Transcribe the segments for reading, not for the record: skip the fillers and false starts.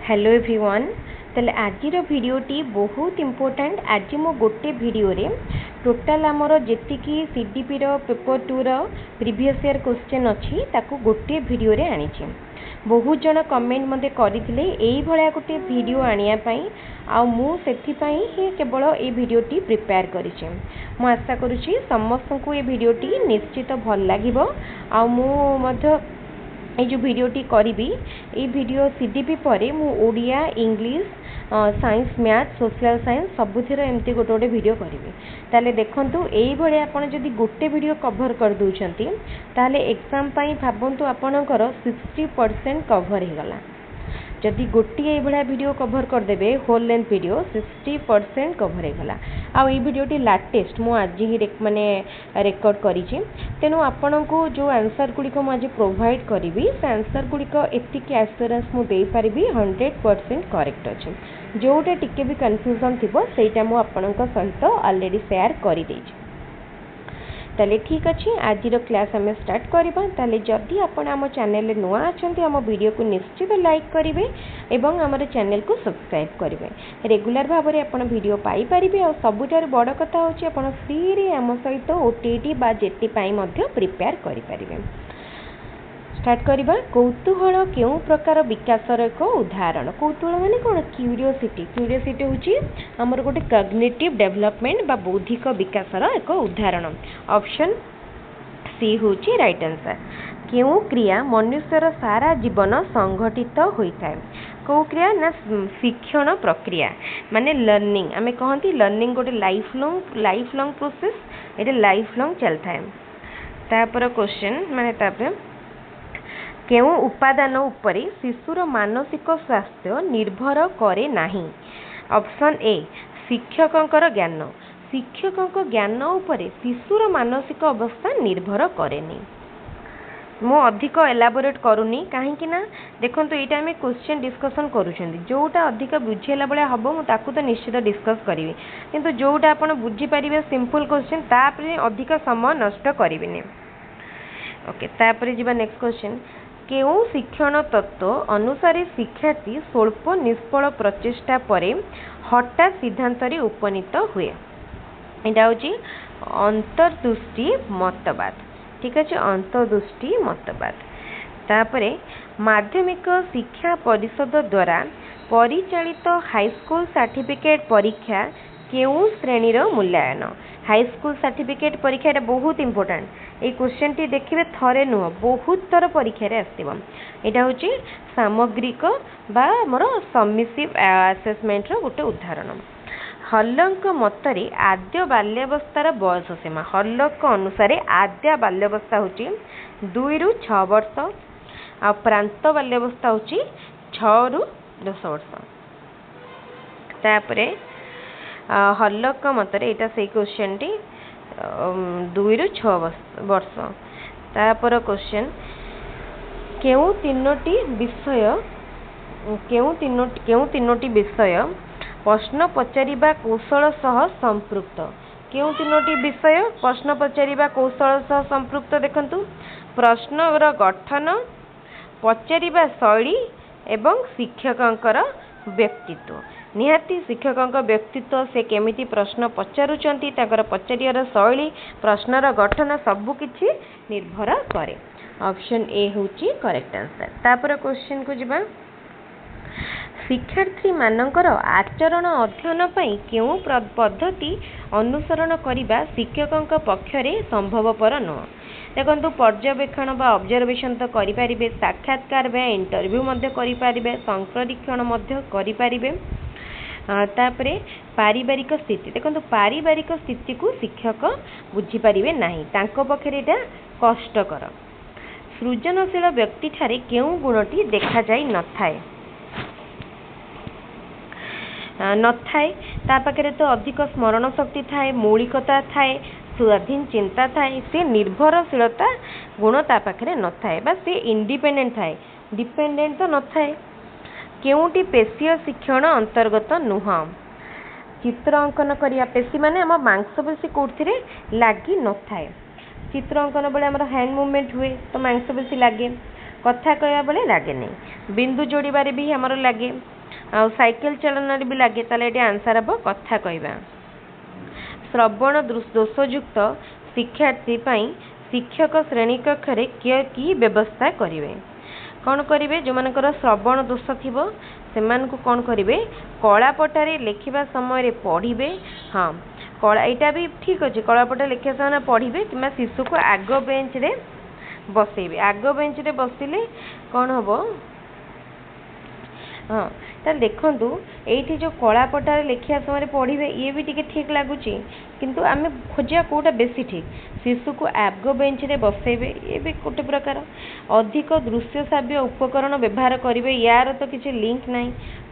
Hello everyone. ताले आजिर भिडियोटी बहुत important. आज मो गोटे भिडियो रे टोटाल आमर जेतिकी सीडीपी रो पेपर 2 रो प्रीवियस ईयर क्वेश्चन अच्छी ताकू गोटे भिडियो रे आनिछि। बहुत जन कमेंट मते करथिले एई भलिया गोटे भिडियो आनिया पई आ मु सेथि पई ही केवल ए भिडियोटी प्रिपेयर करिछि। मु आशा करूछि समस्त को ए भिडियोटी निश्चित भल लागिबो। आ मु मध्य ये जो भिडियोटी करी ये भिडियो सीडीपी पर मु Odia English science math social science सबुथिर एमती गोटे गोटे भिडियो करी। ताले देखंतु एई भले आपण जदि गोटे भिडियो कवर कर दउछंती ताले एग्जाम पई भाबंतु आपणकर 60% कवर हो गला। जदि गोटे ये भाया वीडियो कवर करदे होल लेंथ वीडियो 60% कवर हो गला। आ ये वीडियोटी लाटेस्ट मु आज ही माने रेकॉर्ड करी। तेणु आपण को जो आंसर गुड़िक मुझे प्रोवाइड करी से आंसर गुड़िक एतिक एश्योरेंस मुझे 100% करेक्ट अच्छे। जोटा टिके भी कन्फ्यूजन थी सेटा मु आपणक सहित ऑलरेडी शेयर कर देछि। ताले ठीक अच्छे आज क्लास आम स्टार्ट करबा। ताले जदि आपण आम चैनल नुआ अच्छंती आम वीडियो को निश्चित लाइक करेंगे एवं आम चैनल को सब्सक्राइब करेंगे। रेगुलर भाव में आपण वीडियो पाई परिबे। और सबुठार बड़ कथा होची आपण फ्री रे आम सहित ओटीटी बा जेटी पाई मध्य प्रिपेयर करि परिबे। स्टार्ट करबा। कौतूहल केउ प्रकार विकासर एक उदाहरण। कौतूहल माने कोन? क्यूरियोसिटी। क्यूरियोसिटी होची हमर गोटे कॉग्निटिव डेवलपमेंट बा बौद्धिक विकासर एक उदाहरण। ऑप्शन सी होची राइट आंसर। केउ क्रिया मनुष्यर सारा जीवन संगठित होइथाय? कौ क्रिया ना शिक्षण प्रक्रिया माने लर्निंग। आमे कहंती लर्निंग गोटे लाइफ लॉन्ग प्रोसेस। एटा लाइफ लॉन्ग चलता है। तापर क्वेश्चन माने तापर केउ उपादान उपरे शिशुर मानसिक स्वास्थ्य निर्भर करे नाही? ऑप्शन ए शिक्षकंकर ज्ञान। शिक्षकंक ज्ञान उपरे शिशुर मानसिक अवस्था निर्भर करेनी। मु अधिक एलाबोरेट करूनी कहीं ना देखो ये आम क्वेश्चन डिस्कसन करुँच जोटा अधिक बुझेला भाया हम मुझे तो निश्चित डिस्कस करी किंतु जोटा आप बुझीपारे सिंपल क्वेश्चन तापर अधिक समय नष्ट करें। ओके तापर जी नेक्स्ट क्वेश्चन। केउ शिक्षण तत्व अनुसार शिक्षार्थी स्वल्प निष्फल प्रचेष्टा पर हठात सिद्धांत उपनीत हुए? यहाँ हूँ अंतर्दृष्टि मतवाद। ठीक अच्छे अंतर्दृष्टि मतवाद। तापरे माध्यमिक शिक्षा परिषद द्वारा परिचालित हाईस्कूल सर्टिफिकेट परीक्षा केउ श्रेणीर मूल्यांकन? हाईस्कूल सर्टिफिकेट परीक्षा बहुत इंपोर्टेंट। ये क्वेश्चन टी देखिए थरे नुह बहुत थर परीक्षा रे आसथिबो। एटा होची सामग्रिक बा मोर सबमिसिव असेसमेंट रो गोटे उदाहरण। हल्लक मतरे आद्य बाल्यावस्थार बयस सीमा। हल्लक अनुसार आद्य बाल्यावस्था होची 2 ରୁ 6 वर्ष आ प्रांत बाल्यावस्था होची 6 ରୁ 10 वर्ष। तापरे हल्लक मतरे एटा से क्वेश्चन टी 2 ରୁ 6 वर्ष। तापर क्वेश्चन केउ तीनोटी विषय प्रश्न पचारिबा कौशल सह संपृक्त? केउ तीनोटी विषय प्रश्न पचारिबा कौशल सह संपृक्त? देखंतु प्रश्नर गठन, पचारिबा शैली एवं शिक्षकंकर व्यक्तित्व। निहाती शिक्षकंक व्यक्तित्व से केमिति प्रश्न पचारुचंती ताकर पचारियार शैली प्रश्नर गठन सबु किछि निर्भर करे। ऑप्शन ए होची करेक्ट आंसर। तापर क्वेश्चन को जिबा। शिक्षार्थी मानकर आचरण अध्ययन पई केउ पद्धति अनुसरण करिबा शिक्षकंक पक्षरे संभवपर न? देखो पर्यवेक्षण बा ऑब्जर्वेशन तो करि परिबे, साक्षात्कार बा इंटरव्यू मध्य करि परिबे, संप्रेक्षण मध्य करि परिबे। तापरे पारिवारिक स्थिति। देखो पारिवारिक स्थिति को शिक्षक बुझी परिबे नाही, तांको पक्षरे एटा कष्टकर। सृजनशील व्यक्ति ठारे केउ गुणटी देखा जाई नथाय? नथाय ता पाखरे तो अधिक स्मरण शक्ति थाए, मौलिकता थाए, स्वाधीन चिंता थाए, से निर्भरशीलता गुण ता पाखरे नथाय बा से इंडिपेंडेंट थाए, डिपेंडेंट तो नथाय। केउटी पेशीय शिक्षण अंतर्गत नुह? चित्र अंकन करिया पेशी माने हम मांसपेशी कोठिरे लागी नथाय। चित्र अंकन बेले हमर हैंड मूवमेंट हुए तो मांसपेशी लागे, कथा कहया बेले लागे नहीं। बिंदु जोड़बार भी हमर लगे आ साइकिल चलन भी लगे ताले ये आंसर हम कथा कहवा। श्रवण दोषयुक्त शिक्षार्थी शिक्षक श्रेणी कक्ष की व्यवस्था करेंगे कौन करेंगे जो मानकर श्रवण दोष थी से कौन करेंगे कलापटारे लिखा समय पढ़े। हाँ कला यहाँ भी ठीक अच्छे कलापटा लिखा समय पढ़े कि शिशु को आग बेंच रे बसइबे आग बेंच रे बसिले कौन हम। हाँ ताल देखु ये जो कलापटारे लिखा समय पढ़े ये भी टी ठीक लगुच किंतु आम खोजा कौटा बेसी ठीक शिशु को आग बेंच रे बसइबे ये भी गोटे प्रकार। अधिक दृश्य श्राव्य उपकरण व्यवहार करेंगे यार तो किसी लिंक ना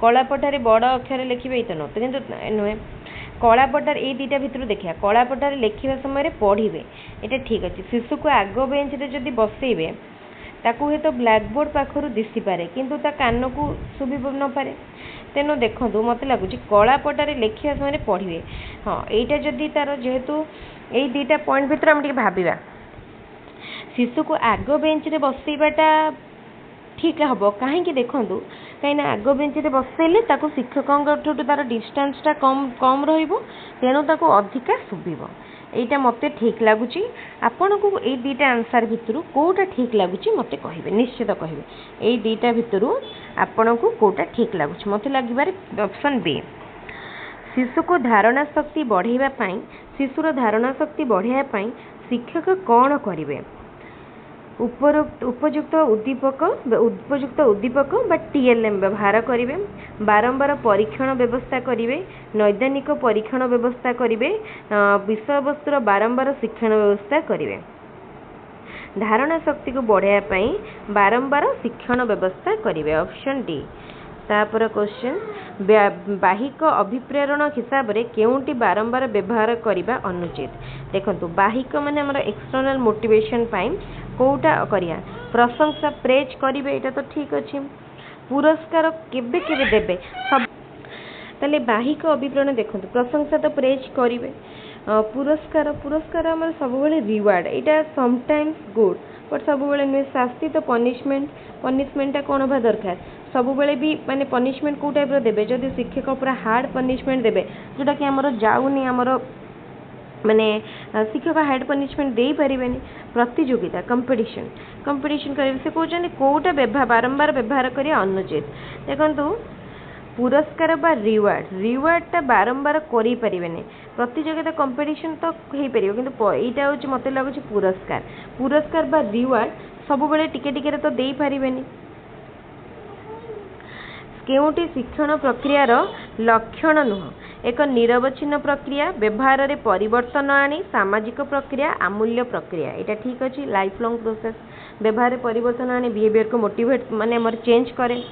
कलापटारे बड़ अक्षर लिखे ये तो न कि नुहे कलापटार ये दुटा भितर देखिए कलापटार लिखा समय पढ़े ये ठीक अच्छे शिशु को आग बेंच रे जदि बसइबे ताकू हे तो ब्लैकबोर्ड पाखर दिशी पारे किंतु ता कान को शुभी न पारे तेणु देखो मत लगुच कलापटारे लिखा समय पढ़े। हाँ यहाँ जदि तार जेहेतु यही दुटा पॉइंट भर आम भाविबा शिशु को आग बेंच रे बसइबाटा ठीक हम कहीं देखूँ कहीं आग बेंच रे बसइले ताको शिक्षकों तार डिस्टेंसटा कम कम रेणु ताको अधिका शुभिब यहाँ मत ठीक लगुच। आपण को ये दुटा आंसर भितर कौटा ठीक लगुच मत कहे निश्चित कहे ये दुटा भितर आपण को कौटा ठीक लगुच मत लगे ऑप्शन बी। शिशु को धारणा शक्ति बढ़ाई शिशुर धारणा शक्ति बढ़ाई शिक्षक कौन करेंगे उपयुक्त उद्दीपक बा टीएलएम व्यवहार करेंगे बारंबार परीक्षण व्यवस्था करेंगे नैदानिक परीक्षण व्यवस्था करेंगे विषय वस्तुर बारंबार शिक्षण व्यवस्था करेंगे। धारणा शक्ति को बढ़ाई बारंबार शिक्षण व्यवस्था करेंगे ऑप्शन डी। तापर क्वेश्चन बाहिक अभिप्रेरण हिसाब से केउंटी बारंबार व्यवहार करने अनुचित। देखो बाहिक माने हमर एक्सटर्नल मोटिवेशन कौटा करिया प्रशंसा प्रेज करेंगे यहाँ तो ठीक अच्छे पुरस्कार केबे केबे देबे सब ताले बाहिक अभिप्रेरण देखो प्रशंसा तो प्रेज करेंगे पुरस्कार पुरस्कार आम सब रिवार्ड यहाँ समटाइम्स गुड बट सब नुहे शास्ति तो पनिशमेंटा कौन हवा दरकार सब भी माने पनिशमेंट कौ टाइप देवे जदि शिक्षक पूरा हार्ड पनिशमेंट देवे जोटा कि आमर जाऊनी आमर माने शिक्षक हार्ड पनिशमेंट दे पारे प्रतियोगिता कंपिटिशन करेंगे से कहते कौटा बारंबार व्यवहार करिया अनुचित। देखो पुरस्कार बा रिवार्डटा बारंबार करें प्रतियोगिता कंपिटिशन तो हो पार कि यहाँ हूँ मत लगुच पुरस्कार बा रिवार्ड सब टिके टिके तो दे पारे केउटी शिक्षण प्रक्रियार लक्षण नुह एक निरवच्छिन्न प्रक्रिया व्यवहार रे परिवर्तन आनी सामाजिक प्रक्रिया आमूल्य प्रक्रिया यहाँ ठीक अच्छे लाइफ लॉन्ग प्रोसेस व्यवहार परिवर्तन आनी बिहेवियर को मोटिवेट माने हमर चेंज करे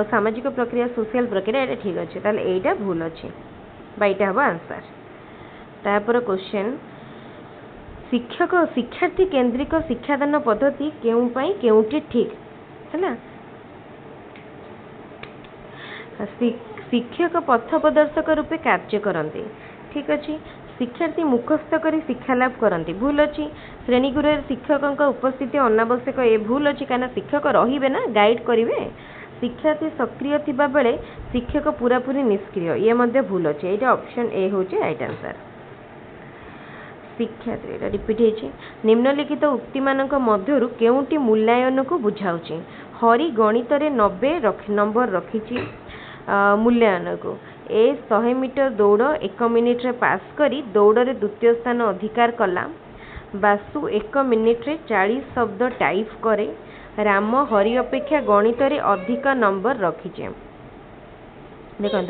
सामाजिक प्रक्रिया सोशल प्रक्रिया यहाँ ठीक अच्छे ताले यहाँ भूल अच्छे यहाँ हम आंसर। तापर क्वेश्चन शिक्षक शिक्षार्थी केन्द्रिक शिक्षादान पद्धति केउटी ठीक है शिक्षक पथ प्रदर्शक रूपे कार्य करते ठीक अच्छे शिक्षार्थी मुखस्थ कर शिक्षा लाभ करते भूल अच्छी श्रेणीगृह शिक्षकों उपस्थिति अनावश्यक ये भूल अच्छी कहीं शिक्षक रे ना गाइड करेंगे शिक्षार्थी सक्रिय थिबा बेले शिक्षक पूरा पूरी निष्क्रिय ये मध्य भूल अच्छे यहाँ ऑप्शन ए हूँ राइट आंसर। शिक्षार्थी रिपीट होती निम्नलिखित उक्ति मानक मध्यरु केउंटी मूल्यांकन को बुझाऊँच हरि गणित रे 90 नंबर रखी मूल्यांकन को ए 100 मीटर दौड़ 1 मिनिट रे पास करी दौड़ रे द्वितीय स्थान अधिकार कला बासु 1 मिनिट रे 40 शब्द टाइप करे राम हरि अपेक्षा गणित रे अधिक नंबर रखीचे। देखो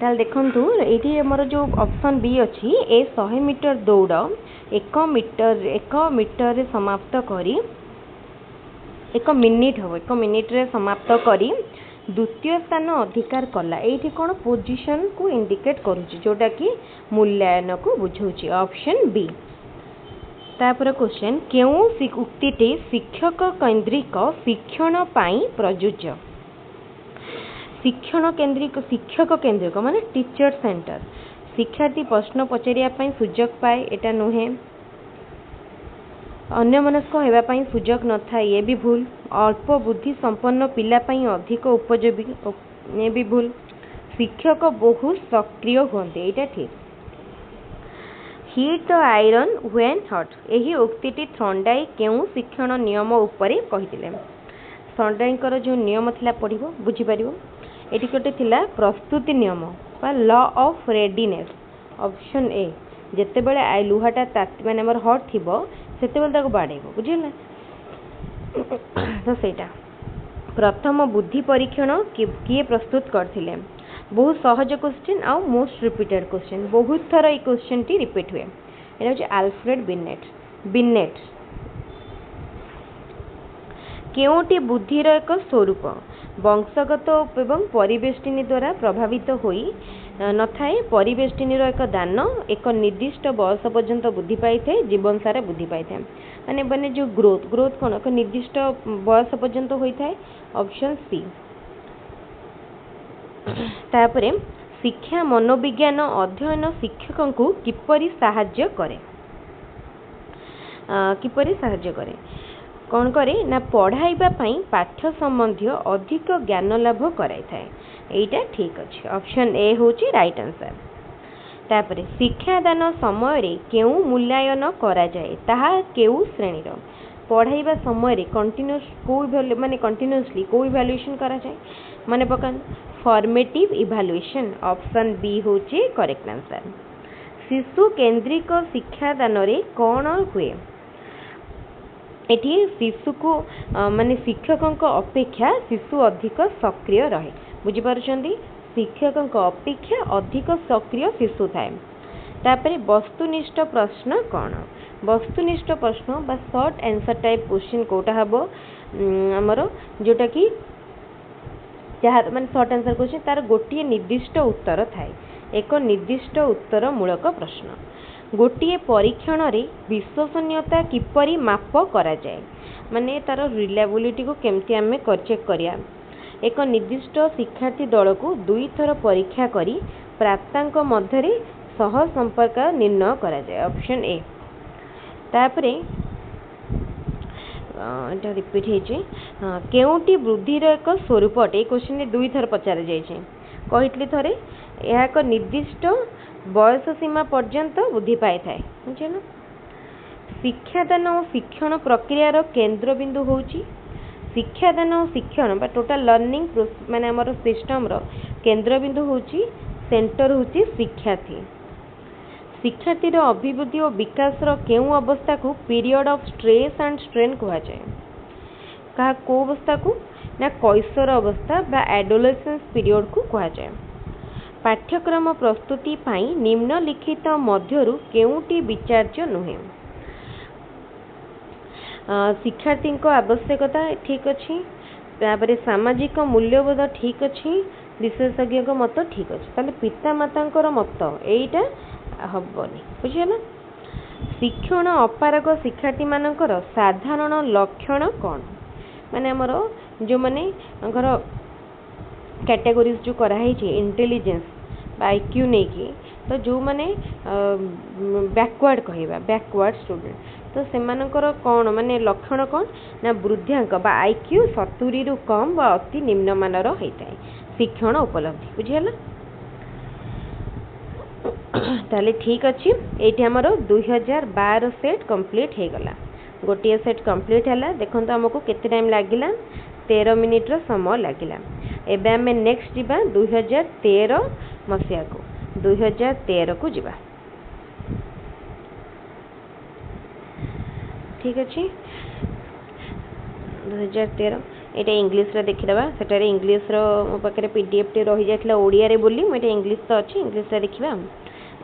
ताल देखु ये आमर जो ऑप्शन बी अच्छी ए 100 मीटर दौड़ 1 मीटर रे समाप्त करी 1 मिनिट हम 1 मिनिट रे समाप्त करी द्वितीय स्थान अधिकार कला ये कौन पोजिशन को इंडिकेट करुच्ची जोटा कि मूल्यांकन को बुझाऊँच ऑप्शन बी। तापर क्वेश्चन क्यों उक्ति शिक्षक केन्द्रिक शिक्षण पाई प्रयोज्य शिक्षण केन्द्रिक शिक्षक केन्द्रिक माने टीचर सेंटर शिक्षार्थी प्रश्न पचारिया सुजोग पाए एटा नुहे अन्यमनस्क होगापाई सुजोग न था ये भी भूल। अल्प बुद्धि संपन्न पिलापाई अधिक उपयोगी ये भी भूल। शिक्षक बहुत सक्रिय होते यहाँ ठीक। Heat the iron when hot यही उक्ति थंडाई क्यों शिक्षण नियम उपरे कही। थंडाईकर जो नियम थिला पढ़िबो बुझी पारिबो। एटी गोटे थिला प्रस्तुति नियम बा law of readiness. Option A जेते बेले लुहाटा ताती माने हमर हॉट थिबो सेते बेले ताको बाडेबो बुझिला। तो सेटा प्रथम बुद्धि परीक्षण किए प्रस्तुत करथिले। बहुत सहज क्वेश्चन आउ मोस्ट रिपीटेड क्वेश्चन बहुत थर ये क्वेश्चन टी रिपीट हुए। एटा होची अल्फ्रेड बिनेट। केउटी बुद्धिर एक स्वरूप वंशगत एवं परिवेष्टिनी द्वारा प्रभावित होई न थाए। परिवेष्टिनीर एक दान एक निर्दिष्ट बयस पर्यंत बुद्धि पाई थाए जीवन सारा बुद्धि पाई थाए माने बने जो ग्रोथ कौन एक निर्दिष्ट बयस पर्यंत होई थाए। Option C. तापरे शिक्षा मनोविज्ञान अध्ययन शिक्षक को किपरि साहाय्य करे कौन करे ना पढ़ाइबा पई पाठ्य संबंधी अधिक ज्ञान लाभ कराई थाए। एटा ठीक अछि। ऑप्शन ए होची राइट आंसर। तापरे शिक्षादान समय रे केउ मूल्यांकन करा जाए ताहा केउ श्रेणी रो पढ़ाइबा समय रे कंटिन्यूअसली को इवैल्यूएशन करा जाए माने पकान फॉर्मेटिव इवैल्यूएशन। ऑप्शन बी होची करेक्ट आंसर। शिशु केंद्रिक शिक्षादान रे कोन हुए एठी शिशु को माने शिक्षक अपेक्षा शिशु अधिक सक्रिय रहे बुझी पारुछंदी। शिक्षक अपेक्षा अधिक सक्रिय शिशु थाए। तापरे वस्तुनिष्ठ प्रश्न कौन वस्तुनिष्ठ प्रश्न बा शॉर्ट आंसर टाइप क्वेश्चन कोटा हबो हमर जोटा कि जहाँ माने शॉर्ट आंसर क्वेश्चन तार गोटे निर्दिष्ट उत्तर थाए एक निर्दिष्ट उत्तर मूलक प्रश्न। गोटे परीक्षण रे विश्वसनीयता किपरि माप करा जाए माने तार रिलायबिलिटी को केमती आमे चेक करिया। एक निर्दिष्ट शिक्षार्थी दल को 2 थर परीक्षा करी प्राप्तांक मध्य सह संपर्क निर्णय करा जाए। Option A. तापरे एटा रिपीट हेजे केउटी बुद्धिर एक स्वरूप अटे क्वेश्चन ने 2 थर पचार जाइछे कहितली थरे यह एक निर्दिष्ट बयस सीमा पर्यंत बुद्धि पाई थाए बुझिला। शिक्षादान और शिक्षण प्रक्रियार केंद्र बिंदु होची शिक्षादान और शिक्षण बा टोटल लर्निंग माने हमर सिस्टम रो केंद्र बिंदु होची सेंटर होची शिक्षार्थी। शिक्षार्थी रो अभिवृद्धि और विकास रो केउ अवस्था को period of stress and strain कहा जाए कहा को अवस्था को ना कैशोर अवस्था बा एडोलेसेंस पीरियड को कहा जाए। पाठ्यक्रम प्रस्तुति पाई निम्नलिखित मध्यरु केउटी विचार्य नुहे। शिक्षार्थी को आवश्यकता ठीक अच्छी तापरे सामाजिक मूल्यबोध ठीक अच्छी विशेषज्ञ मत ठीक अच्छे ताले पिता माता मत एटा हबनी बुझिला। शिक्षण अपारग शिक्षार्थी मानकर साधारण लक्षण कौन माने हमर जो माने कैटेगोरीज जो कराई इंटेलिजेंस आईक्यू नहीं कि तो जो माने बैकवर्ड कहवा बैकवर्ड स्टूडेंट तो सेमानकर कौन माने लक्षण कौन ना वृद्धांक बा आईक्यू 70 रु कम बा अति निम्न मानर होता है शिक्षण उपलब्धि बुझिला। ताले ठीक अच्छी ये आमर 2012 सेट कंप्लीट हो गला गोटे सेट कंप्लीट है देखो आमको केते टाइम लगिला 13 मिनिट समय लगिला। एबे आमे नेक्स्ट जीवा 2013 मसिया को 2013 को जीवा ठीक अच्छे 2013 ये इंग्लीश रे देखिदबा सेटारे इंग्लीश रो मो पाखरे पीडीएफ टे रही जायतला ओडिया रे बोली मो इंग्लीश तो अच्छी इंग्लीश रे देखिबा।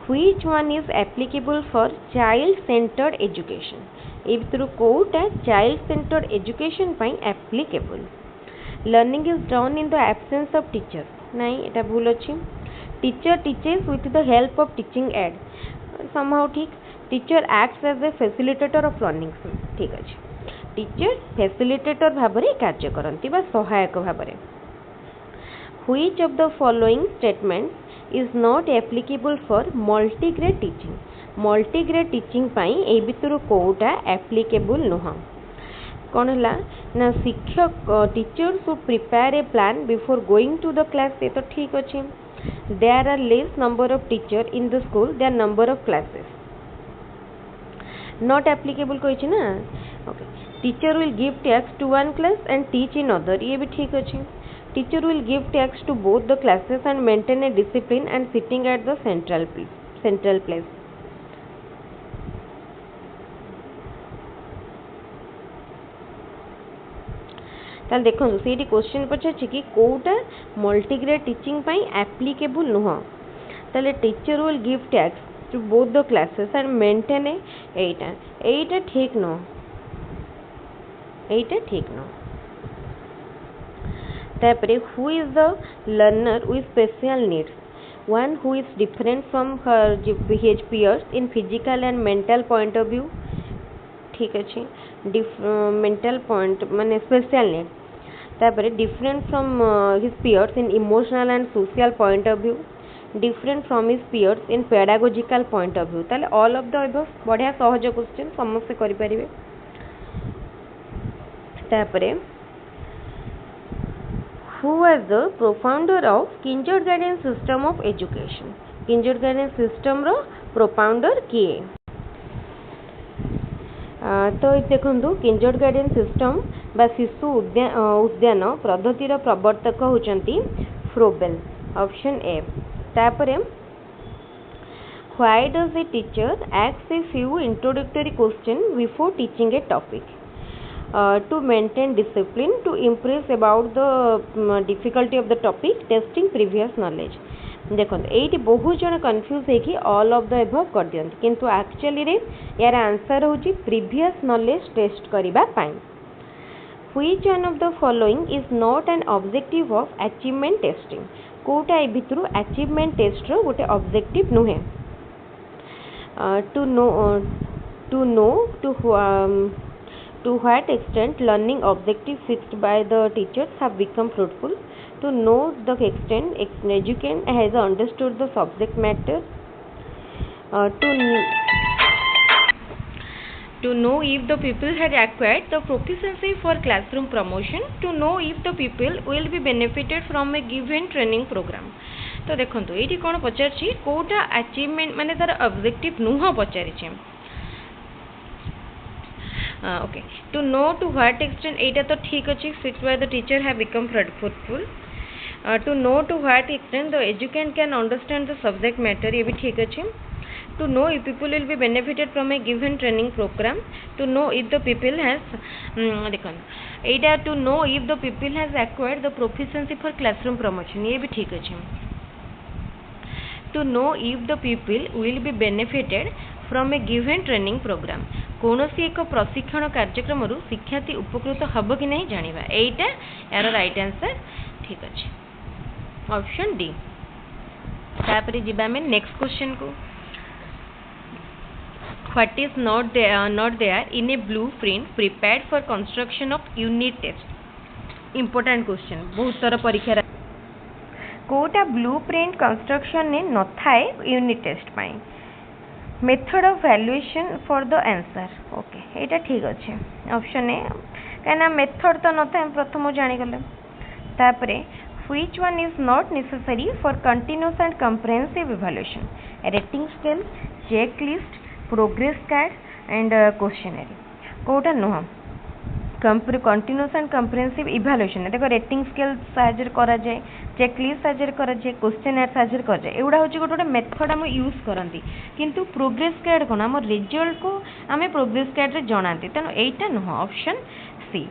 Which one is applicable for child centred education ए भितर कोटा चाइल्ड सेंटर्ड एजुकेशन पई applicable. Learning is done in the absence of teacher नहीं एटा भूल अच्छी। Teacher teachers with the help of teaching aid somehow ठीक। Teacher acts as a facilitator of learning ठीक अच्छे टीचर फैसिलिटेटर भाव में कार्य करती बा सहायक भाव में। Which of the following statements is not applicable for multigrade teaching multigrade teaching पाई ए भितर कोटा एप्लीकेबल नुह कौन है ना शिक्षक teacher should prepare a plan before going to the class ये तो ठीक अच्छे there are less number of teacher in the school there number of classes not applicable कही ना okay teacher will give tasks to one class and teach in other ये भी ठीक अच्छे teacher will give tasks to both the classes and maintain a discipline and sitting at the central place ताल देखो से question पचार कि कोटा मल्टीग्रेड टीचिंग पाई एप्लीकेबल नुह ताले teacher will give tasks to both the classes and maintain एटा ठीक न एटा ठीक न तापरे who is the learner with special needs one who is different from his peers in physical and mental point of view ठीक अच्छे mental point माने स्पेशल नीड तापरे different from his peers in emotional and social point of view different from his peers in pedagogical point of view ताले all of the above बढ़िया सहज question समस्त करि परिबे तापरे who was the profounder of kindergarten system of education kindergarten system रो profounder किए तो देखो किंडरगार्टन सिस्टम बा शिशु उद्यान पद्धतिर प्रवर्तक होचंती फ्रोबेल ऑप्शन ए तापरे why does a teacher ask a few introductory question before teaching a topic to maintain discipline to impress about the difficulty of the topic testing previous knowledge देखो ये बहुत जन confuse है कि all of the above कर दियंती किंतु actually रे यार आंसर होची प्रीवियस नॉलेज टेस्ट करिबा पाई which one of the following is not an objective of achievement testing कोटा ए भितरु अचीवमेंट टेस्ट रो गोटे ऑब्जेक्टिव नुहे to what extent learning objectives fixed by the teachers have become fruitful to know the extent educand has understood the subject matter to know if the people had acquired the proficiency for classroom promotion to know if the people will be benefited from a given training program तो देखंतु एठी कोन पचारछि Kota achievement माने तार objective नुह पचारिछि okay to know to what extent एटा तो ठीक अच्छे fixed by the teacher have become fruitful to know to what extent the educand can understand the subject matter ये भी ठीक अच्छे to know if people will be benefited from a given training programme to know if the people has देखो एटा to know if the people has acquired the proficiency for classroom promotion ये भी ठीक अच्छे to know if the people will be benefited from a given training program कौन सी एक प्रशिक्षण कार्यक्रम शिक्षार्थी उपकृत हम कि नहीं जानिबा एटा यार राइट आंसर ठीक अच्छे ऑप्शन डी तापरे जिबा में नेक्स्ट क्वेश्चन को what is not there in a blueprint prepared for construction of unit test important question बहुत सारा परीक्षा कोटा ब्लूप्रिंट कंस्ट्रक्शन ने न थाए यूनिट टेस्ट पाई method of valuation for the answer okay एटा ठीक अच्छे ऑप्शन ए कहना मेथड तो न था प्रथम जानीगले तापरे which one is not necessary for continuous and comprehensive evaluation rating scale check list progress card and questionnaire कोटा नुह कंटिन्यूअस एंड कंप्रेहेंसिव इवैल्यूएशन देखो रेटिंग स्केल साहाय्य करा जाए चेक लिस्ट साहाय्य करा जाए क्वेश्चनर साहाय्य करा जाए एगुड़ा हूँ गोटे मेथड आम यूज करती किंतु प्रोग्रेस कार्ड कौन आम रिजल्ट को आम प्रोग्रेस कार्ड रे जनाती तेणु एटा नुह option C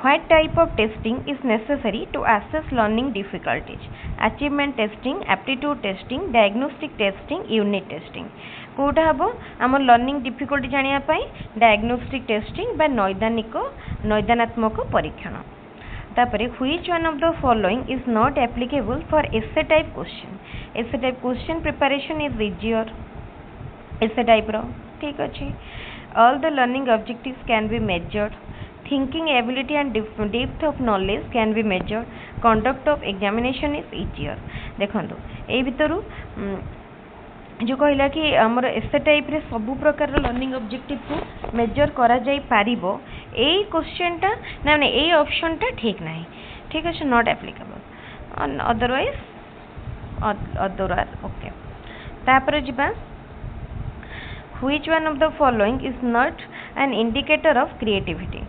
What type of testing is necessary to assess learning difficulties? Achievement testing, aptitude testing, diagnostic testing, unit testing. कोटा हम आम लर्निंग डिफिकल्टी जानिया पाई डायग्नोस्टिक टेस्टिंग बा नैदानात्मक परीक्षण तापरे which one of the following is not applicable for essay type question preparation is easier essay type रो ठीक अच्छे all the learning objectives can be measured thinking ability and depth of knowledge can be measured conduct of examination is easier देखो ए भितर जो कहला कि आमर एसे type रे सब प्रकार लर्निंग ऑब्जेक्टिव को मेजर करा जाई पारिबो ए क्वेश्चनटा ना ना ए ऑप्शनटा ठीक नाही ठीक अछि नॉट एप्लीकेबल अदरवाइज ओके तापर जिबा which one of the following is not an indicator of creativity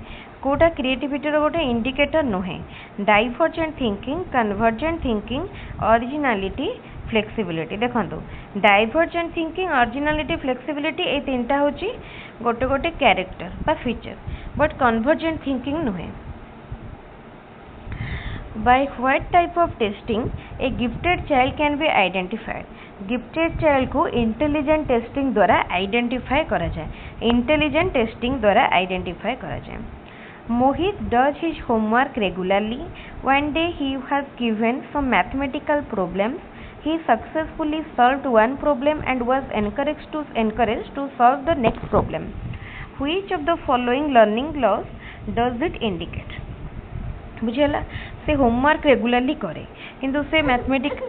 कोटा क्रिएटिविटी रो गोटे इंडिकेटर नुहे divergent thinking convergent thinking originality flexibility देखंतु डाइवर्जेंट थिंकिंग ओरिजिनालिटी फ्लेक्सिबिलिटी ए तीनटा होची गोटे गोटे कैरेक्टर बा फीचर बट कन्वर्जेंट थिंकिंग नुहे by what type of testing a gifted child can be identified gifted child को इंटेलिजेंट टेस्टिंग द्वारा आइडेंटिफाई करा जाए इंटेलिजेंट टेस्टिंग द्वारा आइडेंटिफाई करा जाए Mohit does his homework regularly one day he has given some mathematical problems he successfully solved one problem and was encouraged to solve the next problem which of the following learning laws does it indicate बुझेला से homework regularly करे किंतु से mathematics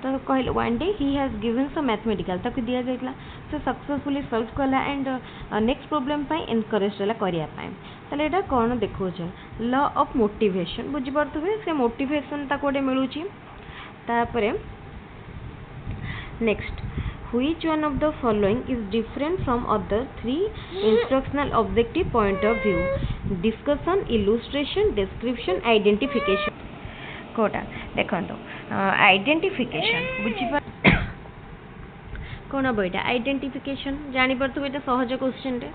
तो कहले one day he has given some mathematical ताकि दिया जाइतला से सक्सेसफुली सॉल्व कला एंड नेक्स्ट प्रॉब्लम पाई एनकरेज होला करिया पाए तले एटा कोन देखो छ लॉ ऑफ मोटिवेशन बुझि परतबे से मोटिवेशन ता कोडे मिलुची तापरे next which one of the following is different from other three instructional objective point of view discussion illustration description identification कोटा देखंतो आइडेंटिफिकेशन बुझिबा कोन बइटा आइडेंटिफिकेशन जानि परतु एटा सहज क्वेश्चन रे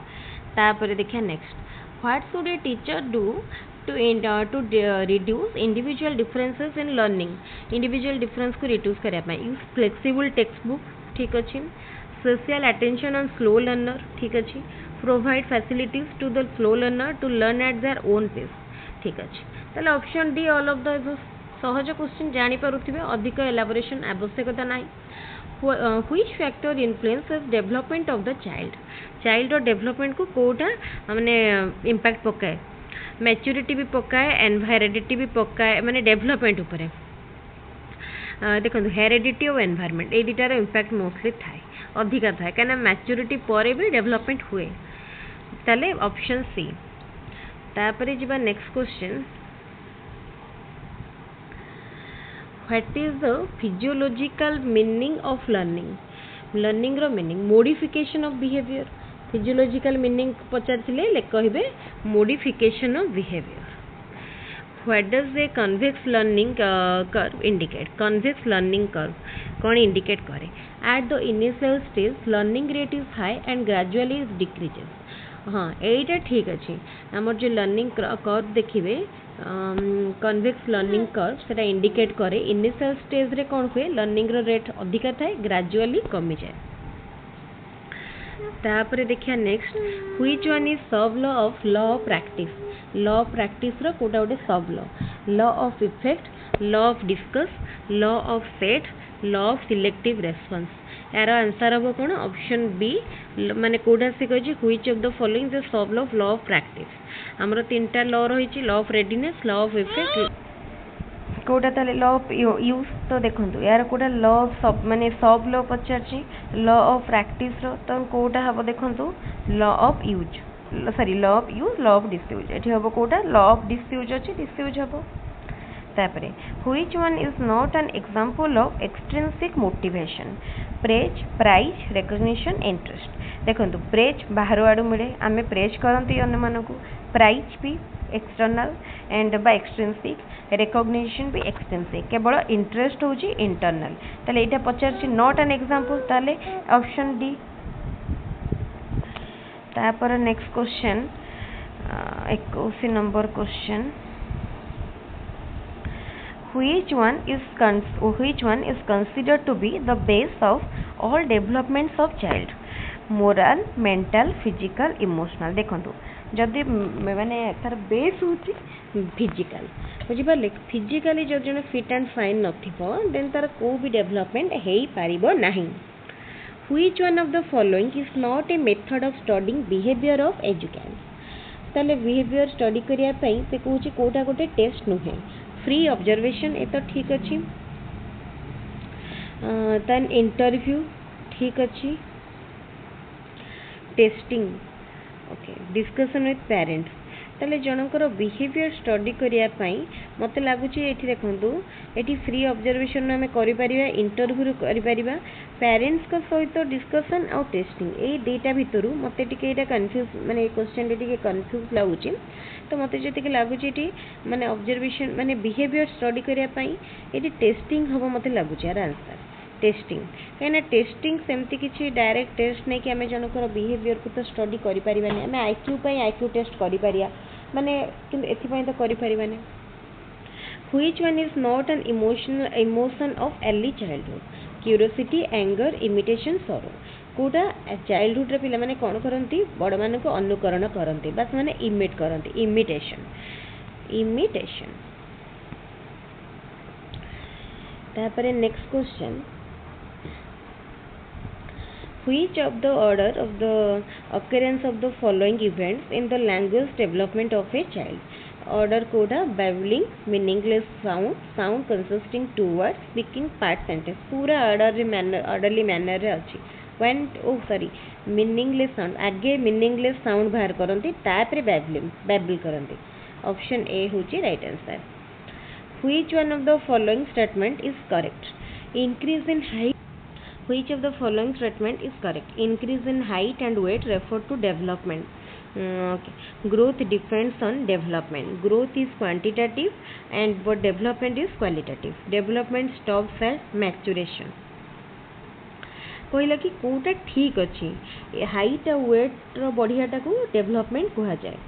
तापर देखिया next what should a teacher do to reduce individual differences in learning individual difference को reduce करिया पय यूज फ्लेक्सिबल टेक्स्ट बुक ठीक अछि social attention on slow learner ठीक अछि provide facilities to the slow learner to learn at their own pace ठीक अछि तले option D all of the सहज क्वेश्चन जानि पारुथिबे अधिक एलाबोरेशन आवश्यकता नाही which factor influences development of the child और डेवलपमेंट को कोटा माने इंपैक्ट पकाए मैच्योरिटी भी पकाए एनवायरनिटी भी पकाए माने डेवलपमेंट ऊपर देखो हेरिडिटी और एनवायरनमेंट ए दुटार इंपैक्ट मोस्टली थाए अधिका थाए कहीं मैच्योरिटी पर भी डेवलपमेंट हुए ताले ऑप्शन सी तापर जिबा next question what is the physiological meaning of learning रो meaning modification of behaviour physiological meaning पचारथिले ले कहबे modification of behaviour What does a convex learning curve indicate? Convex learning curve कौन indicate करे? At the initial stage, learning rate is high and gradually it decreases. हाँ, एटा ठीक अच्छी. आमर जो learning curve देखिबे convex learning curve सेटा indicate करे. Initial stage रे कौन हुए? Learning rate अधिका थाए, gradually कमी जाए. तापर देखिया next which one is sub law of practice रो कोटा गोटे sub law of effect law of discuss law of set law of selective response यार आंसर हम कौन ऑप्शन बी माने कोटा से कहि which of the following the sub law of practice हमरो तीनटा लॉ रही law of readiness law of effect कोटा ताले लॉ ऑफ यूज तो देखंतु यार कोटा लॉ ऑफ सब माने सब लॉ पचारची लॉ ऑफ प्रैक्टिस रो तो कोटा हबो देखंतु law of use sorry law of use law of disuse एठी हबो कोटा लॉ ऑफ डिसयूज अछि डिसयूज हबो तापरे which one is not an example of extrinsic motivation praise prize recognition interest देखंतु प्रेज बाहर आडू मिले आमे प्रेज करंती अन्य मानको प्राइज भी external and by extrinsic recognition भी एक्सट्रिंसिक केवल इंटरेस्ट होची इंटरनल ताले एटा पचारची नॉट एन एग्जांपल ताले ऑप्शन डी तापर next question 21 number question which one is considered to be the base of all developments of child moral mental physical emotional देखंतु जदि माने तार बेस होची फिजिकल बुझी पाले फिजिकली जो जने फिट एंड फाइन नथिबो देन तार को भी डेवलपमेंट हेई पारिबो नाही which one of the following is not a method of studying behavior of educans ताले बिहेवियर स्टडी करिया पई से कहूची कोटा गोटे टेस्ट नुहे फ्री ऑब्जर्वेशन ए तो ठीक अच्छी देन इंटरव्यू ठीक अच्छी testing okay discussion with parents ताले जनकर बिहेवियर स्टडी करने मत लगुच ये देखूँ ये फ्री ऑब्जर्वेशन आम कर इंटरव्यू कर पेरेंट्स सहित डिस्कशन आउ टेस्टिंग ये दुईटा भितर मत कन्फ्यूज माने क्वेश्चन टे कन्फ्यूज लगुच तो मत जी लगुच ये माने ऑब्जर्वेशन माने बिहेवियर स्टडी करने ये टेस्टिंग हम मत लगुच यार आंसर टेस्टिंग कहीं टेस्टिंग सेमती किसी डायरेक्ट टेस्ट नहीं कि आम जनकर बिहेवियर को तो स्टडी करें आम आईक्यू टेस्ट कर माने एपाई तो करें which one is not an emotion of early childhood curiosity anger imitation सरो कोटा चाइल्डहुड रे पिला माने कौन करती बड़ मान को अनुकरण करती बस माने इमिट करती इमिटेशन तापरे next question which of the order of the occurrence of the following events in the language development of a child order Koda babbling meaningless sound consisting two words speaking part sentence पूरा orderly manner रे अच्छी when meaningless sound आगे meaningless sound बाहर करती तापरे babble करती option A होची right answer which one of the following statement is correct increase in height which of the following statement is correct increase in height and weight refer to development okay. Growth depends on development growth is quantitative and but development is qualitative development stops at maturation कहला कि कोटा ठीक अच्छी height और wait बढ़ियाटा को development कहा जाए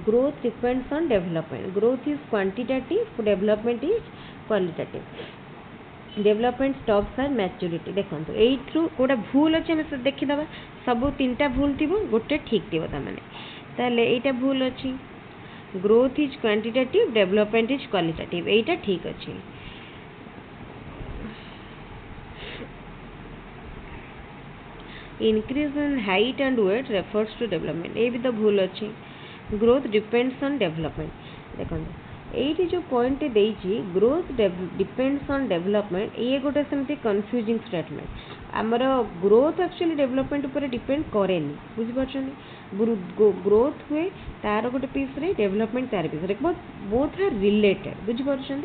growth depends on development growth is quantitative development is qualitative development stops are maturity देखो यू गोटा भूल अच्छे आम देखीदे सब तीन टा भूल थी गोटे ठीक थी ताले यहाँ भूल अच्छी growth is quantitative development is qualitative यहाँ ठीक अच्छी increase in height and weight refers to development ये भी तो भूल अच्छी growth depends on development देखो ये जो पॉइंट देइछि ग्रोथ डिपेंड्स ऑन डेवलपमेंट ये गोटे सेमती कन्फ्यूजिंग स्टेटमेंट आमर ग्रोथ एक्चुअली डेवलपमेंट ऊपर डिपेंड करेनि बुझिपारछन ग्रोथ हुए तार गोटे पीस रे डेवलपमेंट तार पीस रे बोथ आर रिलेटेड बुझिपारछन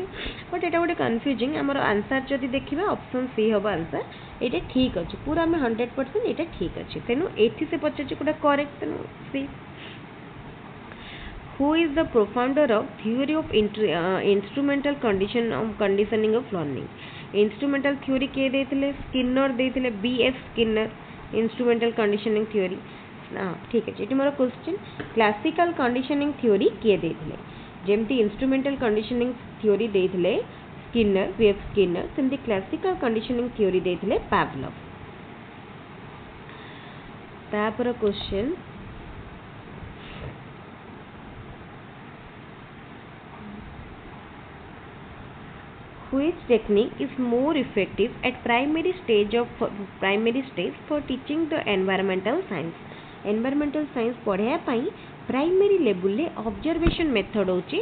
बट एटा गोटे कन्फ्यूजिंग आमर आंसर जदि देखिबा ऑप्शन सी हबा आंसर एटा ठीक अछि पूरा में 100% एटा ठीक अछि तेनु एथि से पछछि कोटा करेक्ट तेनु सी who is the profounder of theory of instrumental conditioning of learning instrumental theory के देथिले स्किनर देथिले BF Skinner instrumental conditioning theory ठीक है एटी मोर क्वेश्चन क्लासिकल कंडीशनिंग थ्योरी किए देथिले जेमती इंस्ट्रूमेंटल कंडीशनिंग थ्योरी देथिले स्किनर BF स्किनर सेमती क्लासिकल कंडीशनिंग थ्योरी देथिले पावलोव तापर question which technique is more effective at primary stage for teaching the environmental science पढ़ाया पाई प्राइमरी लेवल ले ऑब्जर्वेशन मेथड होची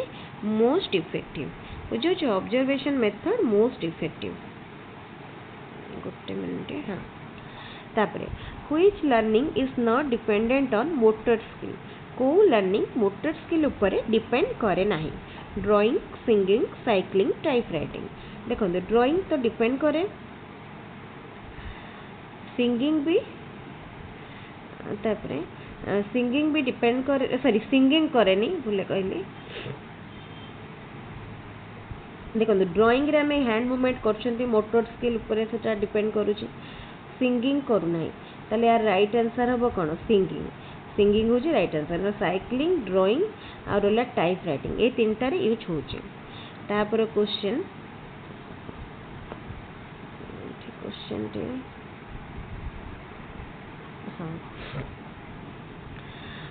मोस्ट इफेक्टिव बुझो जो ऑब्जर्वेशन मेथड मोस्ट इफेक्टिव गोटे minute हाँ तापरे which learning is not dependent on motor skill को learning motor skill ऊपर डिपेंड करे नाही drawing singing cycling type writing देखो ड्राइंग तो डिपेंड करे सिंगिंग भी तापरे सिंगिंग भी डिपेंड करे सॉरी सिंगिंग करे नी भूले कहली देखो ड्राइंग रे हमें हैंड मूवमेंट करछंती मोटर स्किल ऊपर सेटा डिपेंड करूची सिंगिंग करू नाही ताले यार राइट आंसर हबो कोन सिंगिंग होची राइट आंसर साइक्लिंग ड्राइंग और होला टाइप राइटिंग ए तीनटा रे यूज होची तापर क्वेश्चन टे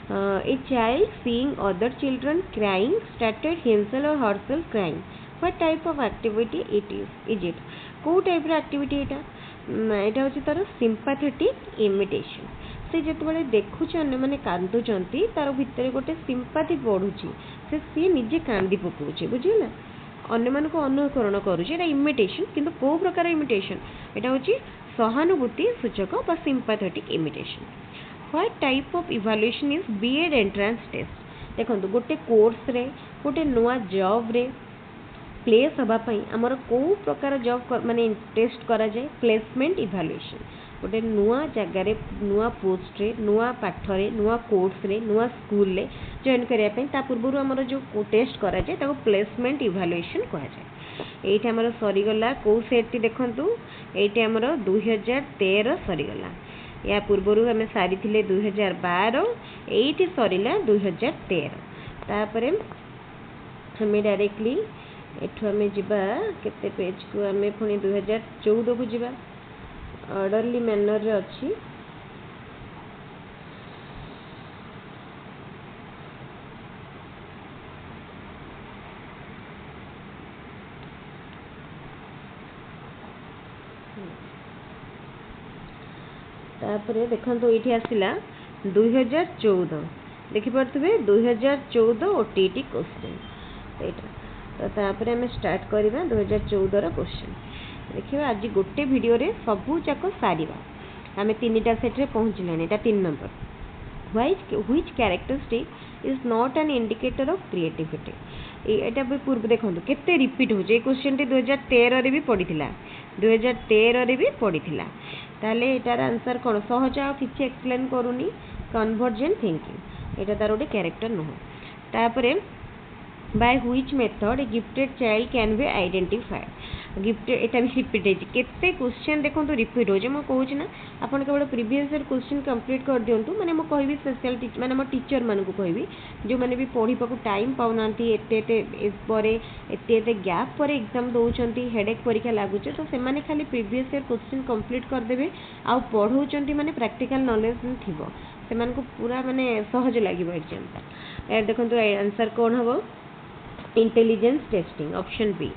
a child seeing other children crying started himself or herself crying what type of activity is it को टाइप रे एक्टिविटी एटा होची तार सिंपैथेटिक इमिटेशन से जेतबेले देखुछ अन्य माने कांदुचंती तार भितर गोटे सिंपैथी पढुची से सी निजे कांदी पकोची बुझिला अन्य मान को अनुकरण करूची एटा इमिटेशन किंतु को प्रकार इमिटेशन एटा होची सहानुभूति सूचक बा sympathetic imitation. What type of evaluation is BEd entrance test. देखो गोटे कोर्स रे गोटे नुआ जॉब रे प्लेस हवा पई हमर को प्रकार जॉब माने टेस्ट करा जाए प्लेसमेंट इवैल्यूएशन। गोटे नुआ जगह रे नुआ पोस्ट रे नुआ पाठ रे नुआ कोर्स रे नुआ स्कूल रे जॉइन करिया पई ता पूर्व हमर जो टेस्ट करा जाए ताको प्लेसमेंट इवैल्यूएशन कहा जाए। एठी हमर सरी गला को सेट टी देखंतु एठी हमर 2013 सरी गला या पूर्व हमें सारी थिले 2012 एठी सरीला 2013 तापरे हमें डायरेक्टली एठु हमें जिबा केते पेज को हमें पुनी 2014 को जिबा ऑर्डरली मैनर रे अछि। तापरे देखंतु एठी आसिला 2014 देखि परतबे 2014 ओटीटी क्वेश्चन एटा तो तापरे हमें स्टार्ट करिबा 2014 रो क्वेश्चन देखिबा। आज गोटे वीडियो रे सबु जाक सारीबा हमें तीनटा सेट रे पहुंचलेनी एटा 3 number. Which characteristic is not an indicator of creativity. एटा भी पूर्व देखंतु केते रिपीट हो जे क्वेश्चन टी 2013 रे भी पडिथिला 2013 रे भी पडिथिला ताले एटार आंसर कोन सहज आ किछि एक्सप्लेन करूनी कन्वर्जेंट थिंकिंग एटा तार ओटे कैरेक्टर न हो। तापरे by which method a gifted child can be identified। Gifted एटा भी रिपीट है केते क्वेश्चन देखो तो रिपीट हो जे म कहूची ना आपण केवल प्रीवियस ईयर क्वेश्चन कंप्लीट कर दियंतु माने म कहबी स्पेशल टीचर माने म टीचर मान को कहबी जो माने भी पढ़ी पाको टाइम पाउनांती एते परे एते गैप पर एग्जाम दउचंती हेडेक परीक्षा लागु तो से माने खाली प्रीवियस ईयर क्वेश्चन कंप्लीट कर देबे आ पढौचंती माने प्रैक्टिकल नॉलेज थिबो से मान को पूरा माने सहज लागिबो एग्जाम। ए देखंतु आंसर कोन हबो इंटेलिजेंस टेस्टिंग ऑप्शन बी।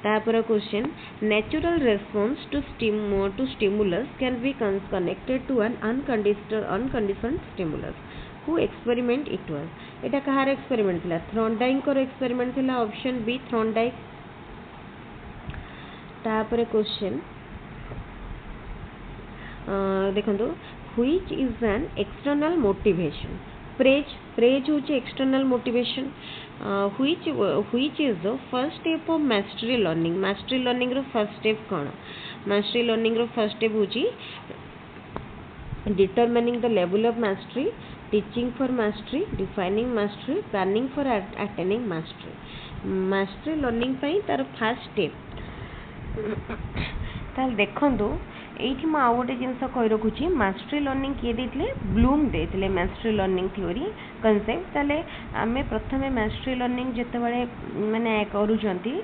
तापर question natural response to stimulus can be connected to an unconditioned stimulus who experiment it was. एटा कहार एक्सपेरिमेंट थिला थ्रॉन्डाइक को एक्सपेरिमेंट थिला ऑप्शन बी थ्रॉन्डाइक। तापर क्वेश्चन देखंतु which is an external motivation. Praise होची external motivation. which is the first step of mastery learning रो first step कौन mastery learning रो फर्स्ट स्टेप होची determining the level of mastery, teaching for mastery, defining mastery, planning for attaining mastery learning पई तार first step ताल देखंतु एठी म आउ गोटे जिनस कहि रखुची मास्टरी लर्निंग किए देथिले ब्लूम देथिले मास्टरी लर्निंग थ्योरी कांसेप्ट ताले आमे प्रथमे मास्टरी लर्निंग जते बळे माने करूचंती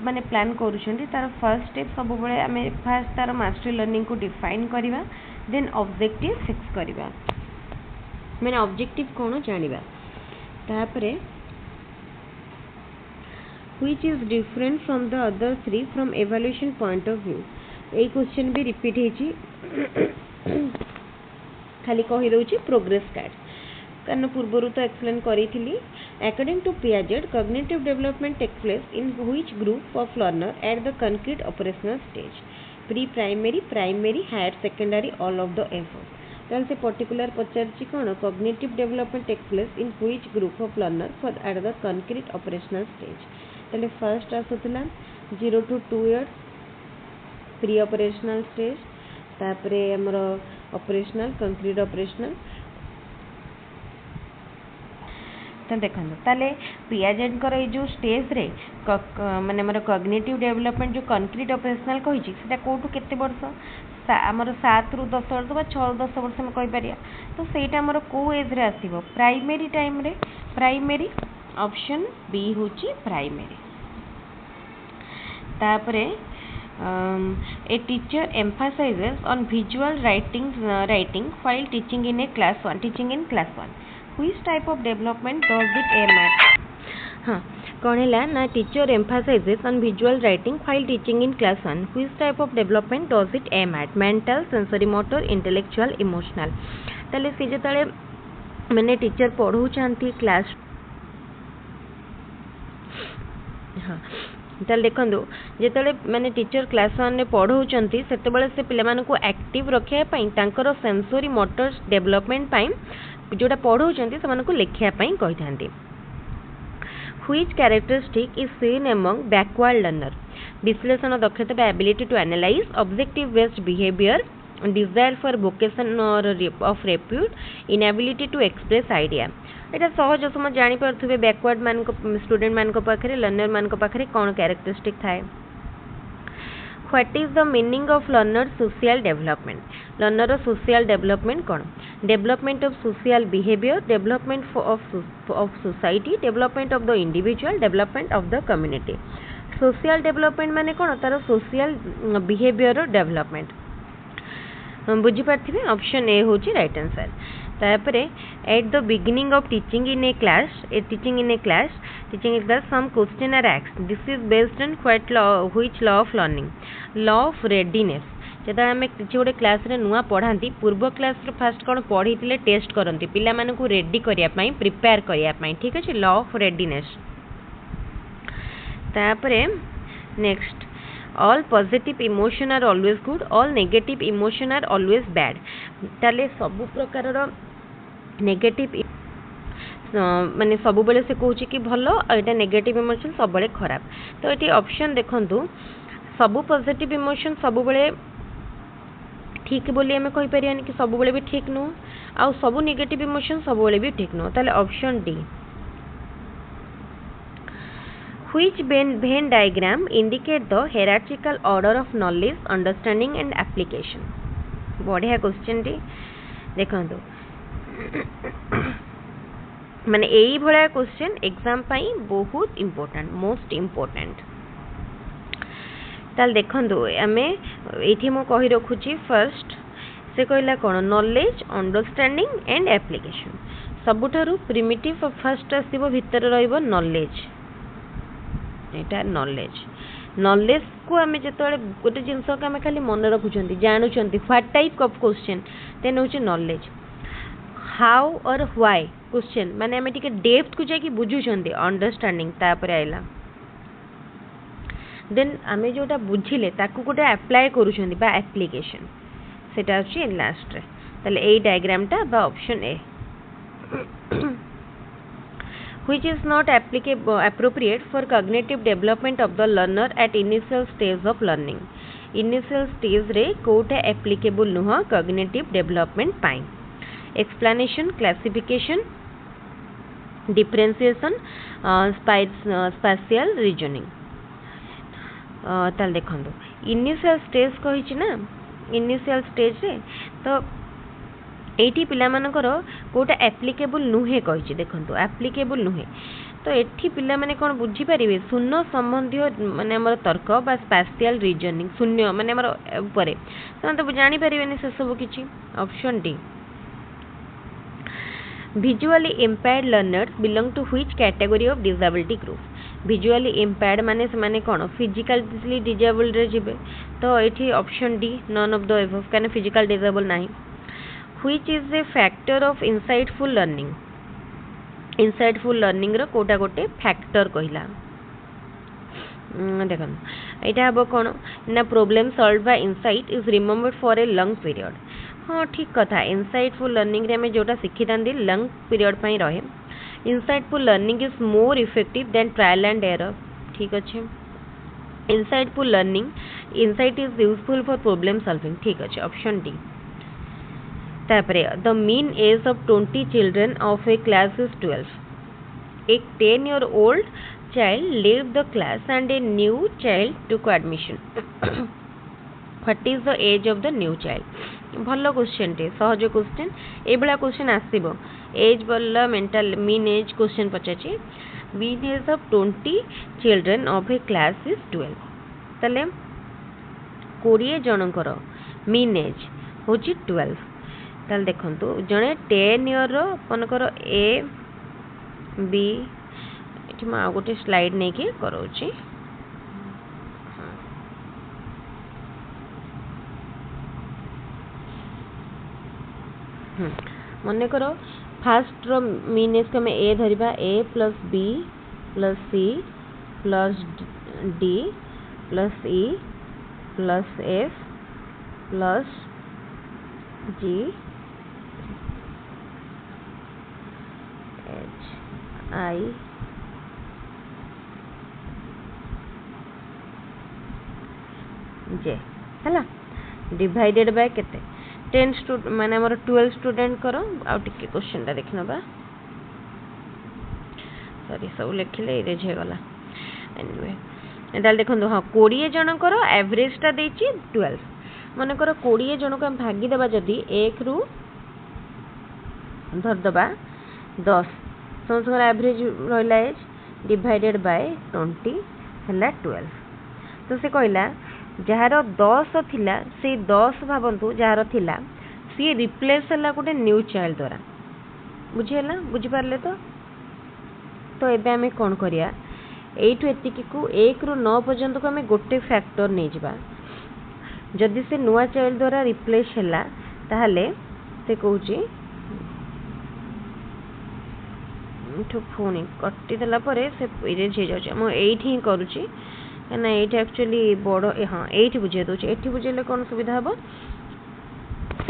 माने प्लान करूचंती तार फर्स्ट स्टेप सब बळे आमे फर्स्ट तार मास्टरी लर्निंग को डिफाइन करिवा देन ऑब्जेक्टिव फिक्स करिवा माने ऑब्जेक्टिव कोन जानिबा। तापरे which is different from the other three from evaluation point of view। A question भी रिपीट है खाली कही दउची प्रोग्रेस कार्ड कारण पूर्व तो एक्सप्लेन करी थी। According to Piaget cognitive development take place in which group of learner at the concrete operational stage pre primary primary higher secondary all of the above. ताल से पर्टिकुलर पचारची कोन cognitive development take place in which group of learner for at the concrete operational stage. ताले first आसुतला 0 to 2 years pre operational stage तापरे हमर operational concrete operational तो देखंतु ताले पियाजेट कर ए जो स्टेज रे माने हमर कॉग्निटिव डेवलपमेंट जो कंक्रीट ऑपरेशनल कहि छि सेटा कोठु केते वर्ष हमर 7 ରୁ 10 वर्ष बा 6 ରୁ 10 वर्ष में कहि परिया तो सेटा हमर को एज रे आसीबो प्राइमरी टाइम रे प्राइमरी ऑप्शन बी होची प्राइमरी। तापरे a teacher emphasizes on visual writing while teaching in class 1 which type of development does it aim at। हाँ कौन है ना teacher emphasizes on visual writing while teaching in class 1 which type of development does it aim at mental sensory motor intellectual emotional। ताले से जतले मैंने teacher पढ़ाउछंती class हाँ ताल देखो जिते मैंने टीचर क्लास 1 में पढ़ाऊँच से पिला को एक्टिव रखापी सेंसोरी मोटर डेवलपमेंट जोटा पढ़ाऊँ से लिखापी कही था Which characteristic is seen among backward learner? विश्लेषण दक्षता by ability to analyze, objective based behavior, desire for vocation or of repute, inability to express idea. एटा सहज समझ जानी पार्थुबे बैकवर्ड मान को स्टूडेंट मान को पाखरे लर्नर मान को पाखरे कौन कैरेक्टरिस्टिक थाए. What is the meaning of learner social development? Learner social development कौन? Development of social behavior, development of society, development of the individual, development of the community. Social development माने कौन? तार social behavior development. बुझी पार्थिबे option A होची right answer. तापरे at the beginning of teaching in A class some question are asked. This is based on which law of learning? Law of readiness. जब आम किसी गोटे क्लास रे नुआ पढ़ाती पूर्व क्लास फास्ट कौन पढ़ी टेस्ट करती पिला मानकु रेडी करने प्रिपेयर करने. ठीक अच्छे लॉ ऑफ रेडीनेस. तापरे next all positive emotion are always good, all negative emotion are always bad. ताले सबु प्रकार नेगेटिव माने सब बेले से कहूँ कि भल एटा नेगेटिव इमोशन सब बेले खराब. तो ये ऑप्शन देखंतु सबु पॉजिटिव इमोशन सब बेले ठीक बोली आम कहीपर कि सब बेले भी ठीक नुह आउ सबु नेगेटिव इमोशन सब बेले भी ठीक नुह. ताले option D. Which Venn diagram indicate the hierarchical order of knowledge, understanding and application? बढ़िया क्वेश्चन टी देखो माने यही भलिया क्वेश्चन एग्जाम पाई बहुत इम्पोर्टेंट मोस्ट इम्पोर्टेंट. ताल देखो आमे ये मु कही रखुची फर्स्ट से कहला कौन नॉलेज अंडरस्टैंडिंग एंड एप्लिकेशन. सबुठारु प्रिमिटिव फर्स्ट आसीबो भितर रहइबो नॉलेज. एटा नॉलेज को आम जो गोटे जिनस को आम खाली मन रखुं जानुंट what type of question then हूँ नॉलेज. हाउ और व्हाई क्वेश्चन माने आम टिके डेप्थ को जाकि बुझुंट अंडरस्टैंडिंग तापर आइला देन आम जोटा बुझिले ताकू गोटे अप्लाई करूछंती बा एप्लिकेशन सेटा अछि लास्ट रे. ताले एई डायग्रामटा बा option A. Which is not appropriate for cognitive development of the learner at initial stage of learning? Initial stage रे कोटा applicable नुह cognitive development पाई. Explanation, classification, differentiation, spatial reasoning. ताल देखंदो initial stage कहिछि ना initial stage रे तो eighty पिला मानकर Kota applicable नुहे कही देखो एप्लिकेबल नुहे. तो एठी पिला माने कोन बुझी परिबे शून्य संबंधी माने हमर तर्क बा स्पेशियल रीजनिंग शून्य माने हमर ऊपर तो जानि परिबेनी से सब किछि. Option D. Visually impaired learners belong to which category of disability group? Visually impaired माने से माने कोन फिजिकली डिसेबल्ड रे जिबे. तो एठी option D none of the above काने फिजिकल डिसेबल नाही. Which is a factor of insightful learning? Insightful learning रो कोटा गोटे फैक्टर कहला. देखो यहाँ हम कौन ना problem solve by insight is remembered for a lung period. हाँ ठीक कथा. इनसाइटफुल लर्निंग रे हमें जोटा शिखी था लंग पीरियड पाई रहे. Insightful learning is more effective than trial and error. ठीक अच्छे. Insightful learning insight is useful for problem solving. ठीक अच्छे. Option D. The mean age of 20 children of a class is 12. एक 10-year-old child leave the class and a new child took admission. What is the age of the new child? भल question टे सहज question ए भला question आसीबो. Age बोला mental mean age question पचाची. Mean age of 20 children of a class is 12. तले 20 जनकर mean as होची 12. ताल देखंतु जने 10 ईयर रो आपनकर ए बी एठी मा गोटे स्लाइड नै के करोची. मने करो फास्ट रो मीन एज के ए धरिबा A plus B plus C plus D plus E plus F plus G H I J है डिवाइडेड बाय केते 10 स्टूडेंट माने हमर 12 स्टूडेंट करो आ टिके क्वेश्चन टा देखना बा सॉरी सब लिखले इरेज हे गला एनीवे एडाल देखो हाँ 20 जन करो एवरेज टा देची 12 मन कर 20 जन को हम भागी देबा जदी 1 रु धर दबा 10 समझ एवरेज रहला एज डिवाइडेड बाय 20 हला 12 तो से कहला जार 10 थिला से 10 भावंतु जार थिला सी रिप्लेस हला गोटे न्यू चाइल्ड द्वारा बुझीला बुझी पारले तो एबे हमें कौन करिया एठु एतिकी को 1 रु 9 पर्यंत को हमें गोटे फैक्टर नहीं जिबा जदि से नुआ चाइल्ड द्वारा रिप्लेस हला ताहले से कहूची फोन कटि देला परे से इरेज हो जाउची हम एठी ही करूची ना एठी एक्चुअली बड़ हाँ एठी बुझे दोची एठी बुझेले कौन सुविधा हबो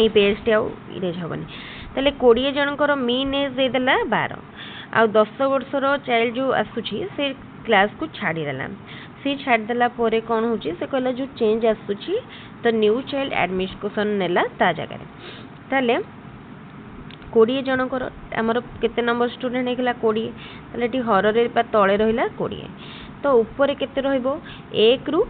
ए पेज टे आउ इरेज हबनी ताले 20 जनकर मीन एज दे देला 12 आ 10 वर्षर चाइल्ड जो आसुची से क्लास को छाड़ी देला से छाड़ देला परे कौन होची से कहला जो चेंज आसुची तो न्यू चाइल्ड एडमिशन नेला ता जगह ताले 20 जनकर आमर केते नंबर स्टूडेंट हेकला 20 ताले टी हर रे पा तळे रहिला 20 तो ऊपर केते रहइबो 1 रु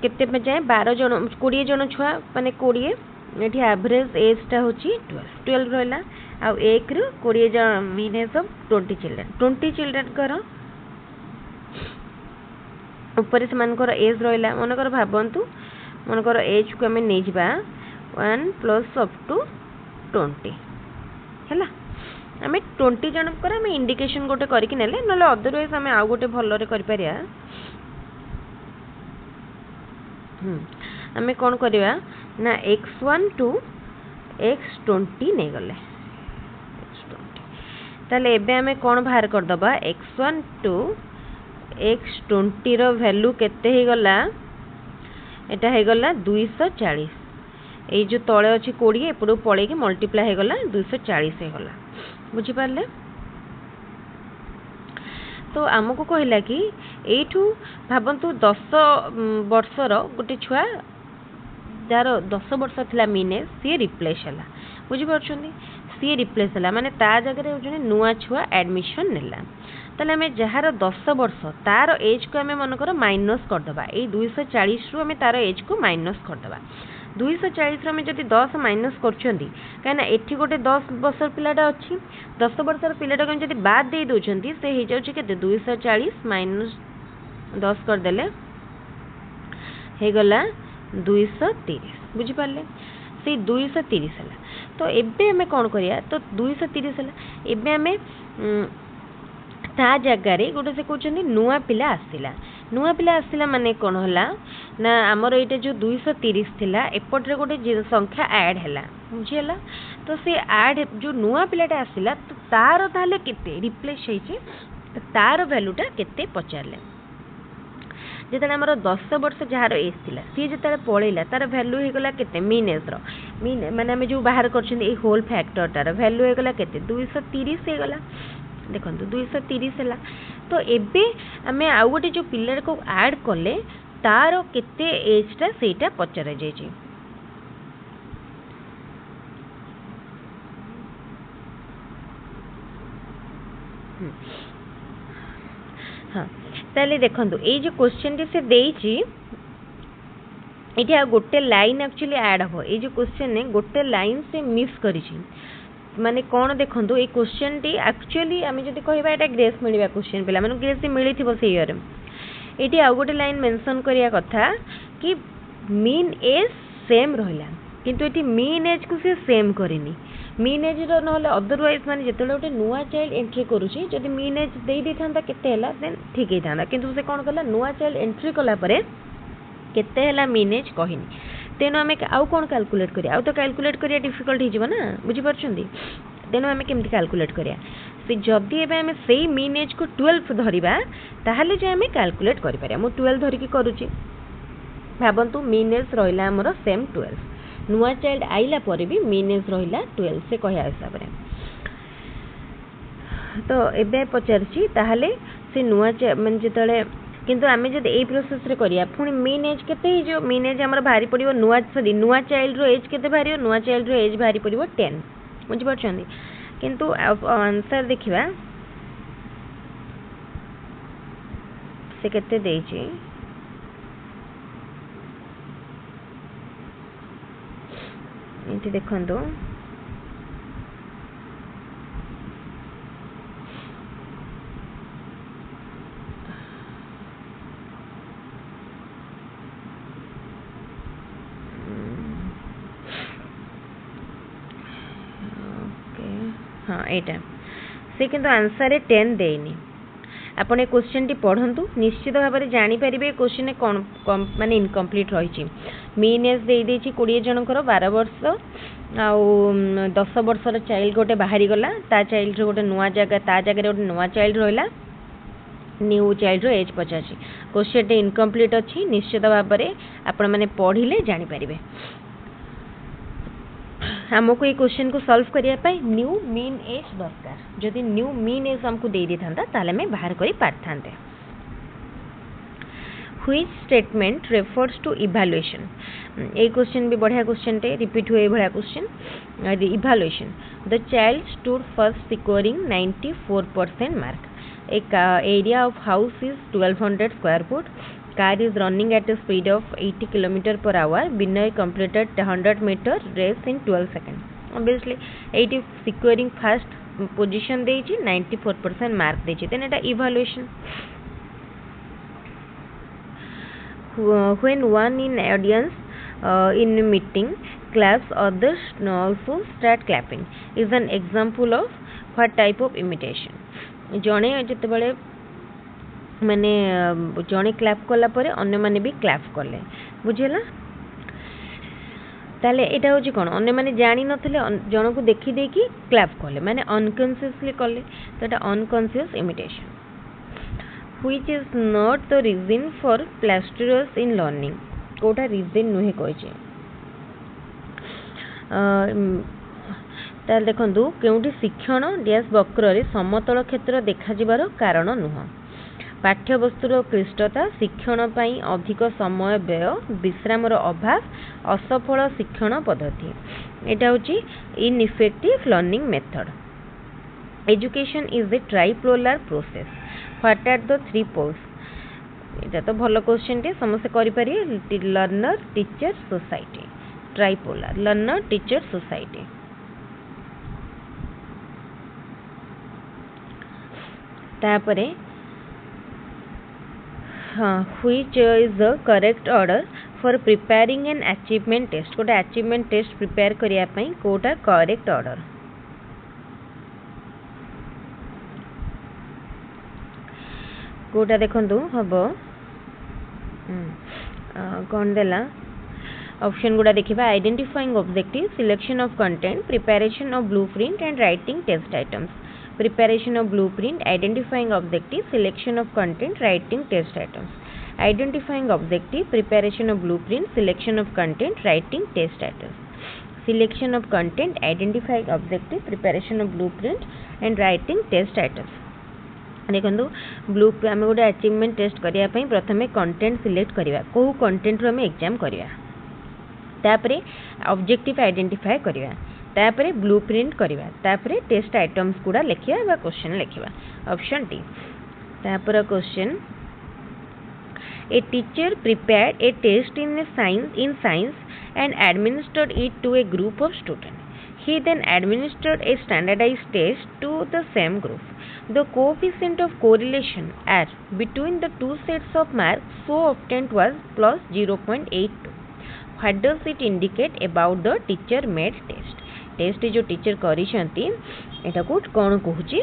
केते पे जाए 12 जन 20 जन छुआ माने 20 एठी एवरेज एज टा होची 12 रहला आ 1 रु 20 जन मीन एज ऑफ 20 चिल्ड्रन करो ऊपर से मान कर एज रहला मन कर भाबंतु मन कर एज को हमें नै जिबा 1 प्लस अप टू 20 हैला हमें 20 जन कर हमें इंडिकेशन गोटे करके नेले नले अदरवाइज हमें आ गोटे भल रे कर परिया हमें कौन करिया ना x1 टू x20 नहीं गले ताले एबे हमें कौन बाहर कर दबा x1 to x20 row value केते हे गला एटा हे गला 240 ए जो तळे अछि 20 एपडो पळे के मल्टीप्लाई हे गला 240 हे गला बुझी पारले तो आमको कहला कि एठू भाबंतु 10 वर्षर गोटे छुआ जार 10 वर्ष थिला मीने सी रिप्लेस हला बुझी परछुनी सी रिप्लेस हला माने ता जगह रे जने नुआ छुआ एडमिशन नेला तले हमें जहार 10 वर्ष तार एज को हमें मन कर माइनस कर दबा ए 240 रु हमें तार एज को माइनस कर दबा 240 रे हमें जदी 10 माइनस करछंदी काना एठी गोटे 10 वर्षर पिलाटा अछि 10 वर्षर पिलाटा को जदी बाद दे दोछंती से हे जाउछि केते 240 माइनस 10 कर देले हे गला 230 बुझी पारले से 230 हला तो एबे हमें कोन करिया तो 230 हला एबे हमें ता जगह रे गोटे से कहउछंदी नुआ पिला आसिला माने कोन हला ना हमर एटा जो 230 थिला एपट रे गोटे संख्या ऐड हला बुझियला तो से ऐड जो नुआ पिलाटा आसिला तो तार ताले केते रिप्लेस हेछि तार वैल्यूटा केते पचारले जेते हमर 10 वर्ष जहार एज थिला सी जेते पळेला तार वैल्यू हे गला केते मीन एज रो मीन माने हम जो बाहर करछन ए होल फैक्टर तार वैल्यू हे गला केते 230 हे गला देखो 230 है तो एबे आम आउ गोटे जो पिलर को ऐड कले तार केते एजटा सेटा पचार जाइए हाँ ताले देखो ये जो क्वेश्चन टी से देइछि एठी गोटे लाइन एक्चुअली ऐड हो ये जो क्वेश्चन ने गोटे लाइन से मिस करिछि माने कौन देखो ये क्वेश्चन टी एक्चुअली आम जब कहवा यहाँ ग्रेस मिलवा क्वेश्चन पिला माने ग्रेस मिली थी से ईयर ये आउ गोटे लाइन मेंशन करिया कथा कि मीन एज सेम रहिला किंतु एटी मीन एज को से सेम करिनी मीन एज रो नहले अदरवाइज माने जेतेले गोटे नुआ चाइल्ड एंट्री करूची जदि मीन एज दे दी थांता केते हला देन ठीक हे थांता किंतु से कोन कला नुआ चाइल्ड एंट्री कला परे केते हला मीन एज कहिनी तेणु आम आउ कौन कैलकुलेट करिया आउ तो कैलकुलेट करिया डिफिकल्ट हो ना बुझी परछंदी तेणु आम केमती कैलकुलेट करिया से जदि एबे आमे सेही मीन एज को 12 धरिबा ताहाले जे आमे कैलकुलेट करि पारे मु 12 धरि की करूची भाबंतु मीन एज रहिला हमर सेम 12 नुआ चाइल्ड आइला परे भी मीन एज रहिला 12 से कहया हिसाब रे तो एबे पचारची ताहाले से नुआ माने जेतले किंतु आमे जदि ए प्रोसेस रे करिया पुनी मीन एज केते ही जो मीन एज हमर भारी पड़िबो नुआ चाइल्ड रो एज केते भारी नुआ चाइल्ड रो एज भारी पड़िबो 10 बुझि परछंदी किंतु आंसर देखिबा से केते देछि इति देखंदो हाँ एटा से किंतु आंसर 10 देनी आपण ए क्वेश्चन टी पढ़ंतु निश्चित भाव में जानि परिबे क्वेश्चन कोन माने इनकम्प्लीट रहिछि मीन एज दे देछि 20 जनकर 12 वर्ष आ 10 वर्षर चाइल्ड गोटे बाहरी गला ता चाइल्ड रो गोटे नुआ जगह ता जगह रे गोटे नुआ चाइल्ड रहला न्यू चाइल्ड रो एज पचाछि क्वेश्चन टी इनकम्प्लीट अछि निश्चित भाव में आपण माने पढ़िले जानि परिबे हमको ये क्वेश्चन को सॉल्व करिया पाई न्यू मीन एज दरकार जदि न्यू मीन एज हमको दे देथांता ताले में बाहर करि पारथांते which statement refers to evaluation ए क्वेश्चन भी बढ़िया क्वेश्चन टे रिपीट हुए बढ़िया question evaluation the child stood first securing 94% mark एक area of house is 1200 square foot car is running at a speed of 80 km per hour Binay completed 100 meter race in 12 seconds obviously 80 securing first position देछि 94% mark देछि then eta evaluation when one in audience in a meeting claps others also start clapping is an example of what type of imitation जणे जते बळे माने जणे clap कला परे अन्य माने भी क्लैप करले बुझेला ताले एटा होची कोन अन्य माने जानि नथिले जण को देखि देकी क्लैप करले माने अनकॉन्शियसली करले तो एटा unconscious imitation which is not the reason for plateaus in learning कोटा रीजन नुहे कहचे ताले देखंतु केउटी शिक्षण डैश वक्र रे समतल क्षेत्र देखा जिबार कारण नुह पाठ्यवस्तुर क्लिष्टता शिक्षण पाई अधिक समय व्यय विश्रामर अभाव असफल शिक्षण पद्धति एटा होची ineffective learning method education is a tripolar process what are the three poles एटा तो भलो क्वेश्चन टे समस्त करि पारि learner teacher society tripolar learner teacher society तापरे which is the correct order for preparing an achievement test कोटा achievement test prepare करिया पई कोटा correct order कोटा देखंतु हबो कोन देला ऑप्शन गुडा देखिबा identifying objective selection of content preparation of blueprint and writing test items preparation of blueprint identifying objective selection of content writing test items identifying objective preparation of blueprint selection of content writing test items selection of content identifying objective preparation of blueprint and writing test items देखो blue आम गोटे achievement test करने प्रथम content select करवा कौ content रू आम exam करवा तापरे ऑब्जेक्टिव आइडेंटिफाई करवा तापरे ब्लूप्रिंट करवा तापरे टेस्ट आइटम्स गुड़ा लिखा बा क्वेश्चन लिखा ऑप्शन डी तापर question a teacher prepared a test in science and administered it to a group of student he then administered a standardized test to the same group the coefficient of correlation r between the two sets of marks so obtained was plus 0.82 what does it indicate about the teacher made test test जो teacher करिसेंती एटा को कोन कहूची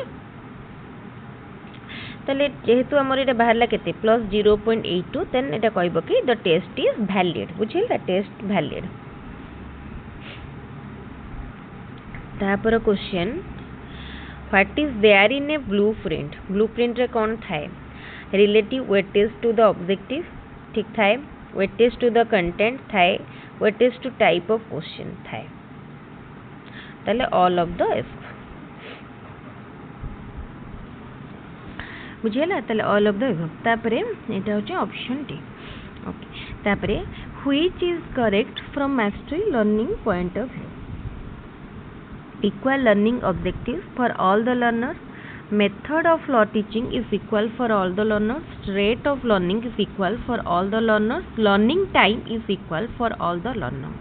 तले जेहेतु हमर एटा बाहरला केते plus 0.82 then एटा कहबो कि द टेस्ट इज वैलिड बुझिल द टेस्ट वैलिड तापर question what is there in a blueprint blueprint रे कौन थाए relative weightage to the objective ठीक थाए वेटेज टू द कंटेंट थाए weightage to type of question थाए ताले ऑल ऑफ द एफ बुझेला ताले ऑल ऑफ द एफ तापरे एटा होचे ऑप्शन डी ओके तापरे which is correct from mastery learning point of view equal learning objectives for all the learners method of law teaching is equal for all the learners rate of learning is equal for all the learners learning time is equal for all the learners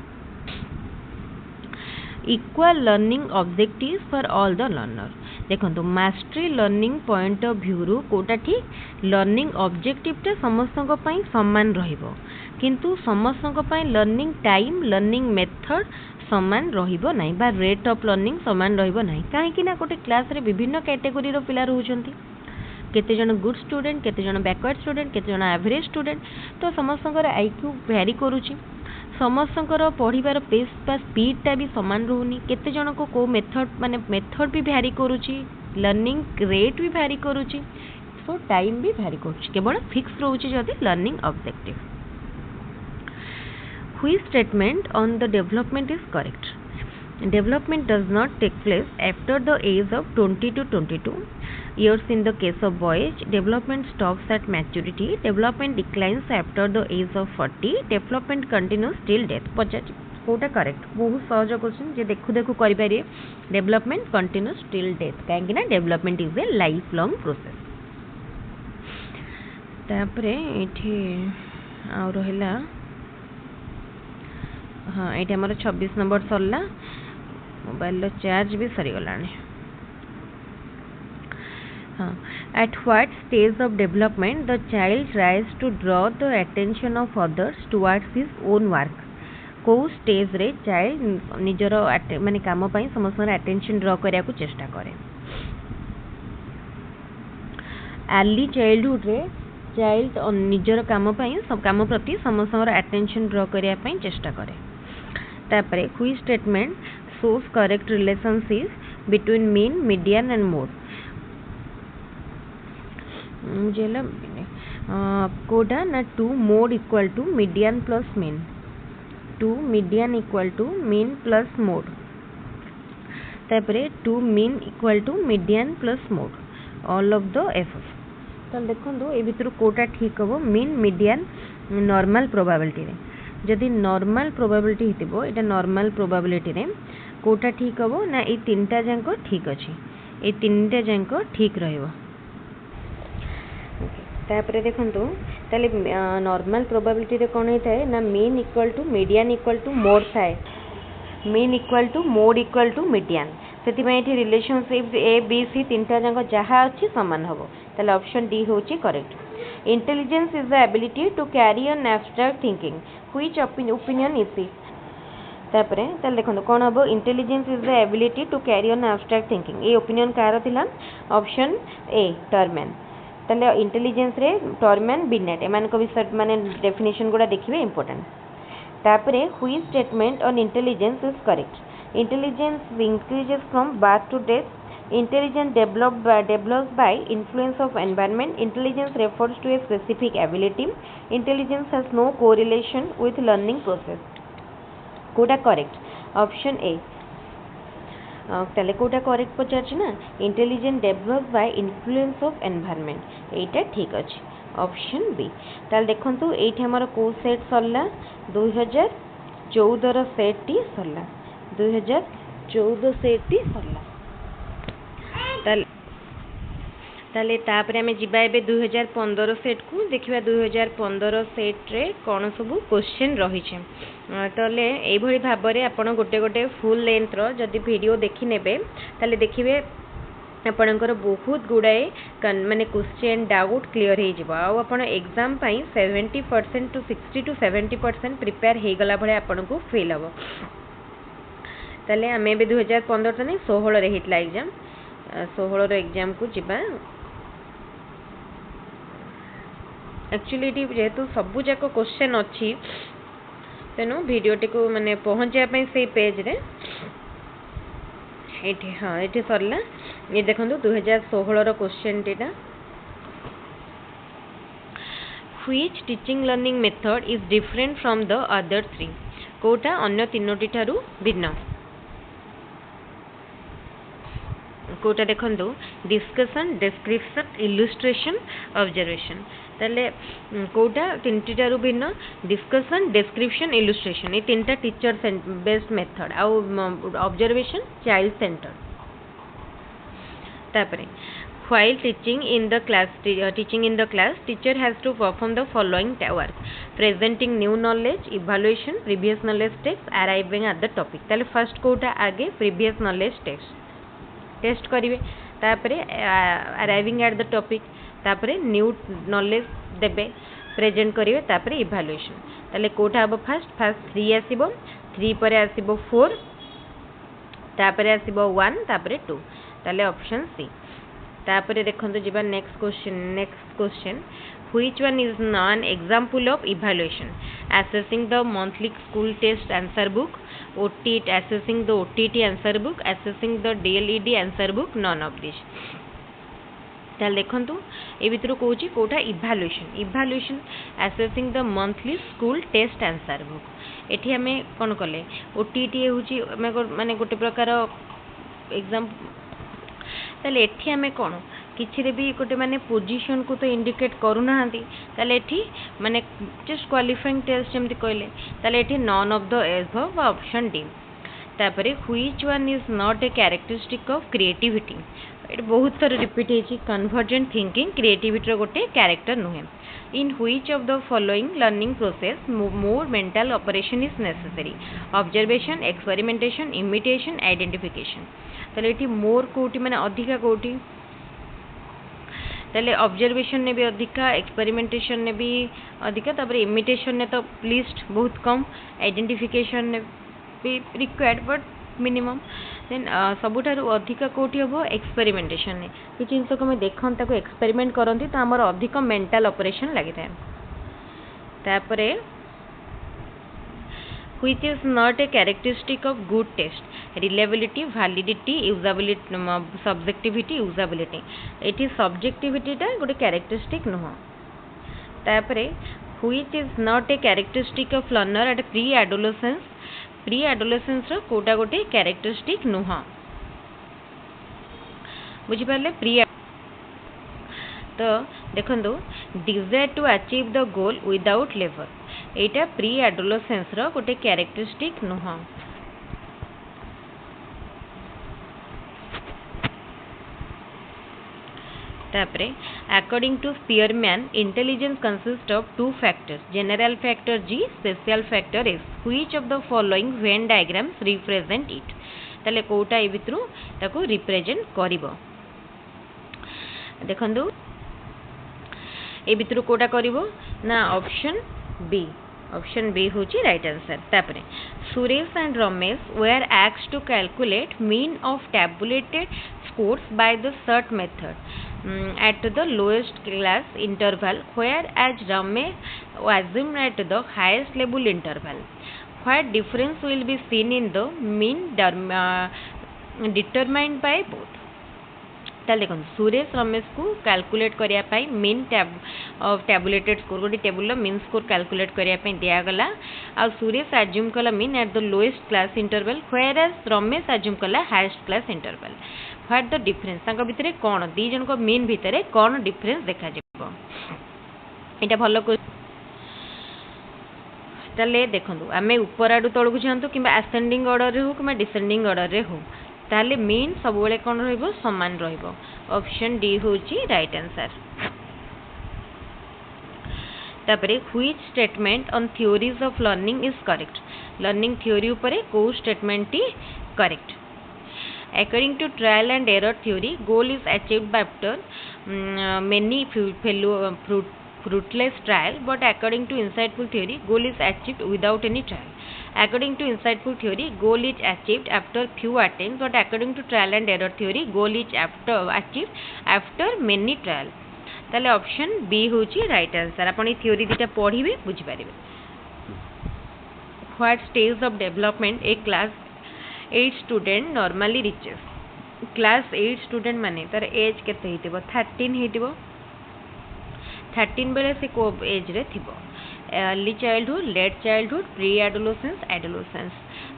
equal learning objectives for all the learners देखो mastery learning point of view रु कोटा ठीक learning objective टा समस्त को पई समान रहिबो किंतु समस्त को पई लर्निंग टाइम लर्निंग मेथड समान रहिबो नाही बा रेट ऑफ लर्निंग समान रहिबो नाही काहे कि ना कोटे क्लास रे विभिन्न कैटेगरी रो पिला रहउचंती केते जन गुड स्टूडेंट केते जन बैकवर्ड स्टूडेंट केते जन एवरेज स्टूडेंट तो समस्तकर आईक्यू वेरी करूची समस्तकर पढ़िबार पेस बा स्पीडटा भी समान रहूनी केते जन को मेथड माने मेथड भी भ्यारी करूची लर्निंग रेट भी भ्यारी करूची सो टाइम भी भ्यारी करूची केवल फिक्स रहूची जदि learning objective which statement on the development is correct development does not take place after the age of 20 to 22 years in the case of boys development stops at maturity development declines after the age of 40 development continues till death Pachar Kota correct बहुत सहज question जे देखु देखु करि पारे development continuous till death काहे कि ना development is a life long process तापरे एठी आ रहला हाँ ये हमारा 26 नंबर सरला मोबाइल चार्ज भी सरीगला हाँ at what stage of development the child tries to draw the attention of others towards his own work को स्टेज रे चाइल्ड निजर माने काम पई समस्त अटेंशन ड्रॉ करिया को चेष्टा करे अर्ली चाइल्डहुड रे चाइल्ड निजर काम पई सब काम प्रति समस्त अटेंशन ड्रॉ करिया पई चेष्टा करे तापरे which statement shows correct relationship between mean median and mode जेला कोडा ना 2 mode equal to median plus mean 2 median equal to mean plus mode तापरे 2 mean equal to median plus mode all of the f तो देखो ए भितर कोटा ठीक हबो mean median normal probability रे जदि नॉर्मल प्रोबेबिलिटी हितबो एटा नॉर्मल प्रोबेबिलिटी रे कोटा ठीक हबो ना ए तीनटा जांको ठीक अछि ए तीनटा जांको ठीक रहइबो तापरे देखंतु ताले नॉर्मल प्रोबेबिलिटी रे कोन हेताय ना mean equal to median equal to mode थाए mean equal to mode equal to median सेति में एठी रिलेशनशिप ए बी सी तीनटा जांको जहा अछि समान हबो ताले ऑप्शन डी होची correct Intelligence is the ability to carry an abstract thinking. Which opinion is it? तापरे ताले देखो कौन हम intelligence is the ability to carry on abstract thinking ये ओपिनियन कार थिला ऑप्शन ए टर्मैन ताले इंटेलिजेंस रे टर्मैन बिनेट एमान को विषय माने डेफिनेशन गुडा देखिबे इंपोर्टेंट तापरे which statement on intelligence is correct intelligence increases from birth to death intelligence developed by influence of environment intelligence refers to a specific ability intelligence has no correlation with learning process कोटा correct option A ताले कोटा correct पचार ना intelligence developed by influence of environment एटा ठीक अछि option B ताले देखंतु एठी हमर को सेट सरला 2014 रो सेट टी सरला 2014 सेट टी सरला ताले तापरे आमे जिबा एबे 2015 सेट को देखिबा 2015 सेट रे कोन सब क्वेश्चन रही छे तले एई भली भाबरे आपण गोटे गोटे फुल लेंथ रो जदी वीडियो देखि नेबे ताले देखिबे आपणकर बहुत गुड़ाए माने क्वेश्चन डाउट क्लियर हो जिवो आ आपण एग्जाम पई 70% टू 60 टू 70% प्रिपेयर हे गला भले आपण को फील हबो ताले आमे बे 2015 तने 16 रे हितला एग्जाम 16 रो एग्जाम को जिबा एक्चुअली जेहेतु सबु जाक क्वेश्चन अच्छी तेणु वीडियोटी को माने पहुँचा से पेज रे हाँ ये सरला ये देखो 2016 क्वेश्चन टीटा which teaching learning method is different from the other three कोटा अन्य तीनोटी ठारू भिन्न कोटा देखो डिस्कशन डिस्क्रिप्शन इलुस्ट्रेशन ऑब्जर्वेशन ताले कोटा तीनटी ठारू भिन्न डिस्कशन डिस्क्रिप्शन इलुस्ट्रेशन ये तीनटा टीचर बेस्ड मेथड आउ ऑब्जर्वेशन चाइल्ड सेंटर तापरे while teaching in the class teacher has to perform the following work presenting new knowledge evaluation previous knowledge text arriving at the topic ताले first Kota आगे previous knowledge test करिवे तापरे arriving at the topic तापरे new knowledge देबे present करिवे तापरे evaluation ताले कोटा हबो फर्स्ट 3 आसीबो 3 परे आसीबो 4 तापरे आसीबो 1 तापरे 2 ताले ऑप्शन सी तापरे देखंतु जिबा next question which one is non example of evaluation assessing the monthly school test answer book OTT assessing the OTT answer book assessing the DElEd answer book none of this ताल देखंतु ए भितर कहूची कोठा evaluation assessing the monthly school test answer book एठी हमें कोन कले OTT होची माने गोटे प्रकार एग्जाम ताले एठी हमें कौन किसी भी गोटे माने पोजीशन को तो इंडिकेट करूना ताले एठी माने जस्ट क्वालिफाइंग टेस्ट जमती कहले ताले एठी none of the above option D तापरे which one is not a characteristic of creativity ये बहुत सारा रिपीट होची कन्वर्जेंट थिंकिंग क्रिएटिविटी रो गोटे कैरेक्टर नुहे इन which of the following learning process more mental operation is necessary observation experimentation imitation identification ताले एठी मोर कोटी माने अधिका कोटी ताले ऑब्जर्वेशन ने भी अधिका एक्सपेरिमेंटेशन ने भी अधिका तापर इमिटेशन ने तो लिस्ट बहुत कम आइडेंटिफिकेशन ने भी रिक्वायर्ड बट मिनिमम देन सबुठारु अधिका कोटी हबो एक्सपेरिमेंटेशन ने कि जिंस को हम देखन ताको एक्सपेरिमेंट करंती तो हमर अधिक मेंटल ऑपरेशन लागि थाए तापरे which is not a characteristic of good test reliability validity usability subjectivity usability eighty subjectivity टा गोटे characteristic नुह तापरे which is not a characteristic of learner at pre adolescence रो कोटा गोटे characteristic नुह बुझी पाले प्री तो देखंदो desire to achieve the goal without labor एटा प्री एडोलेसेंस रो गोटे कैरेक्टरिस्टिक नुह तापरे according to Spearman intelligence consist of two factors general factor G special factor S which of the following Venn diagrams represent it ताले कोटा ए भितरु ताको represent करिवो देखंदो ए भितरु कोटा करिवो ना ऑप्शन बी होची राइट आंसर तापरे Suresh and Ramesh were asked to calculate mean of tabulated scores by the SAT method at the lowest class interval whereas Ramesh assumed at the highest level interval what difference will be seen in the mean determined by both ताल देखो सुरेश रमेश को calculate करिया पाई mean tabulated score गोटे table mean score calculate करिया पाई दिया गला आ सुरेश एज्यूम कला mean at the lowest class interval whereas Ramesh assume कला highest class interval what the difference तांका भितरे कोन दी जन को मीन भितरे कोन डिफरेंस देखा जिवो एटा भलो ताले देखंतु आमे ऊपर आडू तळकु जांतु किबा असेंडिंग ऑर्डर रे हो किबा डिसेंडिंग ऑर्डर रे हो ताले मीन सब बेले कोन रहइबो समान रहइबो ऑप्शन डी होची राइट आंसर तापरे which statement on theories of learning is correct learning theory ऊपर को statement T correct according to trial and error theory goal is achieved after many fruitless trial but according to insightful theory goal is achieved without any trial according to insightful theory goal is achieved after few attempts but according to trial and error theory goal is achieved after many trial ताले option B होची right answer आपण ई theory दिटा पढिबे बुझि पारिबे what stage of development a class 8 student normally reaches class 8 student माने तार एज केते हेतिबो 13 हेतिबो 13 बेले से को एज रे थिबो early childhood late childhood pre adolescence adolescence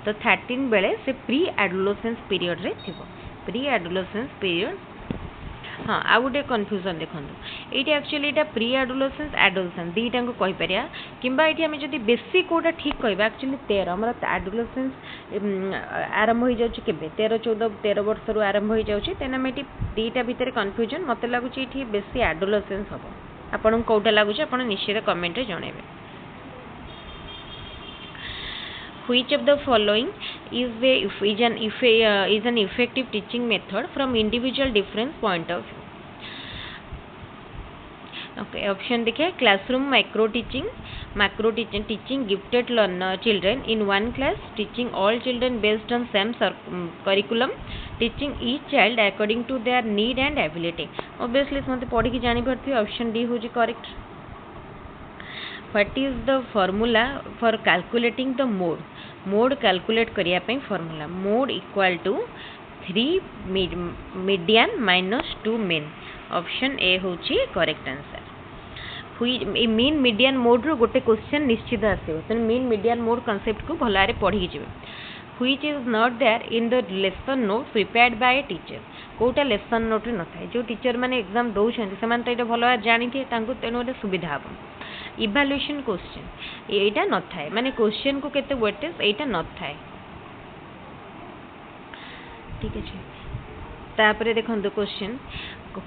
तो 13 बेले से प्री एडोलेसेंस पीरियड रे थिबो प्री एडोलेसेंस पीरियड हाँ आ गोटे कन्फ्यूजन देखो ये एक्चुअली यहाँ प्री एडोलेसेंस एडोलेसेंस दुईटा को कहीपर कि आम जब बेसी कौटा ठीक कह एक्चुअली 13 आम एडोलेसेंस आरंभ हो जाए 13 14 13 वर्ष रू आरंभ हो जाए तेना आम ये दुईटा भितर कन्फ्यूजन मत लगुच ये बेसी एडोलेसेंस हम आपन कौटा लगुच आप निश्चित comment जनइबे Which of the following is an effective teaching method from individual different point of view? Okay, option देखिए classroom micro teaching teaching gifted learner children in one class, teaching all children based on same curriculum, teaching each child according to their need and ability. Obviously समझते पढ़ी की जानी पड़ती है option D होजी correct. What is the formula for calculating the mode? Mode calculate करिया पे formula mode equal to 3 median minus 2 mean. Option A होची correct answer. Mean median mode रो गोटे क्वेश्चन निश्चित आसो तेणु मीन मीडियन मोड कॉन्सेप्ट को भल पढ़ी जी which is not there in the lesson note prepared by a teacher कोटा लेसन नोट न था जो टीचर मैंने एग्जाम दौरान से तो भल जानी थे तेणु गोटे सुविधा हम इवाल्युएशन क्वेश्चन यहाँ न था माने क्वेश्चन को केते वेटेज यहाँ न था ठीक है तापर देखो question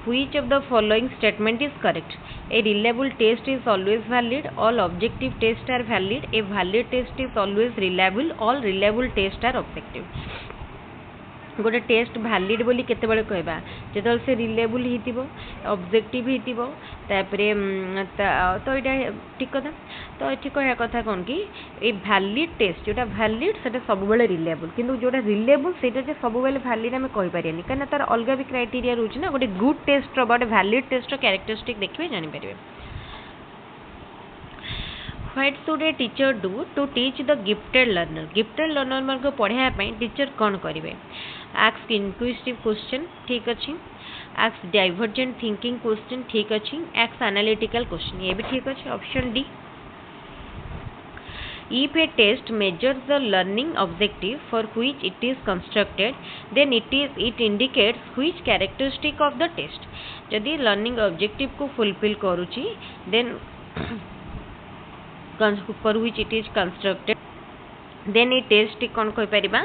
which of the following statement is correct a reliable test is always valid all objective tests are valid a valid test is always reliable all reliable tests are objective गोटे test valid बोली केते बेले कहबा जेतल से reliable हितिबो objective हितिबो तापरे तो एटा ठीक कथा तो एठी कहया कथा कोन कि ए वैलिड टेस्ट जोटा वैलिड सेटा सब बेले रिलेबल किंतु जोटा रिलेबल सेटा जे सब बेले वैलिड हम कहि परियानी कना तार अलगा भी क्राइटेरिया रहउछि ना गोटे गुड टेस्ट रो बट वैलिड टेस्ट रो कैरेक्टरिस्टिक देखबे जानि परिबे What should a teacher do to teach the gifted learner? Gifted learner मन को पढ़ाया ପାଇଁ टीचर कौन करिवे ask inquisitive question ठीक अछि ask divergent thinking question ठीक अछि ask analytical question ये भी ठीक अछि option D If a test measures the learning objective for which it is constructed then it indicates which characteristic of the test यदि learning objective को fulfill करूची then for which it is constructed then a test कौन कहि परिबा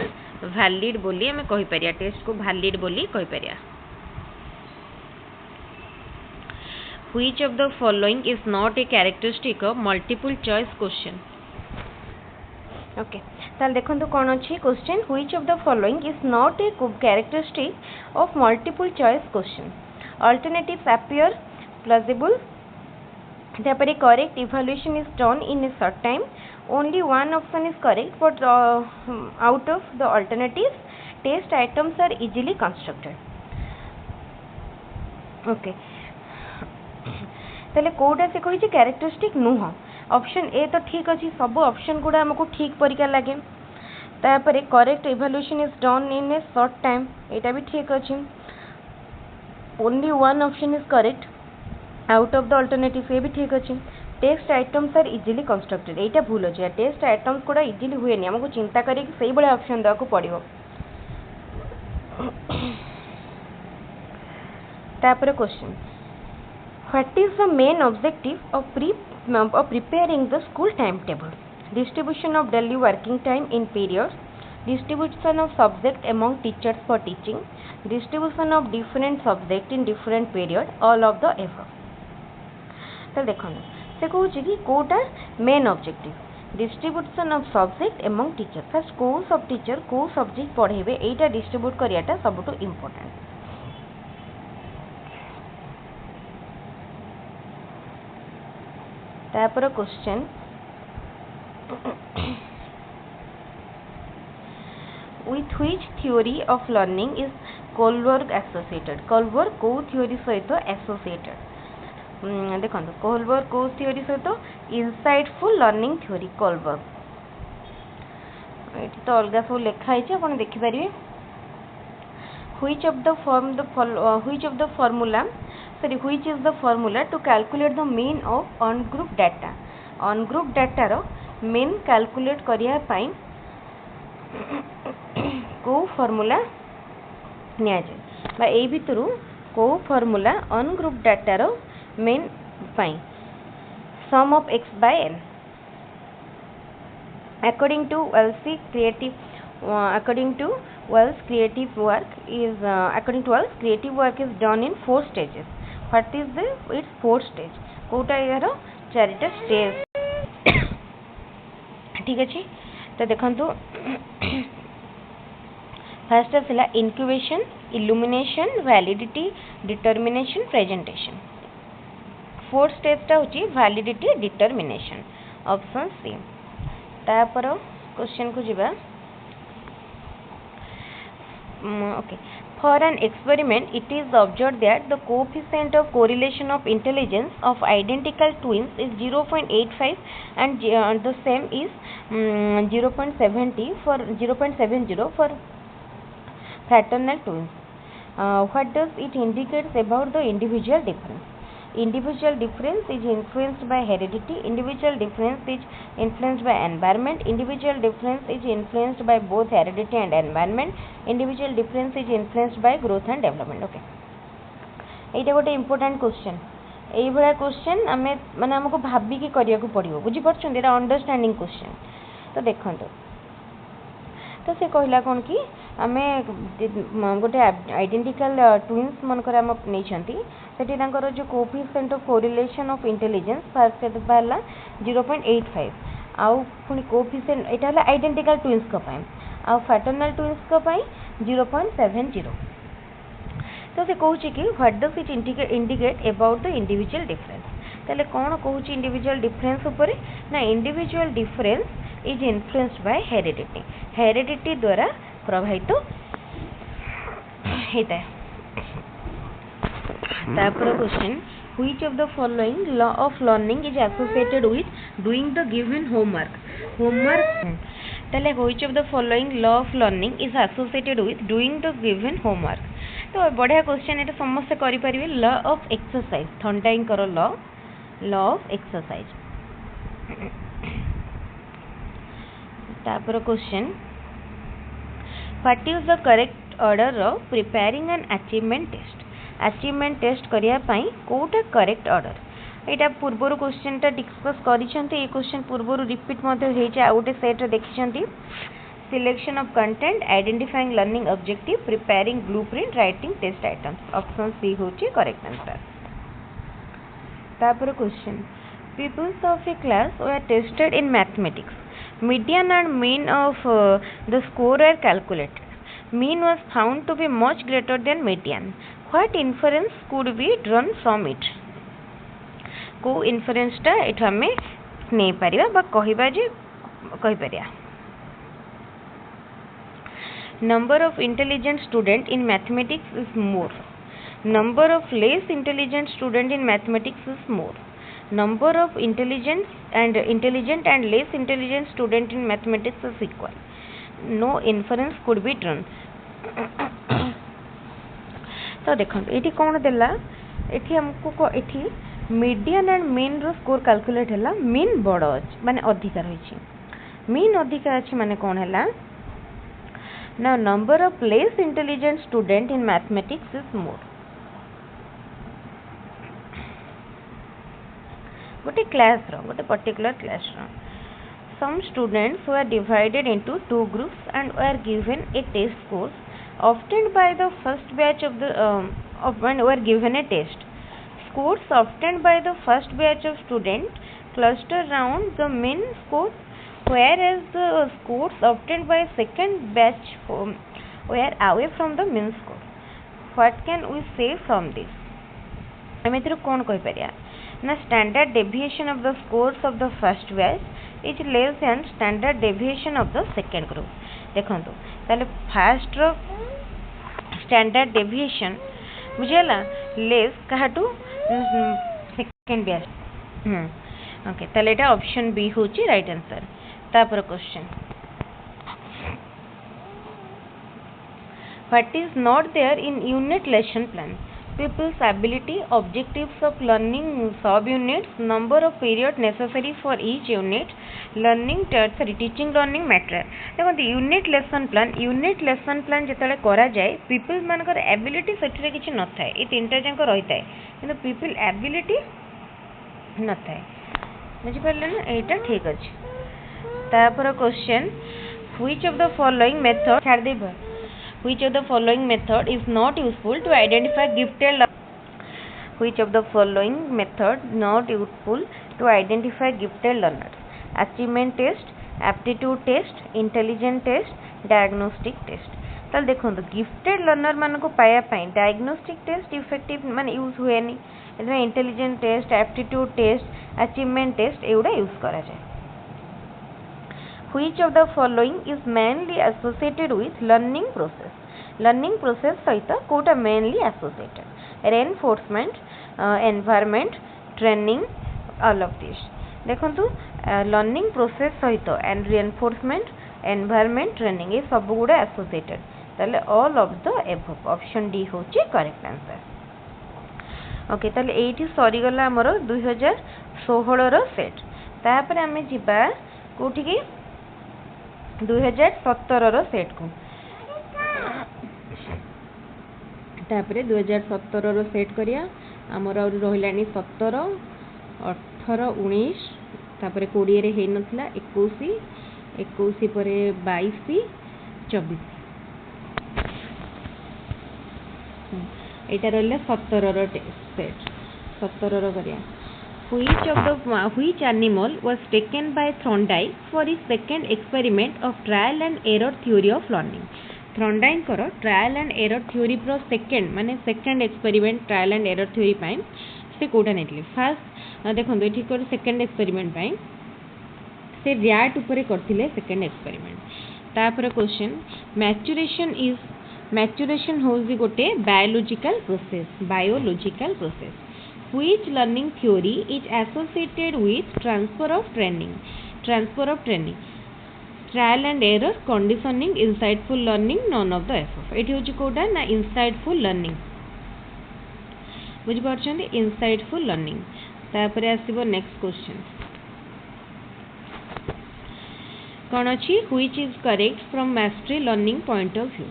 valid बोली हमें कहि परिया test को valid बोली कहि परिया which of the following is not a characteristic of multiple choice question okay ताल देखंतु कोन अछि question which of the following is not a characteristic of multiple choice question alternatives appear plausible therefore correct evaluation is done in a short time only one option is correct but out of the alternatives test items are easily constructed okay तले कोडा से कहि characteristic नुह option A तो ठीक अछि सब option गुडा हमको ठीक परिका लागे तापरे correct evaluation is done in a short time एटा भी ठीक अछि only one option is correct out of the alternative ये भी ठीक अछि text items are easily constructed एटा भूल अछि टेस्ट आइटम्स कोडा इजीली हुए नि हमको चिंता करी सही बळे ऑप्शन दा को पड़िबो तापरे question What is the main objective of preparing the school timetable? Distribution of daily working time in periods, distribution of subject among teachers for teaching, distribution of different subject in different period, all of the above. तो देखो से कहूँ कि कोटा main objective distribution of subject among teacher first को सब teacher को subject पढ़ेबे एटा डिस्ट्रीब्यूट करियाटा सबटू इम्पोर्टेंट तापर question with which theory of learning is Kohlberg associated Kohlberg को theory सहित associated देखो Kohlberg को theory सहित insightful learning theory Kohlberg ये तो अलग सब लिखा है अपन देखि परिबे which of the formula to calculate the mean of ungrouped data. Ungrouped data row mean calculate करिया पाई को formula निया जाए बा ए भितरु को formula ungrouped data row mean pi sum of x by n. According to Wells creative work is done in 4 stages. What is its 4th stage? Kota यार 4टा stage ठीक अच्छे तो देखंतु फर्स्ट आसला incubation, illumination, validity, determination, presentation. 4th stage टा होची validity determination. Option C. तापर question को जीवा okay. For an experiment, it is observed that the coefficient of correlation of intelligence of identical twins is 0.85 and the same is 0.70 for fraternal twins. What does it indicate about the individual difference? Individual difference is influenced by heredity. Individual difference is influenced by environment. Individual difference is influenced by both heredity and environment. Individual difference is influenced by growth and development. Okay. एटा गोटे important question एई भला question आमे माने हमको भाबी के करिया को पड़ियो बुझी परछन एटा अंडरस्टैंडिंग क्वेश्चन तो देखंतो तो से कहला कोन की आमे गोटे आइडेंटिकल ट्विन्स मनकर हम नै छंती सेठी तांकर जो coefficient of correlation of intelligence first बाला 0.85 आउ पुनी कोएफिशिएंट एटा हला आइडेंटिकल ट्विन्स को पाए आउ फ्रैटर्नल ट्विन्स को पाए 0.70 तो से कहूची कि what does it indicate about the individual difference तले कोन कहूची इंडिविजुअल डिफरेंस ऊपर ना individual difference is influenced by heredity द्वारा प्रभावित होता है. तापर question which of the following law of learning is associated with doing the given homework तले which of the following law of learning is associated with doing the given homework तो बढ़िया question एटा समस्त करि परिबे लॉ ऑफ एक्सरसाइज थॉर्नडाइक करो law of exercise तापर question what is the correct order of preparing an achievement test करिया पई कोटा करेक्ट ऑर्डर एटा पूर्वर क्वेश्चन ता डिस्कस करिसंती ए क्वेश्चन पूर्वर रिपीट मध्ये हेचे आ गोटे सेट रे देखिसंती selection of content identifying learning objective preparing blueprint writing test items option C होची करेक्ट आंसर. तापर question peoples of a class were tested in mathematics median and mean of the score are calculated mean was found to be much greater than median what inference could be drawn from it को inference टा एठा हमें नै परिबा बा कहिबा जे कहि परिया number of intelligent student in mathematics is more number of less intelligent student in mathematics is more number of intelligent and less intelligent student in mathematics is equal no inference could be drawn तो देखो एठी कोन देला एठी हमको एठी median and mean रो score calculate हैला mean बड़ माने अधिक रही मीन अधिक अछि माने कोन हैला now number of less intelligent student in mathematics is more गोटे क्लास रो गोटे पर्टिकुलर क्लास रो some students were divided into 2 groups and were given a test course obtained by the first batch of the were given a test scores obtained by the first batch of student cluster around the mean score whereas the scores obtained by second batch were away from the mean score what can we say from this एमेतिर कोन कहि परिया ना standard deviation of the scores of the first batch is less than standard deviation of the second group देखंतु ताले first row standard deviation बुझेला less काहाटू second batch okay ताले एटा option B होची right answer. तापर question What is not there in unit lesson plan? Pupils ability, objectives of learning, sub units, number of period necessary for each unit, learning teaching learning material. देखो unit lesson plan जिते करा जाए people मानकर ability से किसी न था ये तीन टा जाक रही है कि पीपल एबिलिटी न था बुझिपारे ना यहाँ ठीक अच्छे तापर question which of the following method छाड़ दे Which of the following method is not useful to identify gifted learners? Which of the following method not useful to identify gifted learners? Achievement test, aptitude test, intelligence test, diagnostic test. ताल देखो gifted learner मान को पाया diagnostic test effective मान use हुए नहीं intelligence test aptitude test achievement test एगुड़ा use करा जाए Which of the following is mainly associated with learning process? Learning process सहित Kota mainly associated? Reinforcement, environment, training, all of this. देखो learning process सहित and reinforcement, environment, training ये सब गुड़ा associated. ताले all of the above. Option D होची correct answer. Okay ताले एठी सरी गला हमरो 2016 रो सेट तापर हमें जिबा कोठी की 2017 रो सेट को तापर 2017 रो सेट करिया हमर और रहिलानी 17 18 19 तापर 20 रे हे नथला 21 परे 22 24 एटा रहले 17 रो सेट 17 रो करिया Which animal was taken by Thorndike for his second experiment of trial and error theory of learning? Thorndike करो trial and error theory pro second माने second experiment trial and error theory pine से Kota neatly first देखो ये ठीक कर second experiment pine से rat ऊपर करथिले second experiment तापर क्वेश्चन maturation होउजी गोटे biological process Which learning theory is associated with transfer of training? Trial and error, conditioning, insightful learning, none of the above. It is Kota ना insightful learning. बुझी पारछन्ते insightful learning. तापर आसीबो next question. कौन अछि which is correct from mastery learning point of view?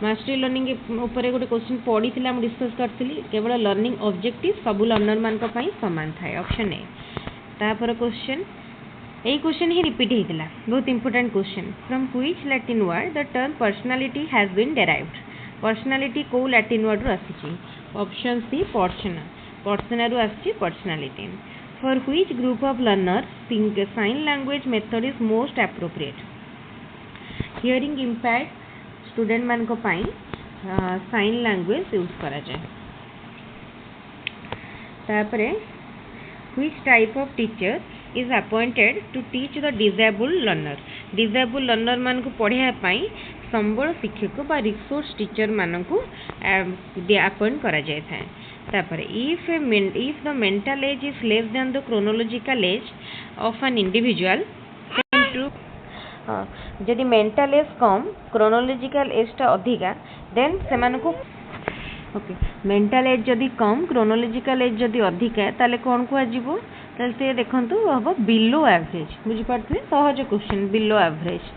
Mastery learning ऊपर गोटे question पड़ी थी discuss करी केवल लर्निंग ऑब्जेक्टिव सबू लर्नर मान सामान थाए ऑप्शन ए तापर क्वेश्चन यही क्वेश्चन ही रिपीट होता बहुत important question from which Latin word the term personality has been derived personality को लैटिन वर्ड रू आसी ऑप्शन सी पर्सना रू आसी personality for which group of learner sign language method is most appropriate hearing impact student मान को पाई sign language use करा जाए तापरे which type of teacher is appointed to teach the disable learner मान को पढ़ाया पाई संबल शिक्षक बा रिसोर्स टीचर मान को अपॉइंट करा जाए थाए तापरे if the mental as is less than the chronological age of an individual जदि मेंटल एज कम क्रोनोलॉजिकल एज टा अधिका देन सेमान को ओके मेंटल एज जदि कम क्रोनोलॉजिकल एज जदि अधिका ताले कोन को आजिबो ताले से देखंतु हबो बिलो एवरेज बुझी पारथि सहज क्वेश्चन बिलो एवरेज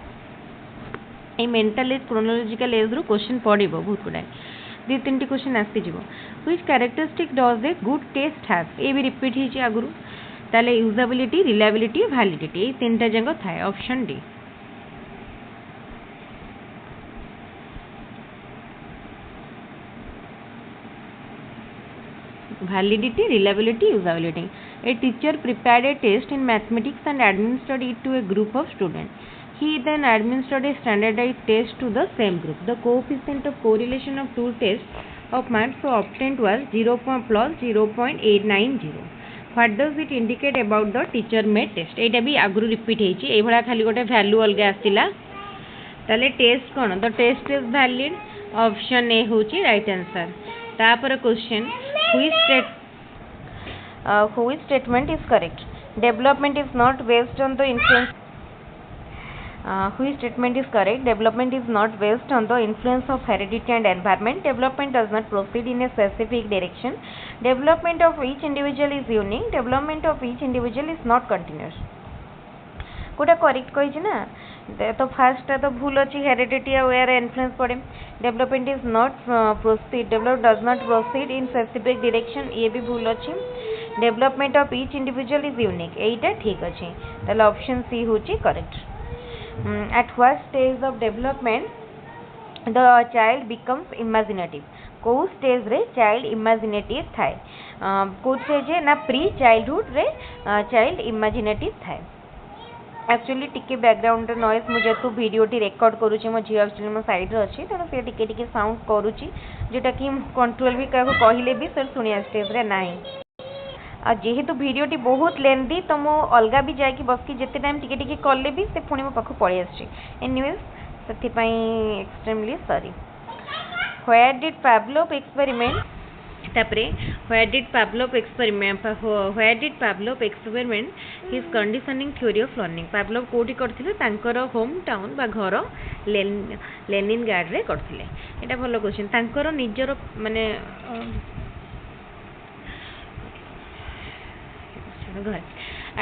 ए मेंटल एज क्रोनोलॉजिकल एज रो क्वेश्चन पड़िबो बहुत गुडा दि तीनटी क्वेश्चन आसी जिवो which characteristic does a good test have ए भी रिपीट हिची आगुरु ताले यूजेबिलिटी रिलायबिलिटी वैलिडिटी ए तीनटा जंग थाए option D validity, reliability, usability. A teacher prepared a test in mathematics and administered it to a group of students. He then administered a standardized test to the same group. The coefficient of correlation of two tests of marks so obtained was 0 plus 0.890. What does it indicate about the teacher made test? एटा भी आगुरु repeat हेची ए भला खाली गोटे value अलगा आसिला ताले test कोन the test is valid option A होची राइट आंसर तापर question which statement is correct development is not based on the influence Which statement is correct? Development is not based on the influence of heredity and environment. Development does not proceed in a specific direction. Development of each individual is unique. Development of each individual is not continuous. कोटा correct कही ना तो fast तो भूल अच्छी heredity और influence पड़े development is not proceed develop does not proceed in specific direction ये भी भूल अच्छी development of each individual is unique एटा ठीक अच्छे ताले ऑप्शन सी होची correct eight what stage of development the child becomes imaginative कौ स्टेज रे चाइल्ड इमेजिनेटिव थाए कौ स्टेज ना प्री चाइल्डहुड रे चाइल्ड इमेजिनेटिव थाए एक्चुअली टिके बैकग्राउंड नॉइज मुझे तो वीडियो रेकॉर्ड करुँची मो झील एक्चुअली मो साइड रे अच्छी तेणु से टिके साउंड करुँची जोटा कि कंट्रोल भी कहले भी सर शुणिया स्टेज रे नाही जेहेतु वीडियो बहुत लेंदी तो मो अलग भी जाकि बस जिते टाइम टिके कले भी से पुणी मो पाख पड़े आसी anyways say extremely sorry where did Pavlov experiment तापरे where did Pavlov experiment his conditioning theory of learning Pavlov कोठी करथिले तांकर होम टाउन बा घर लेनिनग्राड रे करथिले एटा भलो क्वेश्चन तांकर निजर माने घर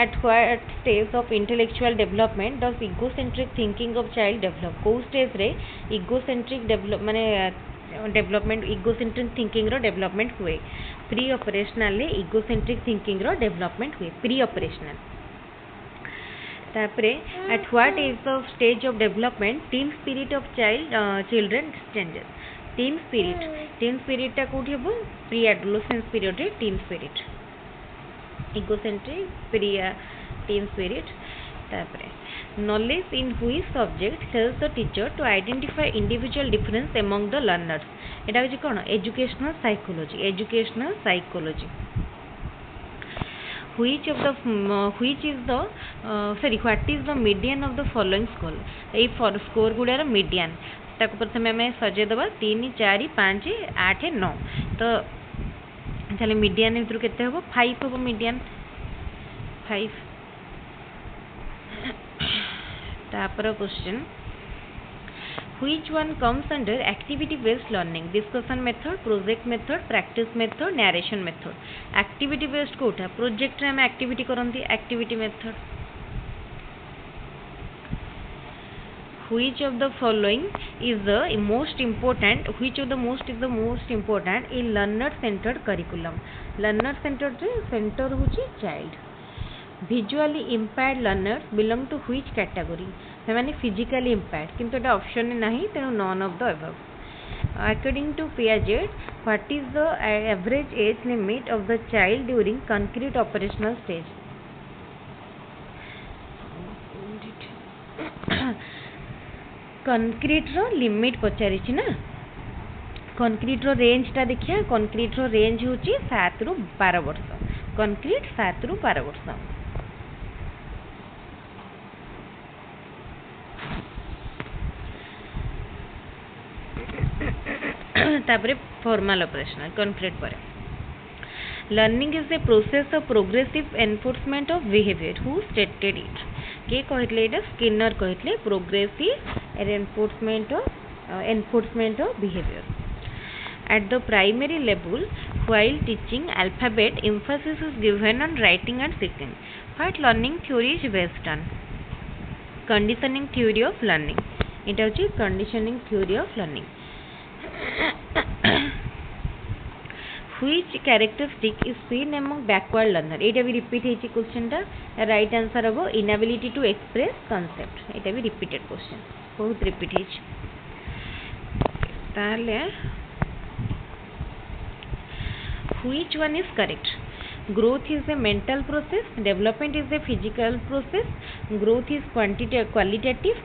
at what stage of intellectual development does egocentric thinking of child develop को stage रे egocentric develop माने डेवलपमेंट इगोसेंट्रिक थिंकिंग रो डेवलपमेंट हुए प्री ऑपरेशनल ले इगोसेंट्रिक थिंकिंग रो डेवलपमेंट हुए प्री ऑपरेशनल तापरे at what is the stage of development tin spirit of children changes tin spirit टा कोठी हबो प्री एडोलेसेंस पीरियड रे tin spirit egocentric pre tin spirit तापरे knowledge in which subject helps the teacher to identify individual difference among the learners एटा होची कोन educational psychology which is the what is the median of the following score ए score गुडार median ताको प्रथमे हमें सजे दबा 3 4 5 8 9 तो चले मीडियन भीतर केते हबो 5 हबो मीडियन 5 तापर question which one comes under activity based learning discussion method project method practice method narration method activity based कोटा प्रोजेक्ट रे हम एक्टिविटी करंती activity method which of the following is the most important in learner centered curriculum learner centered center होची child visually impaired learners belong to which category मैंने physically impaired किंतु एटा option में नहीं तेणु none of the above according to Piaget what is the average age limit of the child during concrete operational stage concrete row limit पचारि छी ना concrete रो range ता देखिया concrete रो range होची 7 रु 12 वर्ष concrete 7 रु 12 वर्ष तापरे फॉर्मल ऑपरेशनल कॉन्क्रीट पर learning is a process of progressive enforcement of behaviour who stated it के कहले एटा स्किनर कहले progressive enforcement of behaviour at the primary level while teaching alphabet emphasis is given on writing and speaking what learning theory is based on conditioning theory of learning eta hochi conditioning theory of learning which characteristic is seen among backward learner eta भी repeat हेची question टा right answer हबो inability to express concept eta भी repeated question बहुत repeat हेची ताले which one is correct growth is a mental process development is a physical process growth is qualitative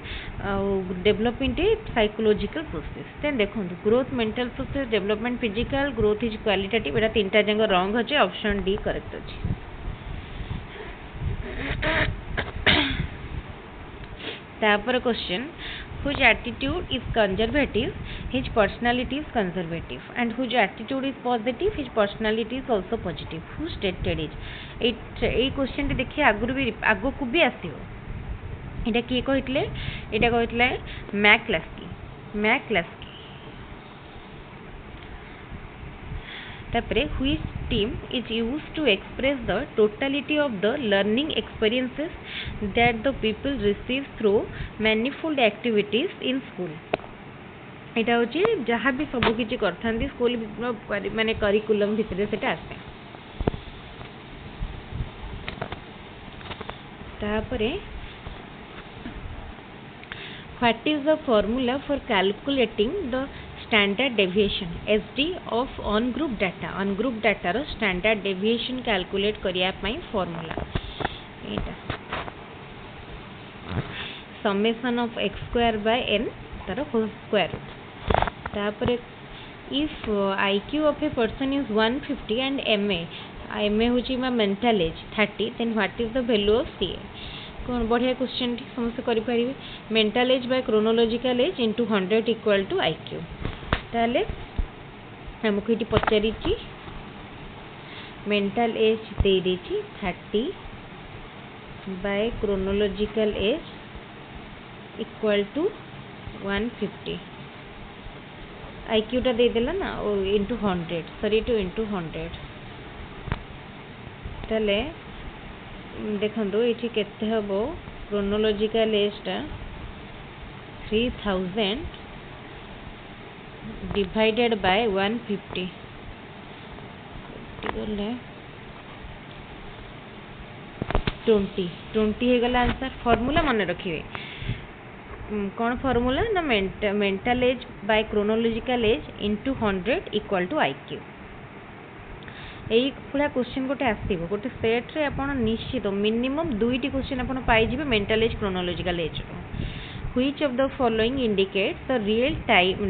development is psychological process then देखो growth mental process development physical growth is qualitative एटा तीनटा जंग wrong होचे option D correct होचे तापर question whose attitude is conservative his personality is conservative and whose attitude is positive his personality is also positive who stated it A question T देखिए आगु भी आगो को भी आसीबो এটা কিଏ କହିଥିଲେ ଏଇଟା କହିଥିଲେ ମ୍ୟାକ୍ଲାସ୍କି तापरे which team is used to express the totality of the learning experiences that the people receive through manifold activities in school एटा होची जहाँ भी सब किछि करथांती स्कूल माने करिकुलम भितरे सेटा आसे तापरे what is the formula for calculating the standard deviation SD of on group data row standard deviation calculate करिया पई formula Etah summation of x square by n taro whole square तापरे if IQ of a person is 150 and MA होची मा mental age 30 then what is the value of CA कौन बढ़िया question समस्त करि परिबे mental age by chronological age into 100 equal to IQ ताले हमको इटी पचारि ची मेंटल एज दे देची 30 by chronological age equal to 150 IQ टा दे देला ना इनटू 100 सॉरी टू इनटू 100 ताले देखो ये केते हबो क्रोनोलॉजिकल एज टा 3000 डिवाइडेड बाय 150 20 हे गला आंसर फार्मूला मन रखिए कौन फार्मूला ना mental age by chronological age into 100 equal to IQ यही पूरा क्वेश्चन गोटे आसो गोटे सेट रे आपण निश्चित मिनिमम 2टी क्वेश्चन आपण पाई जिवे mental age chronological age which of the following indicates the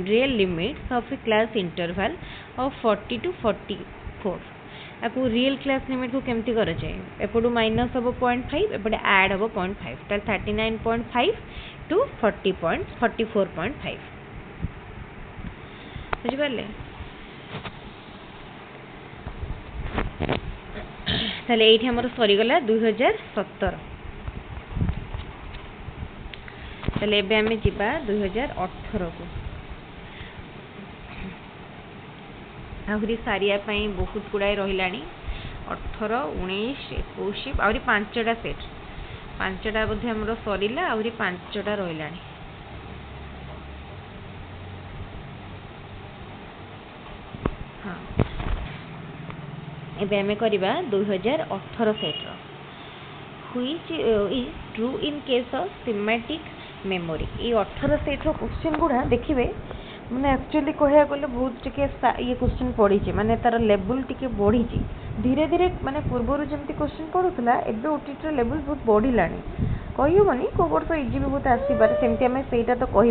real limits of a class interval of 40 to 44 आपको रियल क्लास लिमिट को केमती कर जाए एपटू माइनस हम 0.5 एपटे ऐड हम 0.5 ताल 39.5 टू 44.5 बुझिपारे ताले एठी हमर सरीगला 2017 ताले एबे हमें जिबा 2018 को आहुरी सारिया पई बहुत गुडाई रहिलानी 18 19 21 आहुरी 5टा सेट 5टा बोधे हमर सरीला आहुरी 5टा रहिलानी हां एबे हमें करिबा 2018 सेट रो which is true in case of semantic memory ये 18 सेट रो क्वेश्चन गुडा देखिबे माने एक्चुअली कहया गले बहुत टिके ये क्वेश्चन पड़ी छि माने तार लेवल टिके बढ़ी छि धीरे धीरे माने पूर्वरु जेमति क्वेश्चन पडुतला एबे ओटीटी रो लेवल बहुत बढ़िलानी कहियो माने को वर्ष इजी भी बहुत आसी बार सेमति हमें सेटा तो कहि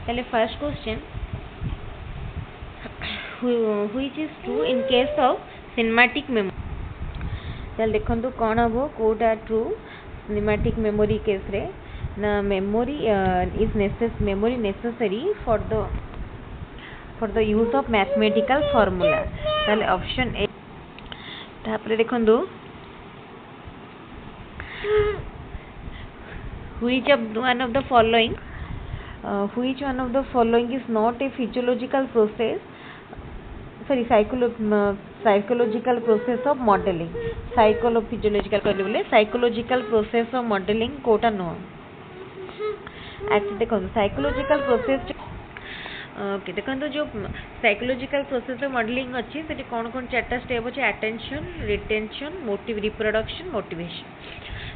पले first question which is true in case of cinematic memory चल देखंतु कोन हबो कोटा ट्रू सिनेमैटिक मेमोरी केस रे ना memory is necessary for the use of mathematical formula ताले ऑप्शन ए तापरे देखंतु which one of the following is not a physiological process sorry psychological process of modeling psychological process of modeling कोटा नो actually देखो psychological process okay देखो जो psychological process of modelling अच्छी से कौन कौन चार्टा स्टेप अच्छे attention retention motive reproduction motivation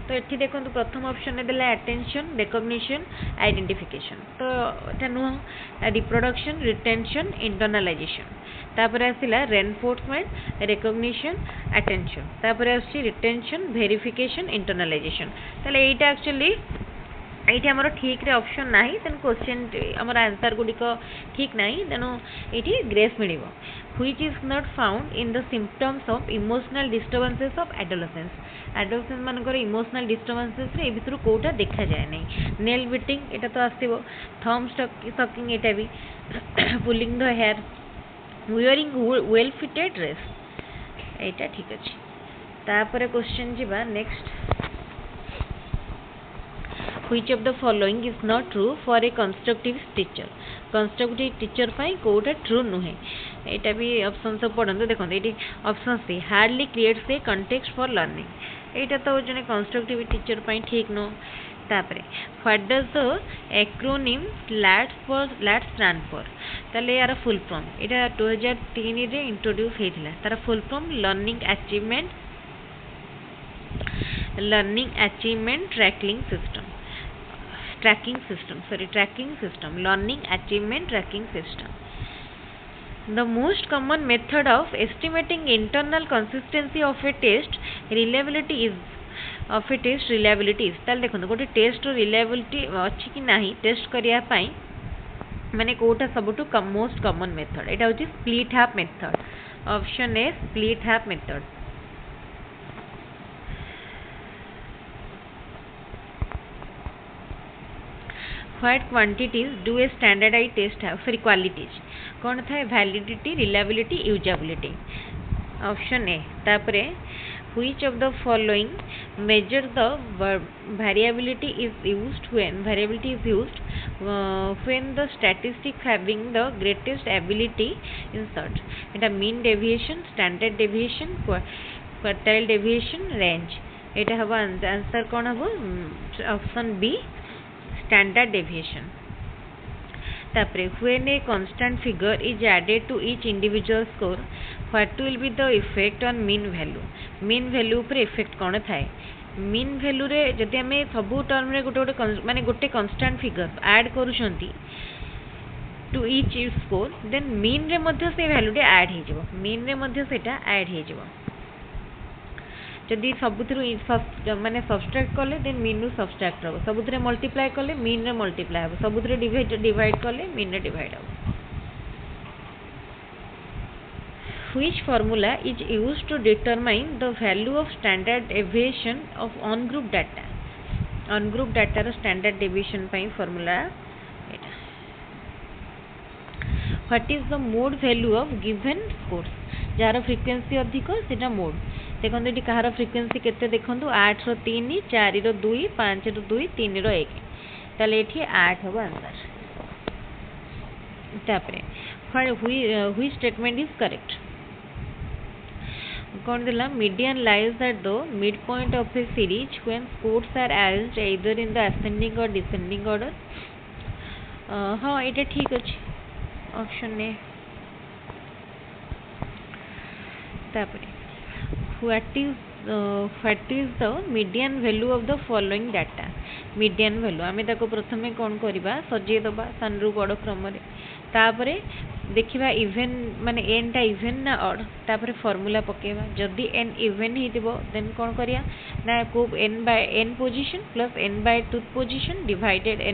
तो ये देखो प्रथम ऑप्शन देला अटेंशन रिकॉग्निशन आइडेंटिफिकेशन तो एटा नुह रिप्रोडक्शन रिटेंशन इंटरनलाइजेशन तापर आसिला रेनफोर्समेंट रिकॉग्निशन अटेंशन तापर आसी रिटेंशन वेरिफिकेशन इंटरनलाइजेशन ताले एटा एक्चुअली ये आमर ठीक रे ऑप्शन नाही तेन क्वेश्चन आमर आंसर गुडिक ठीक नाही तेणु ये grace mill which is not found in the symptoms of emotional disturbances of adolescence मानकर इमोशनल डिस्टर्बेंसेस रे भितर कोटा देखा जाए नहीं नेल बिटिंग एटा तो आसीबो थंब स्टकिंग एटा भी pulling the hair wearing well fitted dress एटा ठीक अछि तापर क्वेश्चन जिबा next which of the following is not true for a constructive teacher constructive teacher पाई कोटा ट्रू नुहे एटा भी ऑप्शन सब पढ़ंतु देखो ये option C hardly creates a context for learning एटा तो जने कंस्ट्रक्टिव टीचर पाई ठीक नो तापरे what does the acronym LATS stand for ताले यार फुल फॉर्म एटा 2003 रे इंट्रोड्यूस हेतिला तार full form learning achievement tracking system learning achievement tracking system the most common method of estimating internal consistency of a test reliability is ताले देखो गोटे test reliability अच्छी कि नहीं टेस्ट करिया पाई माने कोटा सबटू मोस्ट कॉमन मेथड एटा होची split half method option A split half method what quantities do a standardized test have sorry qualities कौन था validity reliability usability option A तापरे which of the following measure the variability is used when the statistics having the greatest ability in search eta mean deviation standard deviation quartile deviation range eta haba answer kon habo option B standard deviation तापरे when a constant figure is added to each individual score what will be the effect on mean value पर effect कौन थाए mean value रे जदि हमें सबू term रे गोटे माने गोटे constant figure add करूछंती to each score then mean रे मध्य से value रे add हे जबो mean रे मध्य सेटा add हे जबो जदि सबुथरु माने सब्सट्रैक्ट कले देन मीन नु सब्सट्रैक्ट हो सबुथरे मल्टीप्लाई कले मीन रे मल्टीप्लाई हो सबुथरे डिवाइड कले मीन रे डिवाइड हो which formula is used to determine the value of standard deviation of on group data रो स्टैंडर्ड डेविएशन पई फार्मूला एटा what is the mode value of given scores जार फ्रीक्वेंसी अधिक सेटा मोड देखो ये कहार फ्रिक्वेंसी केते देखो 8 रो 3 4 रो 2 5 रो 2 3 रो 1 ताले एठी 8 हो आंसर तापरे व्हिच स्टेटमेंट इज करेक्ट कौन दिला median lies at the mid point of a series when scores are arranged either in the ascending और डिसेंडिंग ऑर्डर हां एटा ठीक अछि ऑप्शन ए तापरे what is the median value of the following data median value आमे ताको प्रथमे कोन करिबा सजे दबा सनरु बड़ क्रम रे तापरे देखिबा इवन माने n टा इवन ना ऑड तापरे फार्मूला पकेबा जदी n इवन हितबो देन कोन करिया ना को n position plus n bye 2 position divided n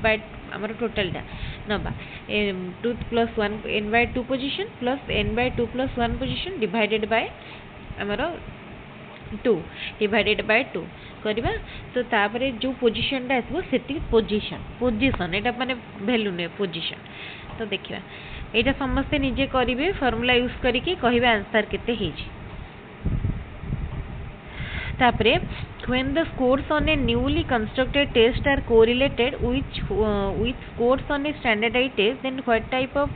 by हमर टोटल टा नबा 2 plus 1 n bye 2 position plus n bye 2 plus 1 position divided by हमरो 2 डिवाइडेड बाय 2 करबा तो तापरे जो पोजीशन टा आसबो सेति पोजीशन एटा माने वैल्यू ने पोजीशन तो देखिबा एटा समस्त निजे करिवे फार्मूला यूज करिके कहिबा आंसर केते हेजी तापरे when the scores on a newly constructed test are correlated with scores on a standardized test then what type of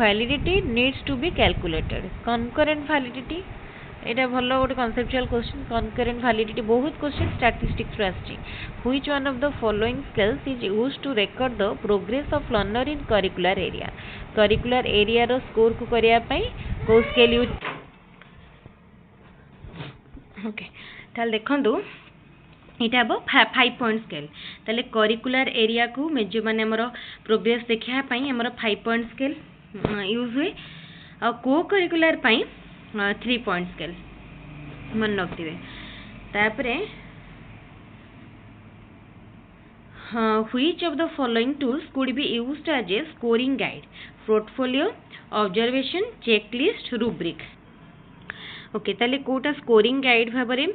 validity needs to be calculated concurrent validity एटा भलो गोटे conceptual question concurrent validity बहुत question statistics रो आछि which one of the following skills is used to record the progress of learner in curricular area रो score को करिया पई को scale use okay ताल देखंदु इटा बो 5 पॉइंट स्केल ताले करिकुलर एरिया को मेजर माने हमरो प्रोग्रेस देखिया पई हमरो 5 पॉइंट स्केल यूज हुए आ को करिकुलर पई 3 पॉइंट स्केल मन रखिबे तापरे which of the following tools could be used as a scoring guide portfolio observation checklist rubric okay ताले कोटा स्कोरिंग गाइड भाबरे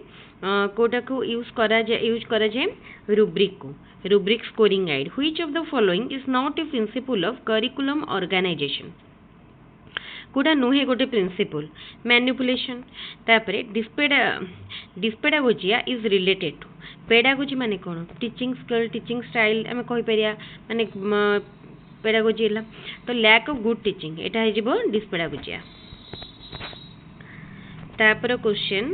कोटा को यूज करा जाए rubric scoring guide which of the following is not a principle of curriculum organization कोटा नुहे गोटे प्रिंसिपल मैनिपुलेशन तापरे dyspedagogia is related to pedagogy माने कौन टीचिंग स्किल टीचिंग स्टाइल आम कहीपर माने पेडागोजी है तो लैक ऑफ गुड टीचिंग एटा हो डिसपेडागोजिया तापर question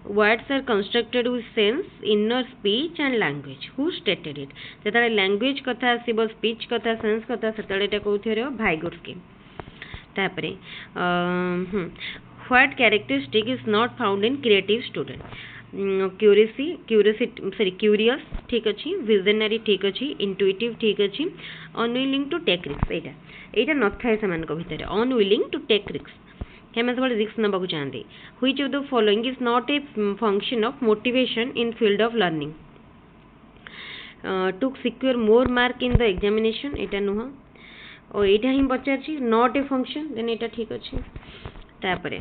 words are constructed with sense inner speech and language who stated it जेतले language कथा आसीबो speech कथा sense कथा सेतले एटा कोथि रे भाइगोट्स्की तापरे what characteristic is not found in creative student curious ठीक अच्छी visionary ठीक अच्छी intuitive ठीक अच्छी unwilling to take risks एटा नथाय समान को भितर unwilling to take risks risk ना चाहते which of the following is not a function of motivation in field of learning to secure more mark in the examination एटा नुह और एटा ही पचार not a function then एटा ठीक अच्छे तापरे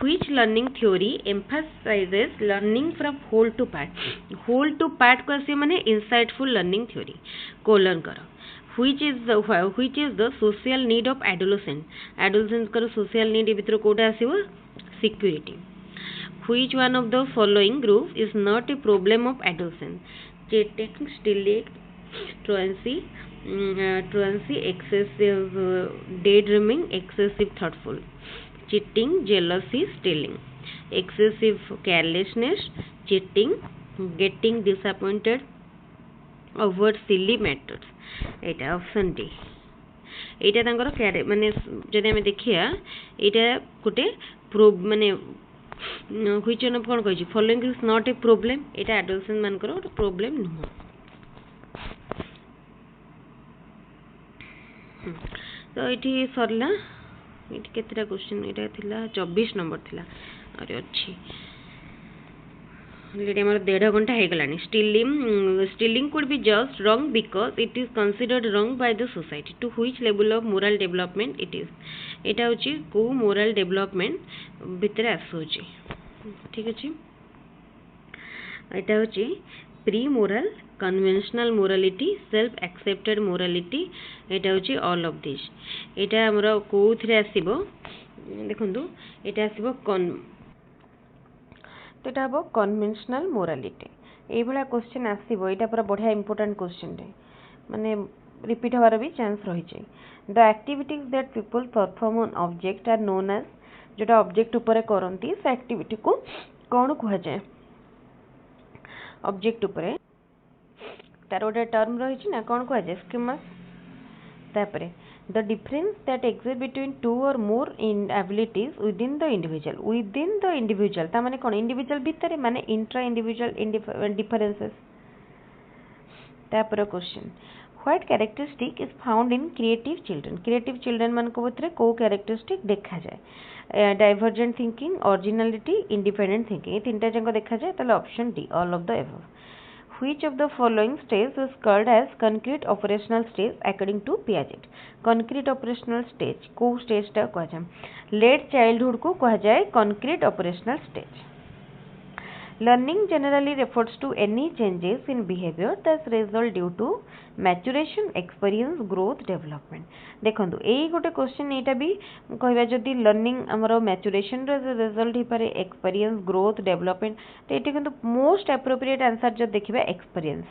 which learning theory emphasizes learning from whole to part को आसे माने insightful learning theory colon करो which is the social need of adolescent करो social need भितर Kota आसीबो security which one of the following group is not a problem of adolescent cheating stealing truancy excessive daydreaming excessive thoughtful cheating jealousy stealing excessive carelessness cheating getting disappointed avoid silly matters Etah option D एटा तांकर क्यारे माने जदि हम देखिया एटा गोटे माने which one कोन कहै छी following is not a problem Etah adolescent मानकर गोटे प्रॉब्लम नुह तो एठी सरला एठी केतरा क्वेश्चन एटा थिला 24 नंबर थिला अरे अछि already हमारा 1.5 घंटा हो गलानी stealing could be just wrong because it is considered wrong by the society to which level of moral development it is एटा होची को moral development भितर आसोची ठीक अछि एटा होची pre moral conventional morality self accepted morality एटा होची ऑल ऑफ दिस एटा हमरा कोउथरे आसीबो देखंतु एटा आसीबो तो यहाँ हम कन्वेंशनल मोरालिटी ये भाया क्वेश्चन आसो यहाँ पूरा बढ़िया इंपोर्टेंट क्वेश्चन माने रिपीट हमार भी चांस रही the activities that people perform on object are known as जोटा ऑब्जेक्ट उपरे करती से एक्टिविटी को कौन कह जाए ऑब्जेक्ट उपरे तार गोटे टर्म रही ना कौन कह जाए स्कीमास तापरे the difference that exists between two or more in abilities within the individual ता माने कौन individual भितर माने intra individual differences तापर question what characteristic is found in creative children मान को भितर को characteristic देखा जाए divergent thinking originality independent thinking ये तीनटा जंग देखा जाए ताले option D all of the above which of the following stage is called as concrete operational stage according to Piaget concrete operational stage को stage टा कह जाए late childhood को कह जाए concrete operational stage learning generally refers to any changes in behavior that result due to maturation experience growth development देखंतु एई गोटे question एटा भी कहबा जदी लर्निंग हमरो मैच्योरेशन रे रिजल्ट ही पारे एक्सपीरियंस ग्रोथ डेवलपमेंट तो एटा किंतु मोस्ट एप्रोप्रिएट आंसर जब देखिबा एक्सपीरियंस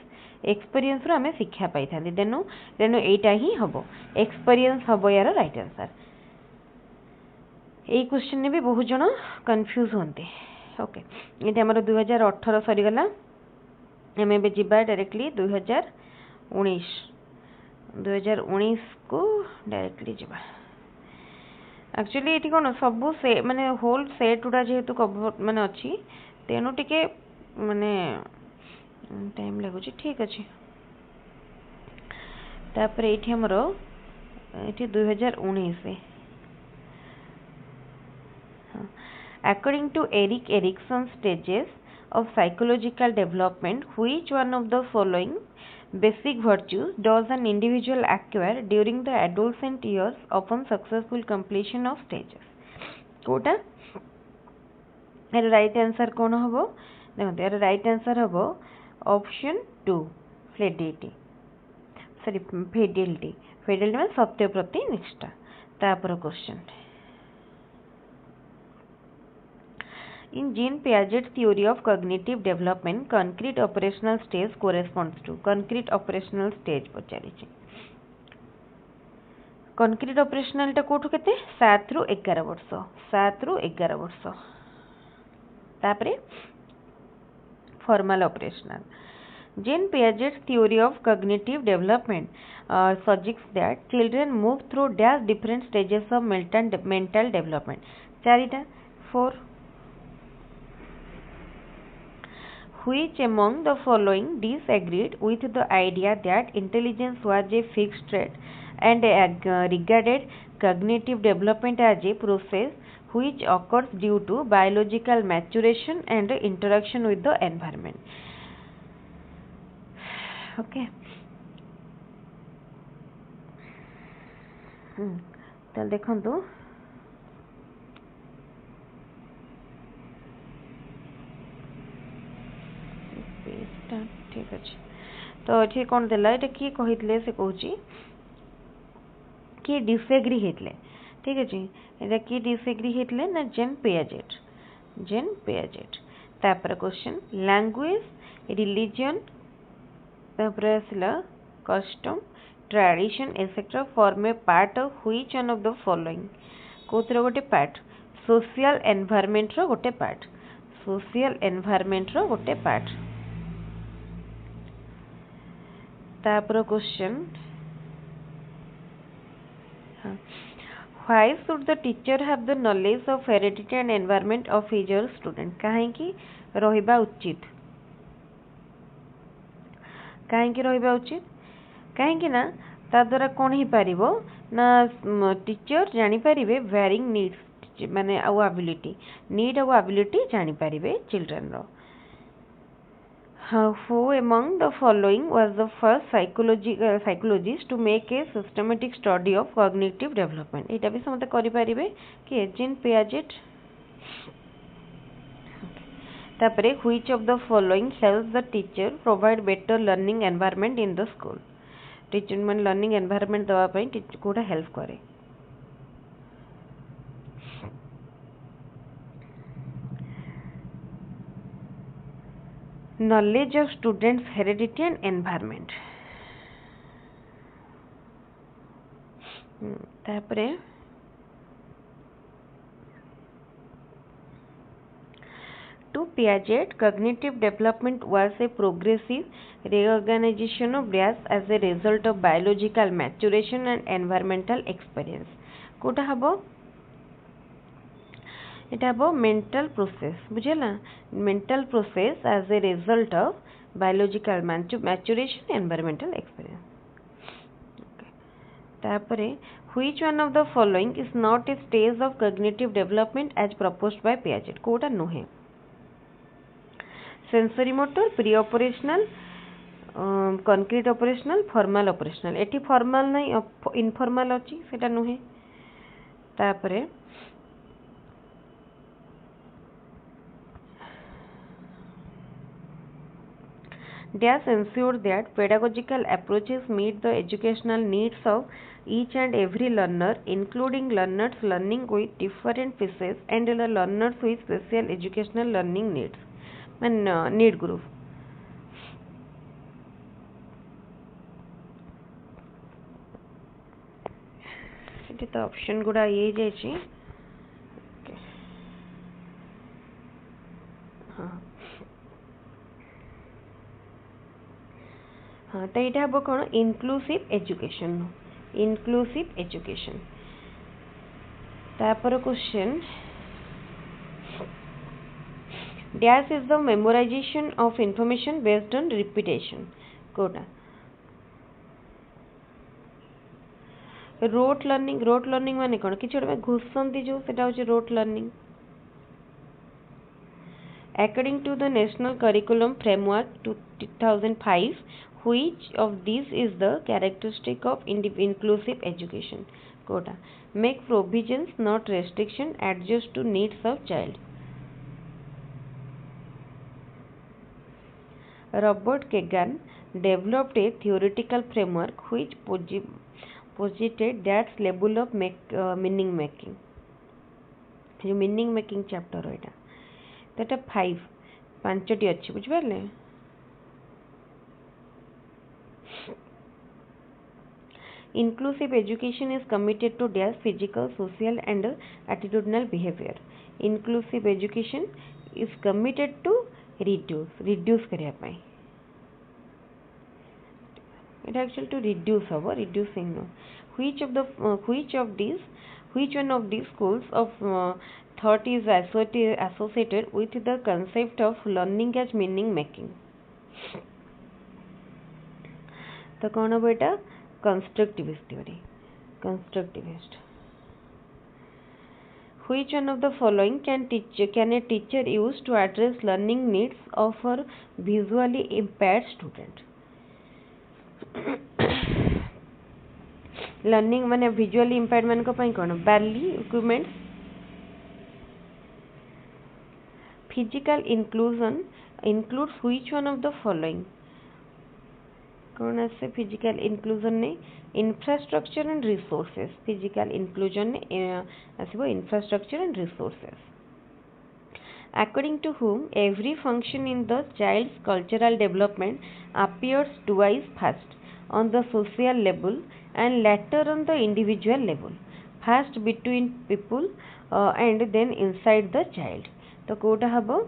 रो हमें शिक्षा पाई थांदी देनु एटा ही हबो एक्सपीरियंस हबो यार राइट आंसर एई क्वेश्चन ने भी बहुत जण कंफ्यूज होंते ओके ये हमारे 2018 सरीगला एम ए जीवा डायरेक्टली 2019 को डायरेक्टली जीवा एक्चुअली ये कौन सब से माने होल सेट गुड़ा जेहेतु कवर माने अच्छी तेणु टिके माने टाइम लगुच ठीक अच्छे तापर ये हमर ये 2019 according to Erik Erikson's stages of psychological development which one of the following basic virtues does an individual acquire during the adolescent years upon successful completion of stages कोटा राइट आंसर कौन हम देखते यार राइट आंसर हम option 2 fidelity sorry fidelity में सत्य प्रति निष्ठा तापर क्वेश्चन In Jean Piaget's theory of cognitive development, concrete operational stage corresponds to concrete operational stage पचारिछि concrete operational टा कोठु केते 7 रु 11 वर्ष 7 रु 11 वर्ष तापरे formal operational Jean Piaget's theory of cognitive development suggests that children move through dash different stages of mental development. Charita 4. Which among the following disagreed with the idea that intelligence was a fixed trait and regarded cognitive development as a process which occurs due to biological maturation and interaction with the environment? Okay. ताल देखंतु ठीक अच्छे तो ये कौन देला ये किए कही से कहूँ किए डिसएग्री होते ठीक अच्छे ये किए डिसएग्री होते ना जेन पियाजेट तापर क्वेश्चन लैंग्वेज रिलीजन तापर आसला custom tradition etcetera form a part of which one of the following कोथर गोटे पार्ट सोशल एनवायरनमेंट रो गोटे पार्ट सोशल एनवायरनमेंट रो गोटे पार्ट तापर question why should the teacher have the knowledge of heredity and environment of his her student कहीं रहिबा उचित कहीं रहिबा उचित कहीं ना ता द्वारा कौन ही पारिबो ना टीचर जानी पारिबे वेरिंग नीड्स माने आउ एबिलिटी नीड आउ एबिलिटी जानी पारिबे चिल्ड्रन रो who among the following was the first psychologist to make a systematic study of cognitive development एटा भी समते करि पारिबे कि जीन पियाजेट तापरे which of the following helps the teacher provide better learning environment in the school teacher मन learning environment दवा पई Kota help करे knowledge of students heredity and environment तापरे To Piaget, cognitive development was a progressive reorganization of brains as a result of biological maturation and environmental experience. कोटा हबो इटा हबो mental process बुझेला mental process as a result of biological maturation environmental experience. Okay. तापरे which one of the following is not a stage of cognitive development as proposed by Piaget? Kota नुहे sensory motor pre operational concrete operational formal operational eighty formal नहीं informal अच्छी सेटा नुहे तापरे Dash ensure that pedagogical approaches meet the educational needs of each and every learner, including learners learning with different phases and the learners with special educational learning needs. Need group. ये तो option गुड़ा ये जाइए हाँ हाँ तो यहाँ हम कौन इनक्लूसिव एजुकेशन तापर question Dash is the memorization of information based on repetition. कोटा रोट लर्निंग माने कौन कि छोटे में घुसंती जो सेटा होचे rote learning According to the National Curriculum Framework 2005, which of these is the characteristic of inclusive education? Quota. Make provisions, not restriction, adjust to needs of child. Robert Kagan developed a theoretical framework which posited that level of meaning making. जो meaning making chapter होइटा तो 5 5टी अच्छी बुझिपारे। Inclusive education is committed to their physical, social and attitudinal behavior. Inclusive education is committed to reduce करिया पाई। It actually to reduce our reducing no. Which one of these schools of thought is associated with the concept of learning as meaning making? तो कौन हो बेटा? Constructivist theory. Constructivist. Which one of the following can a teacher use to address learning needs of her visually impaired student? Learning माने visually impaired मान को पाई कौन? Barely equipment. Physical inclusion includes which one of the following? कौन आसे physical inclusion ने? Infrastructure and resources. Physical inclusion ने आसबो infrastructure and resources. According to whom every function in the child's cultural development appears twice first on the social level and later on the individual level, first between people and then inside the child. तो कोटा हबो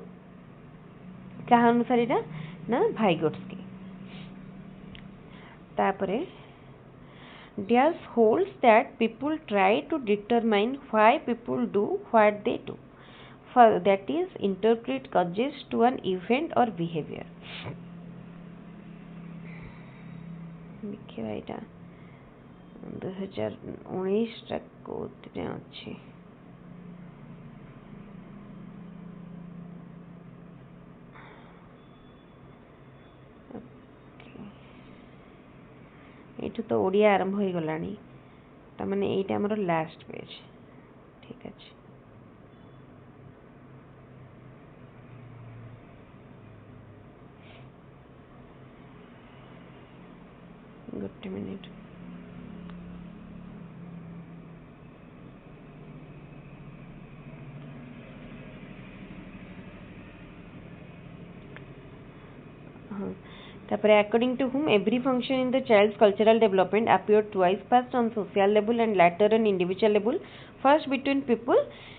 क्या अनुसार इटा ना भाइगोट्स्की। तापरे Diaz holds that people try to determine why people do what they do, that is interpret causes to an event or behavior. देखिए एटा 2019 तक कोतरे अछि। एठू तो ओडिया आरंभ हो गलानी त माने एटा हमर लास्ट पेज। ठीक अछि। Good minute. हाँ तापर according to whom every function in the child's cultural development appeared twice, first on social level and later on individual level, first between people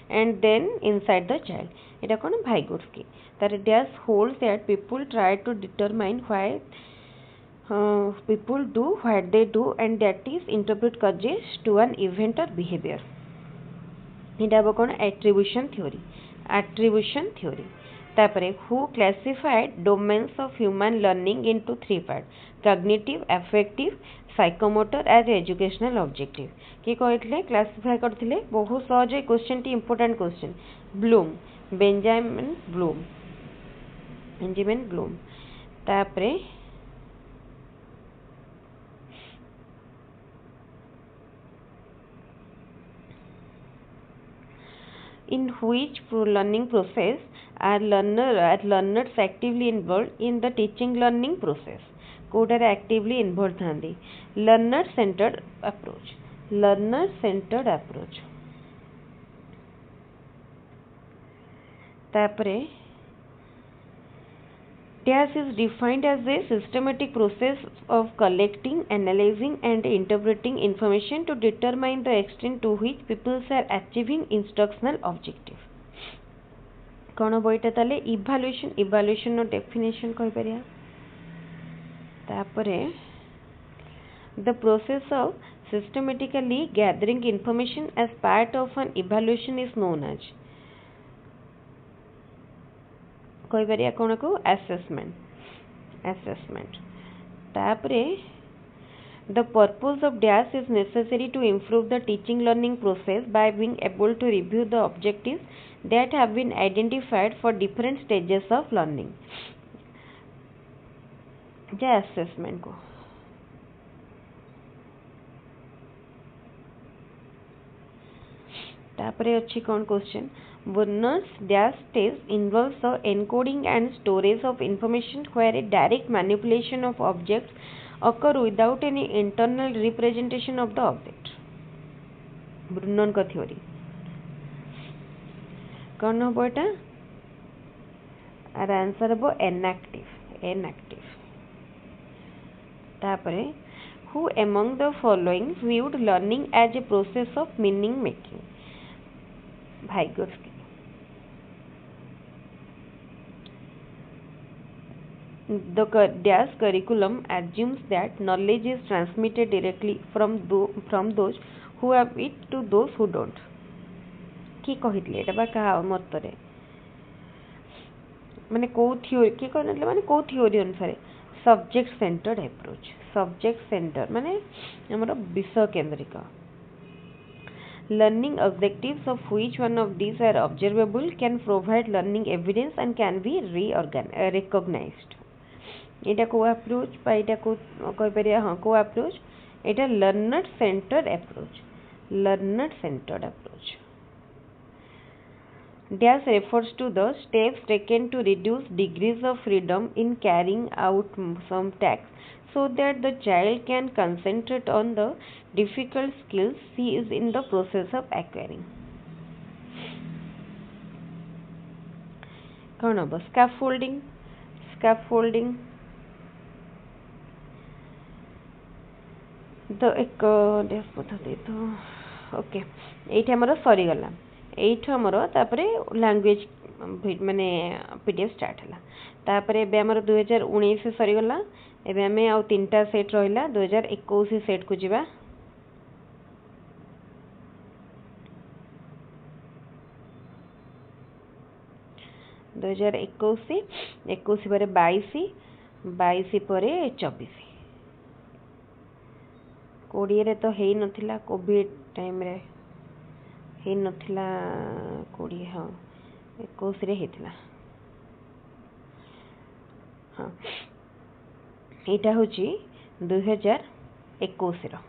and then inside the child. এটা কোন ভাইগোটস্কি। that Diaz holds that people try to determine why people do what they do and that is interpret causes to an event or behavior. এটা হবো কোন attribution theory। तापरे who classified domains of human learning into 3 parts: cognitive, affective, psychomotor as educational objective। कि कहले classify करथिले बहुत सहज question T important question. Benjamin Bloom तापरे in which learning process are learners actively involved in the teaching learning process? कोडारे actively involved थांदी। learner centered approach। तापरे Diaz is defined as a systematic process of collecting, analyzing and interpreting information to determine the extent to which people are achieving instructional objective। कौन बोईटा ताले evaluation no definition कहि परिया। तापरे the process of systematically gathering information as part of an evaluation is known as कहि परिया कोन को assessment। तापरे the purpose of Diaz is necessary to improve the teaching learning process by being able to review the objectives that have been identified for different stages of learning। J assessment को तापरे अच्छी कौन question Warner's Diaz test involves the encoding and storage of information where a direct manipulation of objects occur without any internal representation of the object। ब्रुनन का theory कौन हो बेटा? Our answer हम enactive तापरे who among the following viewed learning as a process of meaning making Vygotsky The dash curriculum assumes that knowledge is transmitted directly from those who have it to those who don't. कि कहितले एटा बा कहा मतरे माने को theory कि कहले माने को थ्योरी अनुसार subject centred approach subject centre माने हमर विषय केंद्रिक learning objectives of which one of these are observable can provide learning evidence and can be recognized एटा को अप्रोच पा एटा को कहि परिया हां को approach Etah learner centred approach dash refers to the steps taken to reduce degrees of freedom in carrying out some tasks so that the child can concentrate on the difficult skills he is in the process of acquiring कौन हम scaffolding the एक पद्धति तो okay एठी हमर सरी गला एठी हमर तापरे लैंग्वेज माने पीडीएफ स्टार्ट हला तापरे बे हमर 2019 से सरी गला एबे हमें आ तीनटा सेट रहिला 2021 सेट को जिबा 2021 21 पर 22 पर 24 कोड़िए रे तो हेई नथिला कोविड टाइम रे हेई नथिला कोड़िए हाँ 21 रे हेतिला हाँ एटा होची 2021 रो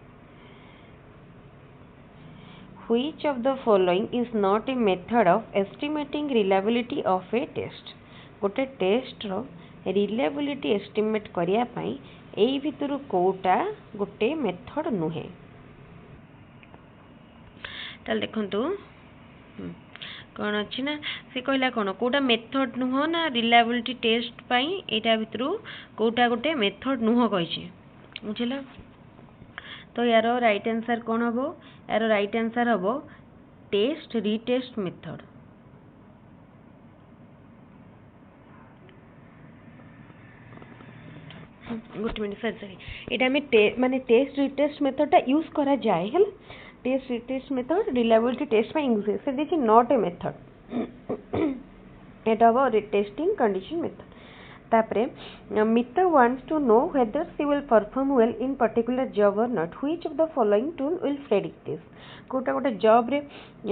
Which of the following is not a method of estimating reliability of a test? गोटे टेस्ट रो reliability estimate करिया पाई एई भितरु कोटा गोटे मेथड नुहे ताल देखंतु कौन अच्छी ना से कहला कौन कोटा मेथड नुह ना रिलायबिलिटी टेस्ट पाई एटा भितरु कोटा गोटे मेथड नुह कहिছে बुझला तो यार राइट आंसर कौन हम यार राइट आंसर हम टेस्ट रीटेस्ट मेथड गोटे मिनट सॉरी एटा में माने टेस्ट रीटेस्ट मेथड टा यूज करा जाए हल test retest method reliability test में यूज से this is not a method एटा हो टेस्टिंग कंडीशन मेथड तापरे मित्र wants to know whether she will perform well in particular job or not which of the following tool will predict this Kota गोटे job रे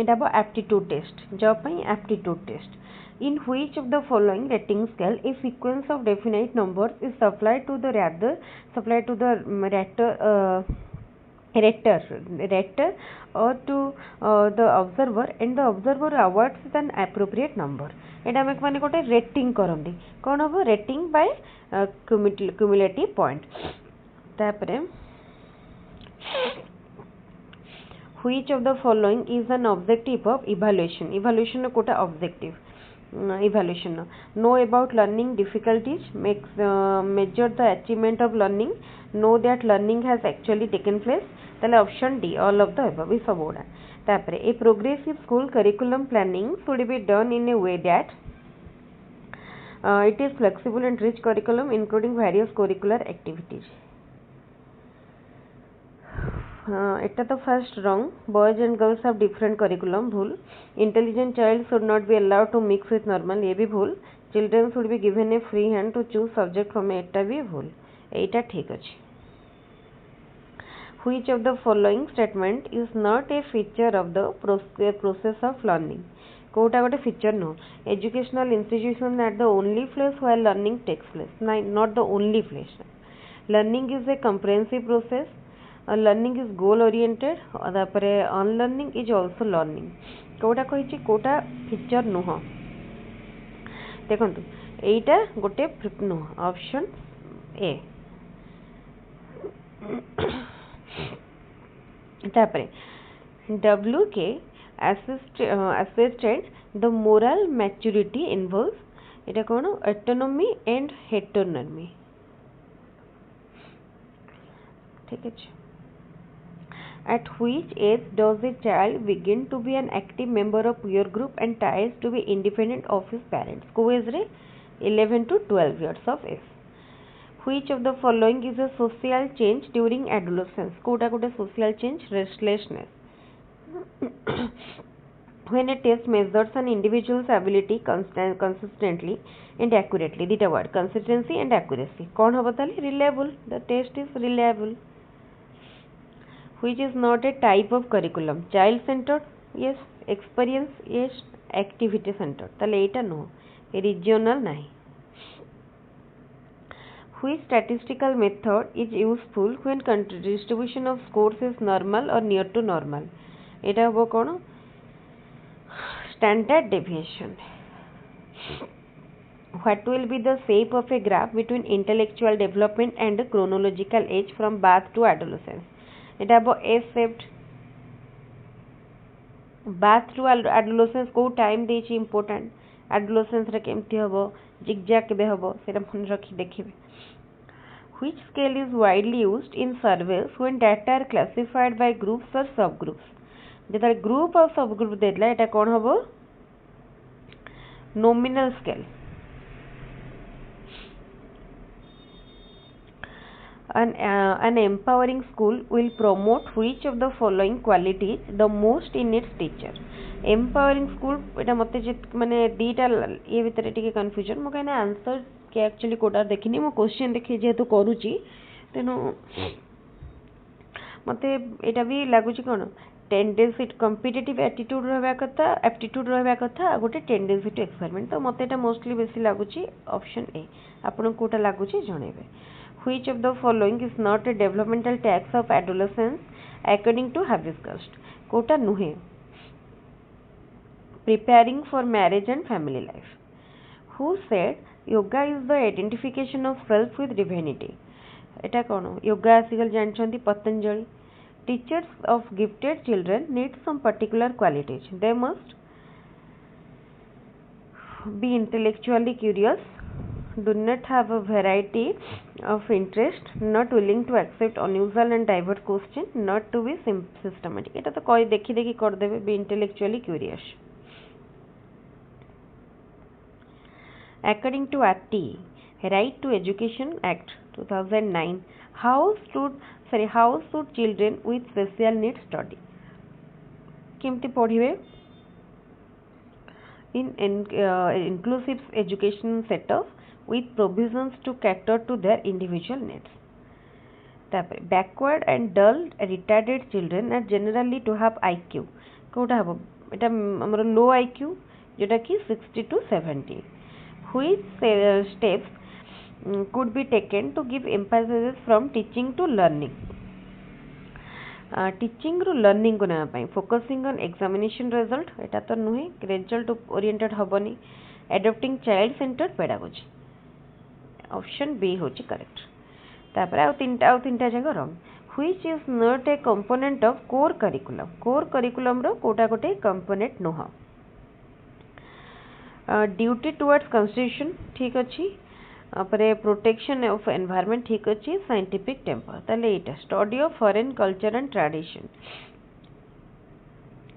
एटा बो aptitude test job पई aptitude test in which of the following rating scale a sequence of definite numbers is supplied to the rater or to the observer and the observer awards an appropriate number एटा में माने गोटे rating करंदी कोन हो rating bye cumulative point तापरे which of the following is an objective of evaluation कोटा objective evaluation know about learning difficulties measure the achievement of learning know that learning has actually taken place ताले option D all of the above सब Voda तापरे a progressive school curriculum planning should be done in a way that it is flexible and rich curriculum including various curricular activities एटा तो first wrong boys and girls have different curriculum भूल intelligent child should not be allowed to mix with normal ये भी भूल children should be given a free hand to choose subject from एटा भी भूल एटा ठीक अछि which of the following statement is not a feature of the process of learning कोटा गोटे फीचर नो educational institution at the only place where learning takes place not the only place learning is a comprehensive process learning is goal oriented तापरे unlearning is also learning कोटा कहिछि कोटा feature नुह देखंतु एटा गोटे नुह ऑप्शन ए तापरे WK assisted the moral maturity involves এটা কোন অটোনমি এন্ড হেটেरोनॉमी ঠিক আছে at which age does a child begin to be an active member of peer group and tries to be independent of his parents ko age re 11 to 12 years of age which of the following is a social change during adolescence kota kota social change restlessness when a test measures an individual's ability consistently and accurately dita word consistency and accuracy kon hobo tale reliable the test is reliable which is not a type of curriculum child centered yes experience yes activity centered tale eta no regional nahi which statistical method is useful when distribution of scores is normal or near to normal eta hobo kono standard deviation what will be the shape of a graph between intellectual development and chronological age from birth to adolescence এটা হবো S shaped birth to adolescence को time ଦେଇଛି important adolescence रे केमती हबो zigzag केबे हबो सेटा मन रखी देखिबे which scale is widely used in surveys when data are classified by groups or subgroups जेता group और subgroup देला एटा कोन हबो nominal scale an empowering school will promote which of the following qualities the most in its teacher empowering school eta mate mane dita ye vitare tike confusion mo kaina answer ke actually Kota देखिनी मो question देखि जेतु करूची तेनो मते एटा भी लागुची कोन tendency competitive attitude रहबा कथा aptitude रहबा कथा गोटे टेंडेंसी टू एक्सपेरिमेंट तो मते एटा मोस्टली बेसी लागुची ऑप्शन ए आपन Kota लागुची जणेबे which of the following is not a developmental tax of adolescence according to Habsgast Kota नुहे preparing for marriage and family life who said yoga is the identification of self with divinity Etah cone yoga आसिकल जानछंती Patanjali teachers of gifted children need some particular qualities they must be intellectually curious do not have a variety of interest not willing to accept unusual and diverse question not to be systematic eta to koi dekhi dekhi kar debe be intellectually curious according to RT right to education act 2009 how should children with special needs study केमती पढ़िबे in inclusive education setup with provisions to cater to their individual needs backward and dull retarded children are generally to have IQ Kota हबो एटा हमर लो IQ जेटा कि 60 to 70 which steps could be taken to give emphasis from teaching to learning teaching ru learning को ना पाई focusing on examination result एटा तो नुहे result oriented हबनी adopting child centered pedagogy option B होची correct तापर आ तीनटा जगह wrong which is not a component of core curriculum रो कोटा कोटे component Noh duty towards constitution ठीक अछि अपरे प्रोटेक्शन ऑफ एनवायरनमेंट ठीक अछि साइंटिफिक टेम्पर ताले एटा study of foreign culture and tradition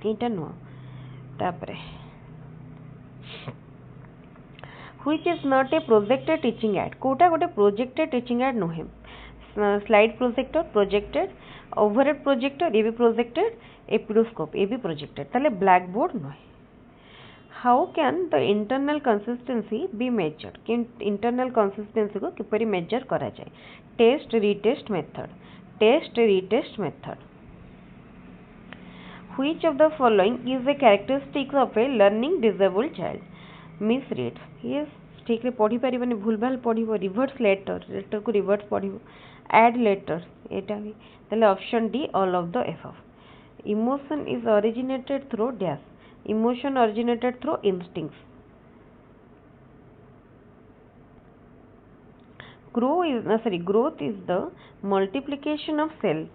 एटा नो तापरे which is not a projected teaching aid कोटा गोटे projected teaching aid नो है slide projected overhead projector ये भी projected episcope ये भी projected ताले blackboard नो है how can the internal consistency be measured कि internal consistency को किपरि measure करा जाए test retest method which of the following is a characteristic of a learning disabled child misreads yes ठीक रे पढ़ी परिबनी भूल भाल पढ़िबो रिवर्स लेटर को रिवर्स पढ़िबो add letters एटा भी तले option D all of the above emotion is originated through dash emotion originated through instincts growth is the multiplication of cell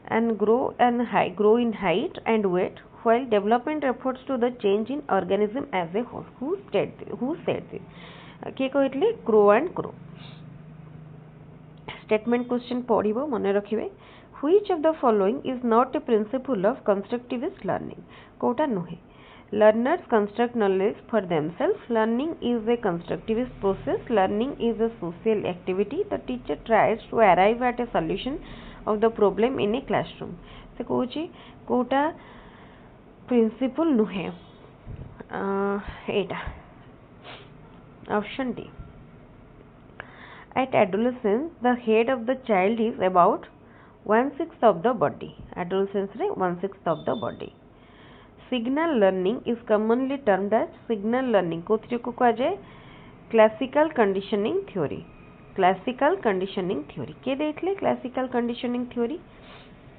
and grow in height and weight while development refers to the change in organism as a whole. Who said this? किए कहते Crow and Crow. Statement question पढ़िबो मन रखिबे. Which of the following is not a principle of constructivist learning? Kota नुहे. Learners construct knowledge for themselves. Learning is a constructivist process. Learning is a social activity. The teacher tries to arrive at a solution of the problem in a classroom. से कहूची Kota principle नुहे. एटा option D. At adolescence, the head of the child is about 1/6 of the body. Adolescence रे 1/6 of the body. Signal learning is commonly termed as signal learning. कोथिरे को कहा जाए classical conditioning theory. Classical conditioning theory. के देथले classical conditioning theory?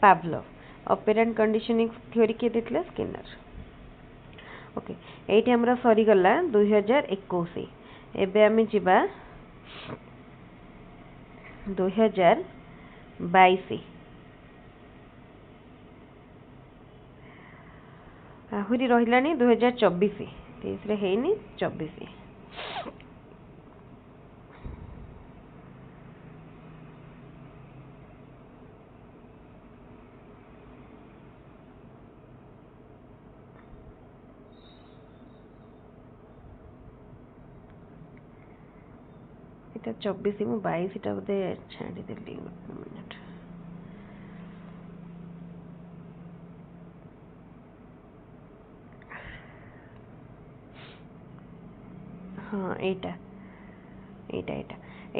Pavlov. Operant conditioning theory के देथले? Skinner. Okay एठी हमरा सरी गला 2021. एबे आमे जिबा 2022. आहुरी रहिलानी 2024. 23 रे हेनी 24. এটা 24 मु 22 टा बोधे छाड़ी देली. मिनिट. हाँ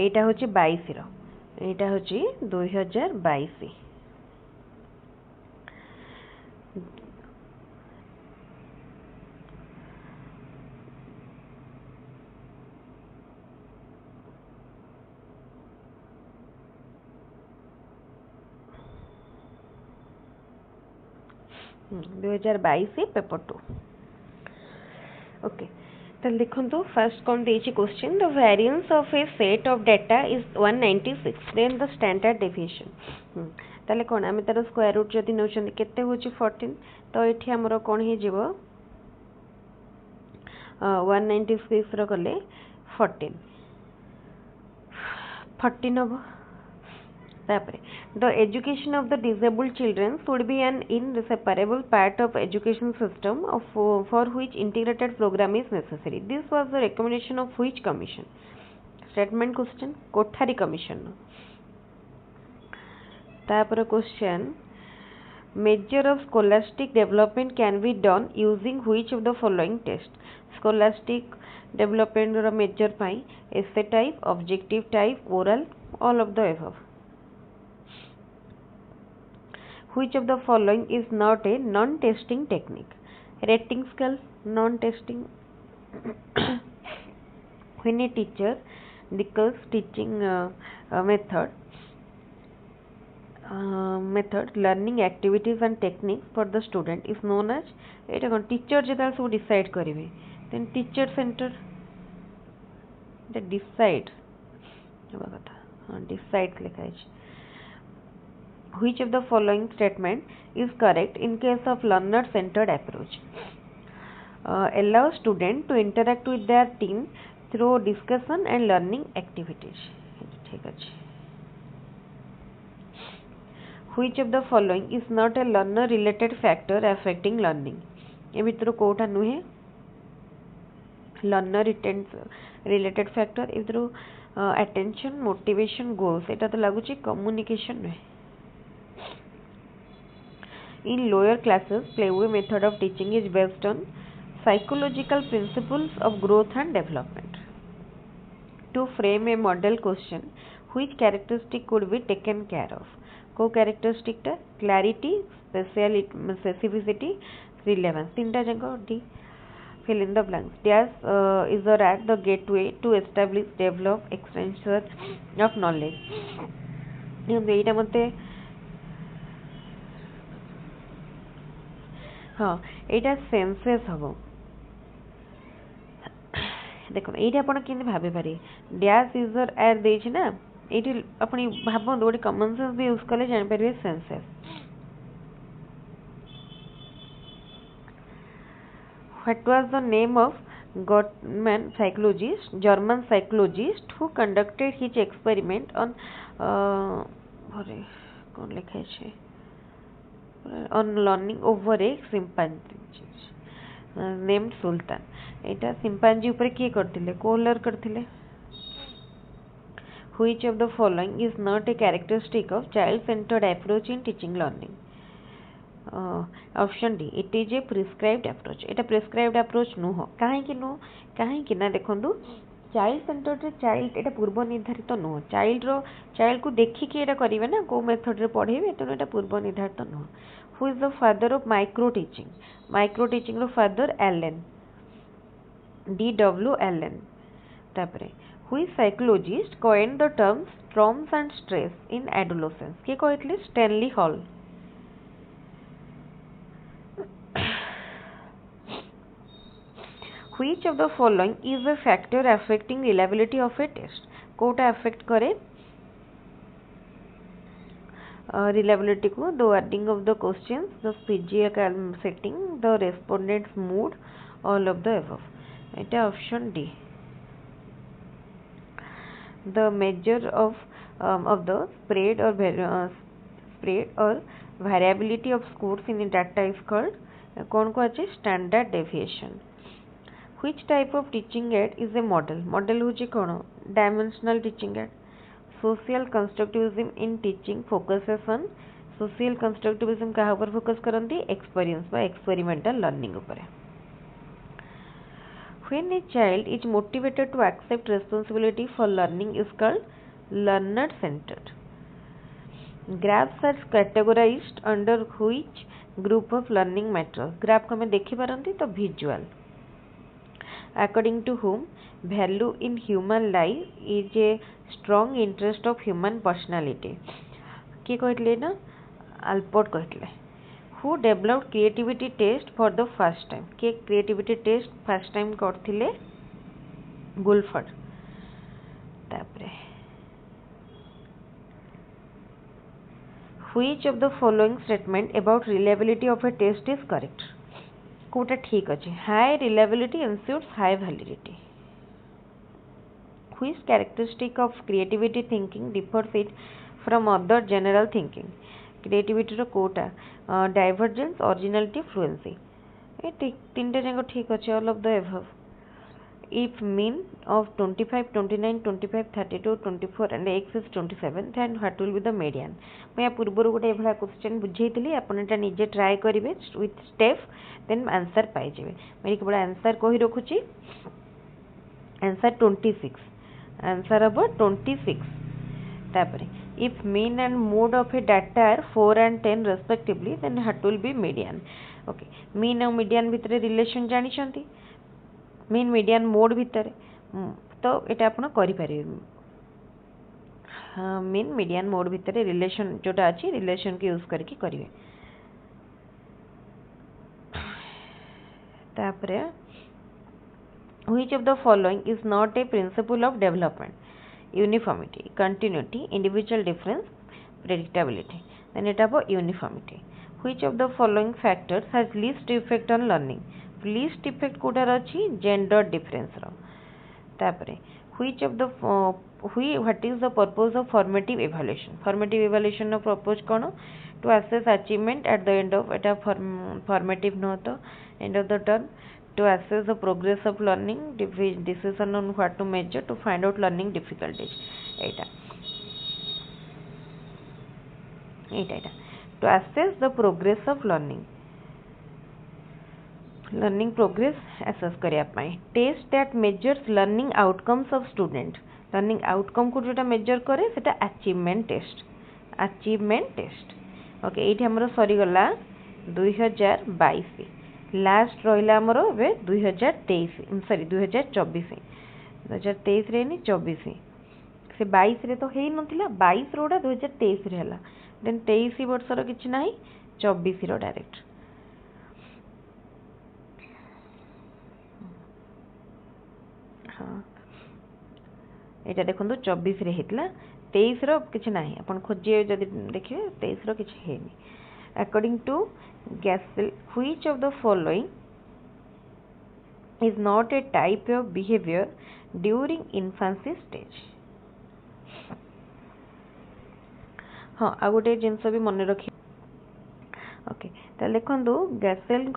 एटा होची 22 रो. एटा होची 2022. पेपर 2. ओके तो देखो फर्स्ट कौन देछि question. The variance of a set of data is 196. Then the standard deviation. ताले कोन आमे तार स्क्वायर रूट जदी नउछन केते होछि 14. तो एठी हमरो कोन हे जिवो 196 रो कले 14 हबो. तापरे the education of the disabled children should be an inseparable part of education system for which integrated program is necessary. This was the recommendation of which commission? Statement question Kothari commission. तापरे question measure of scholastic development can be done using which of the following test? Scholastic development ro measure pai essay type, objective type, oral, all of the above. Which of the following is not a non-testing technique? Rating scale, non-testing. When a teacher discusses teaching method, learning activities and techniques for the student is known as. Etah cone teacher जेता सब decide करिवे. Then teacher center the decide हेबा कथा. हां decide लिखा है. Which of the following statement is correct in case of learner-centered approach? Allow students to interact with their team through discussion and learning activities. ठीक है. Which of the following is not a learner-related factor affecting learning? ये भितर कोटा नुहे learner-related factor. इधर attention, motivation, goals. एटा तो लागुची communication नुहे. In lower classes, playway method of teaching is based on psychological principles of growth and development. To frame a model question, which characteristic could be taken care of? Co characteristic ta clarity, specificity, relevance. Tinta jango D. Fill in the blanks. Dash is or at the gateway to establish, develop, extension of knowledge. एटा मते हाँ एटा senses हम. देखो ये आप भाभी पारे dash user एर दे ना ये अपनी भाव गोटे कमन सेंस भी यूज कले जापर senses. What was the name of German psychologist who conducted his experiment on कौन लिखा है on learning over a chimpanzee named Sultan. Etah chimpanzee ऊपर किए करथिले कोलर करथिले. Which of the following is not a characteristic of child-centered approach in teaching learning? Option D, it is a prescribed approach. Etah prescribed approach नुह कहीं ना देखंतु child centred child एटा पूर्व निर्धारित नुह चाइल्ड को देखिकी एटा करिवे ना को मेथड रे पढ़ेबे तेणु एटा पूर्व निर्धारित नुह. Who is the father of micro teaching रो फादर एलन D.W. एलन. तापरे हुई psychologist coined the terms storm and stress in adolescence के कहथिले Stanley Hall. Which of the following is a factor affecting reliability of a test? कोटा affect करे reliability को? The wording of the questions, the physical setting, the respondent's mood, all of the above. It is option D. The measure of the spread or variability of scores in the data is called कौन को अच्छे standard deviation. Which type of teaching aid is a model? Model होची कौन? Dimensional teaching aid. Social constructivism in teaching focuses on social constructivism कहाँ पर focus करती? Experience by experimental learning ऊपर. When a child is motivated to accept responsibility for learning is called learner centered. Graphs are categorized under which group of learning materials? Graph को हमें देखी पारंती तो visual. According to whom value in human life is a strong interest of human personality. किए कहले ना Allport कहले. Who developed creativity test for the first time? किए creativity test first time करथिले? गुल्फर्ड. तापरे which of the following statement about reliability of a test is correct? Kota ठीक अच्छे. High reliability ensures high validity. Which characteristic of creativity thinking differs it from other general thinking? Creativity रो कोटा divergence, originality, fluency. ये तीनटे जाक ठीक अच्छे. all of the above. If mean of 25, 29, 25, 32, 24 and x is 27, then what will be the median? मैं पूर्वर गोटे एभला question बुझेइतिली आपण एटा निजे ट्राई करिवे विथ स्टेप देन आंसर पाई जेबे. मैं केवल आंसर कहि रखुची. आंसर 26. आंसर अब 26. तापरे if mean and mode of a data are 4 and 10 respectively, then what will be median? Okay, mean और median भितर रिलेशन जानि छंती. मीन मीडियन मोड भितर तो एटा आपण करि परिबे. मीन मीडियन मोड भितर रिलेशन जोटा अछि रिलेशन के यूज करके करिवे. तापरे which of the following is not a principle of development? Uniformity, continuity, individual difference, predictability. Then it about uniformity. Which of the following factors has least effect on learning? Least effect कोटार अछि gender difference रो. तापरे which of the what is the purpose of formative evaluation? Formative evaluation नो purpose कोन? To assess achievement at the end of एटा formative नो तो end of the term. To assess the progress of learning, decision on what to measure, to find out learning difficulties. Etah to assess the progress of learning progress assess करिया पाए. Test that measures learning outcomes of student. Learning outcome को जोटा major करे सेटा achievement test. Okay एठी हमरो सरी गला 2022. लास्ट रहिला हमरो बे 2023 सॉरी 2024 2023 रे नि 24 से 22 रे तो हेई नथिला. 22 रोडा 2023 रे हला. देन 23 वर्ष रो किछ नाही 24 रो डायरेक्ट. हाँ एटा देखो 24 रे हेतला. 23 रो किछ नाही अपन खोजिए जदि देखिए 23 रो किछ हेनी. According to Gesell which of the following is not a type of behavior during infancy stage. हाँ आ गोटे जिनस भी मन रखी ओके तो देखो गैसेल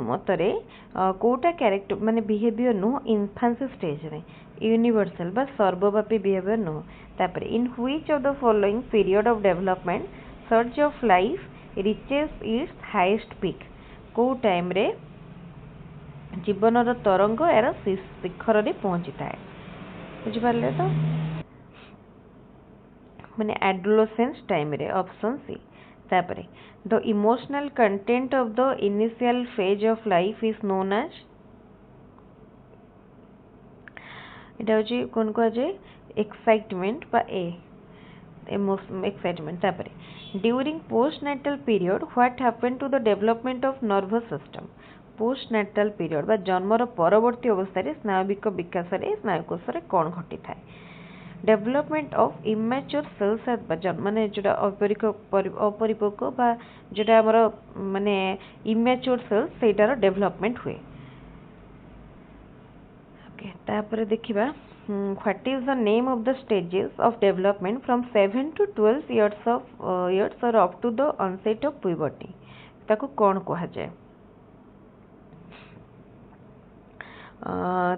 मतरे कोटा कैरेक्टर माने बिहेवियर नुह इन्फांसी स्टेज रे यूनिवर्सल बा सर्वव्यापी बिहेवियर नुह तापर in which of the following period of development search of life reaches its highest peak को टाइम रे जीवन तरंग यार शिखर रे पहुंची थाए बुझी पारले तो माने एडोलेसेंस टाइम रे ऑप्शन सी तापर the emotional content of the initial phase of life is known as इटा होची कोन को जे एक्साइटमेंट बा ए एक्साइटमेंट तापर during postnatal period what happened to the development of nervous system postnatal period बा जन्मर परवर्ती अवस्था रे स्नायुविक विकास रे स्नायुकोश रे कोन घटी थाए डेवलपमेंट ऑफ इमेच्योर सेल्स माने जोटा अपरिपक्व बा जोटा हमर माने इमेच्योर सेल्स सेटार डेवलपमेंट हुए ओके तापर देखिबा what is the name of the stages of development from 7 to 12 years और up to the onset of puberty ताको कोन कहा जाय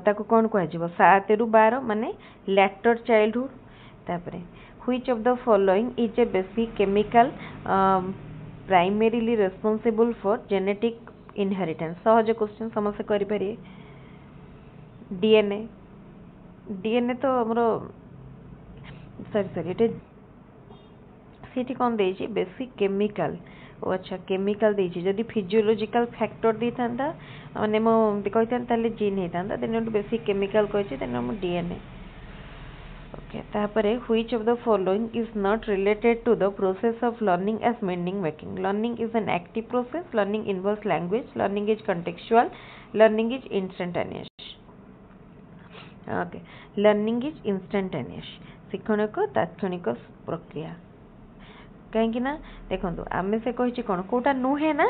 ताको कौन कह 7 ରୁ 12 माने लैटर चाइल्डहुड तापरे which of the following is a basic chemical primarily responsible for genetic inheritance सहज क्वेश्चन समस्त करि पारे डीएनए डीएनए तो हमरो सॉरी एटे सीटी कौन देछि बेसिक केमिकल ओ अच्छा केमिकल देछि जदि फिजियोलॉजिकल फैक्टर दी थांदा माने मो कहितान ताले जीन हेतांदा देन बेसिक केमिकल कहिछि देन हम डीएनए ओके तापरे which of the following is not related to the process of learning as meaning making learning is an active process learning involves language learning is contextual learning is instantaneous okay learning is instantaneous शिक्षण को तात्क्षणिक प्रक्रिया कहीं ना देखो आम से कही कौन कोटा नुहे ना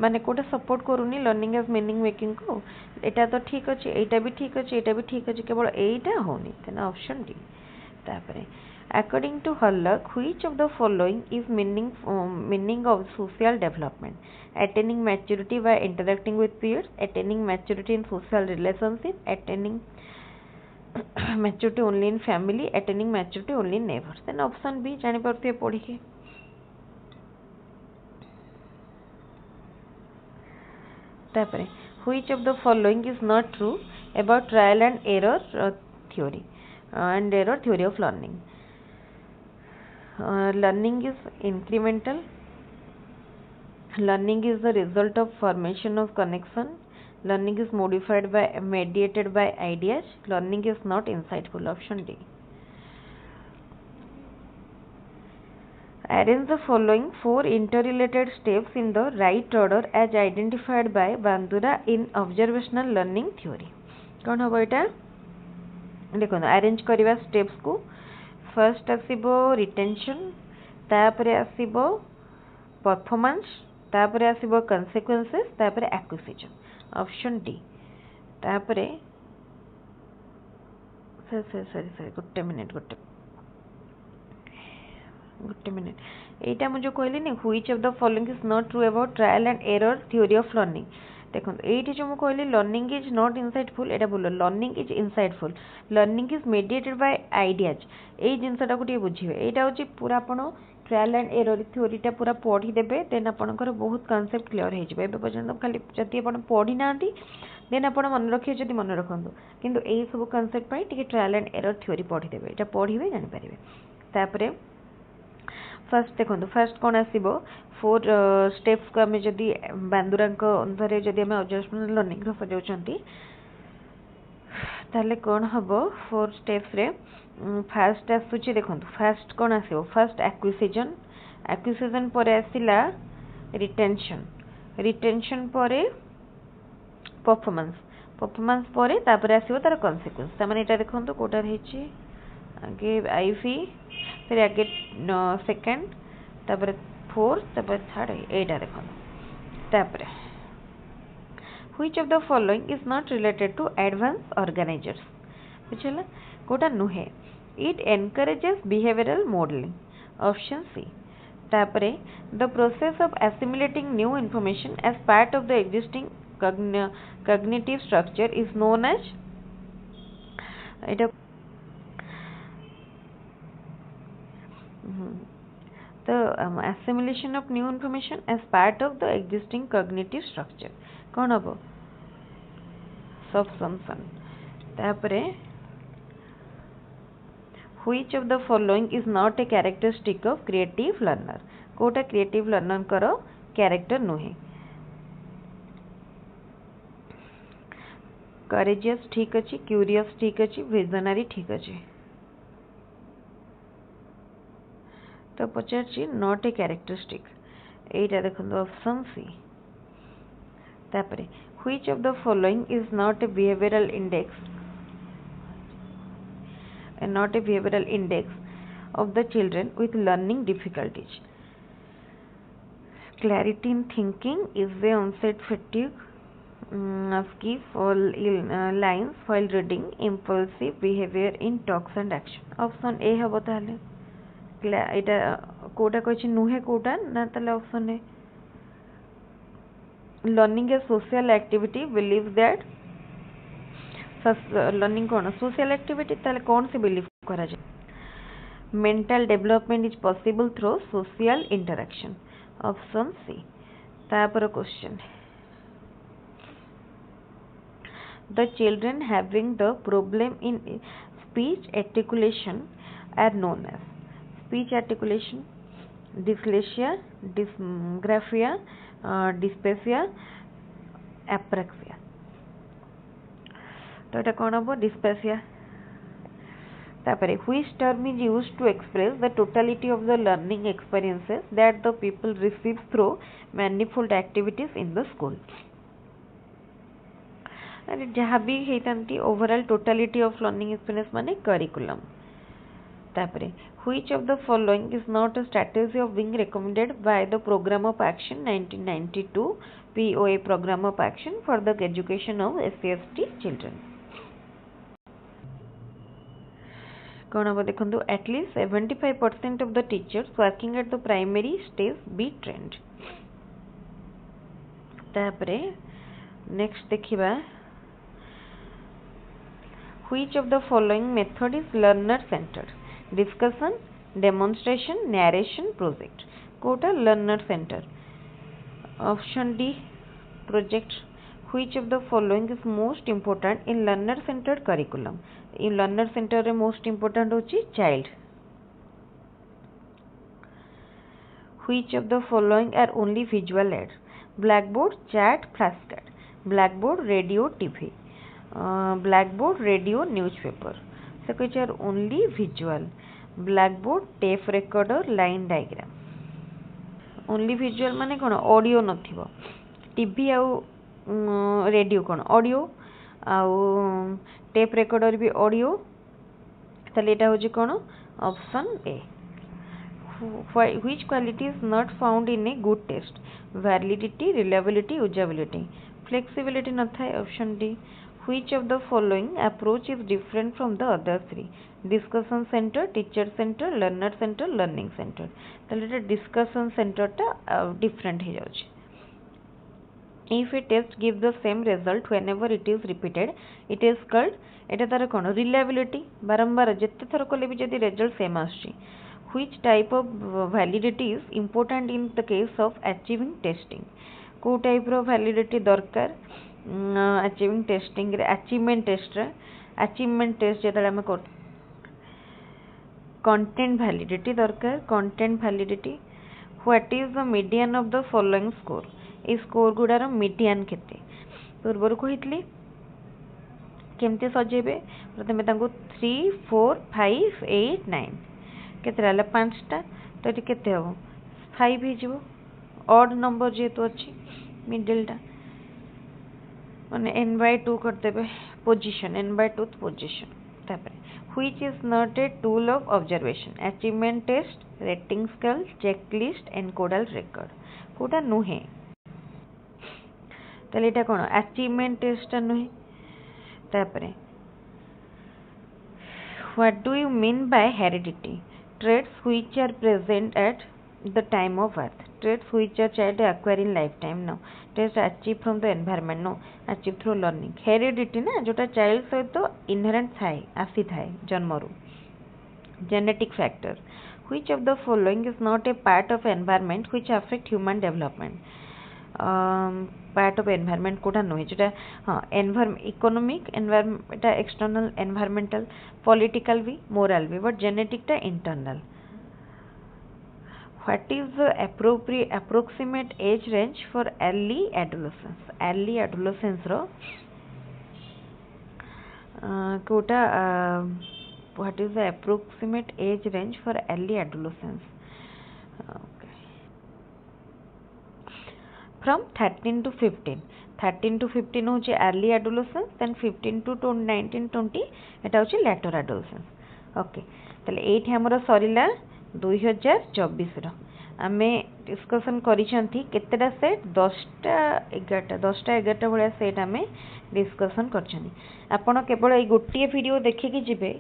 माने कोटा सपोर्ट करूनी लर्निंग एज मीनिंग मेकिंग को एटा तो ठीक अच्छे एटा भी ठीक अच्छे एटा भी ठीक अच्छे केवल एटा होनी तेना ऑप्शन डी तापरे according to Hurlock which of the following is meaning of social development attaining maturity by interacting with peers attaining maturity in social relationship attaining maturity only in family attaining maturity only in neighbours then option B जानि परते पढ़ी के तापरे which of the following is not true about trial and error theory of learning learning is incremental learning is the result of formation of connection learning is modified by mediated by ideas learning is not insightful option D arrange the following 4 interrelated steps in the right order as identified by Bandura in observational learning theory कौन हम एटा देखो arrange करवा steps को first आसीबो retention तापरे आसीबो performance तापरे आसीबो consequences तापरे acquisition option D तापरे sorry गोटे मिनिट एटा मुझे कहली नहीं which of the following is not true about trial and error theory of learning देखो ये जो मुझे कहली लर्निंग इज नॉट इनसाइटफुल एटा बोलो learning is insightful learning is mediated bye ideas ये जिनसटा को बुझे यहाँ हूँ पूरा आपण ट्रायल एंड एरर थ्योरीटा पूरा पढ़ी देबे देन आपनकर बहुत कॉन्सेप्ट क्लियर हो जाए पर्यटन खाली जदि आप पढ़ी ना देन आप मन रखिए जदि मन रखु किंतु यही सब concept T trial and error theory पढ़ी देबे एटा पढ़िबे जानि पारिबे तापरे फर्स्ट देखो फर्स्ट कौन आसो 4 स्टेप्स को आम जदि बांदुरा अनुसार जदि आम ऑब्जर्वेशनल लर्निंग सजाऊँ ताले कौन हम 4 स्टेप्स रे फास्ट आसूची देखो फास्ट कौन आसो फास्ट एक्विजिशन पर आसला रिटेंशन रिटेंशन पर परफॉर्मेंस पर तापर आसो तार कॉन्सिक्वेंस तामाने एटा देखो कोटा रही आगे आईवी फिर आगे सेकंड तापर फोर्थ तापर थर्ड एटा देखो तापर which of the following is not related to advanced organizers बुझला कोटा नुहे it encourages behavioral modeling option C तापरे the process of assimilating new information as part of the existing cognitive structure is known as it the assimilation of new information as part of the existing cognitive structure कौन हम subsumption तापरे which of the following is not a characteristic of creative learner Kota creative learner करो character नुहे courageous ठीक अच्छी curious ठीक अच्छी visionary ठीक अच्छी तो पचार नॉट ए कैरेक्टरिस्टिक एटा देखो ऑप्शन सी तापरे which of the following is not a behavioural index of the children with learning difficulties clarity in thinking is a onset fatigue skip all lines while reading impulsive behavior in talks and action option A हबो ताले एटा कोटा कहि नुहे कोटा ना ताले option A learning a social activity believe that learning कौन सोशल एक्टिविटी ताले कौन से बिलीव करा जाए mental development is possible through social interaction option C तापर question the children having the problem in speech articulation are known as speech articulation dyslexia dysgraphia dysphasia apraxia तो এটা কোন হবে dysphasia তারপরে which term is used to express the totality of the learning experiences that the people receive through manifold activities in the school जहाँ भी होती overall totality of learning experience माने curriculum तापरे which of the following is not a strategy of being recommended by the programme of action 1992 POA programme of action for the education of SC/ST children कौन हम देखो at least 75% of the teachers working at the primary stage be trained तापरे next देखिबा which of the following method is learner centered discussion demonstration narration project कोटा learner center option D project which of the following is most important in learner centered curriculum in learner center रे most important होची child which of the following are only visual aids blackboard chat flashcard blackboard radio TV blackboard radio newspaper so which are only visual blackboard tape recorder line diagram only visual माने कोन audio नथिबो TV आ radio कोन audio आ tape recorder भी audio तले एटा होजी कोन option A which quality is not found in a good test validity reliability usability flexibility न थाए option D which of the following approach is different from the other three discussion center teacher center learner center learning center तले discussion center टा different हे जाउची if a test gives the same result whenever it is repeated it is called एटा तार कोन reliability बारंबार जत्ते थर कोले भी जदी result same आछी which type of validity is important in the case of achieving testing को टाइप रो validity दरकार achieving testing रे achievement test जेता हम कर content validity दरकार content validity what is the median of the following score ए score गुडार median केते पूर्वर कहितली केमते सजेबे प्रथमे तांको 3 4 5 8 9 केते रहला पांचटा तो एटी केते हो 5 हे जिवो ऑड नंबर जेतो अछि मिडिल टा माने n/2 कर देबे पोजीशन n/2 पोजीशन तापर which is not a tool of observation achievement test rating scale checklist encodal record कोटा नुहे ताले एटा कोन अचीवमेंट टेस्ट नुहे तापरे what do you mean by heredity traits which are present at the time of birth traits which a child acquire in lifetime no traits achieved from the environment no achieved through learning heredity ना जोटा child सहित inherent थाए आसी थाए जन्मरू genetic factor which of the following is not a part of environment which affect human development part of environment Kota नुहे जोटा हाँ economic environment external environmental political भी moral भी but genetic टा internal what is the approximate age range for early adolescence row Kota what is the approximate age range for early adolescence from 13 to 15 होची early adolescence then 15 to 19 20 एटा होची later adolescence okay तले एठी हमर सरीला 2024 रो आमे discussion करिसंती केतेटा set 10टा 11टा भलिया set आमे discussion करछनी आपण केवल ए गोटिए video देखि जिबे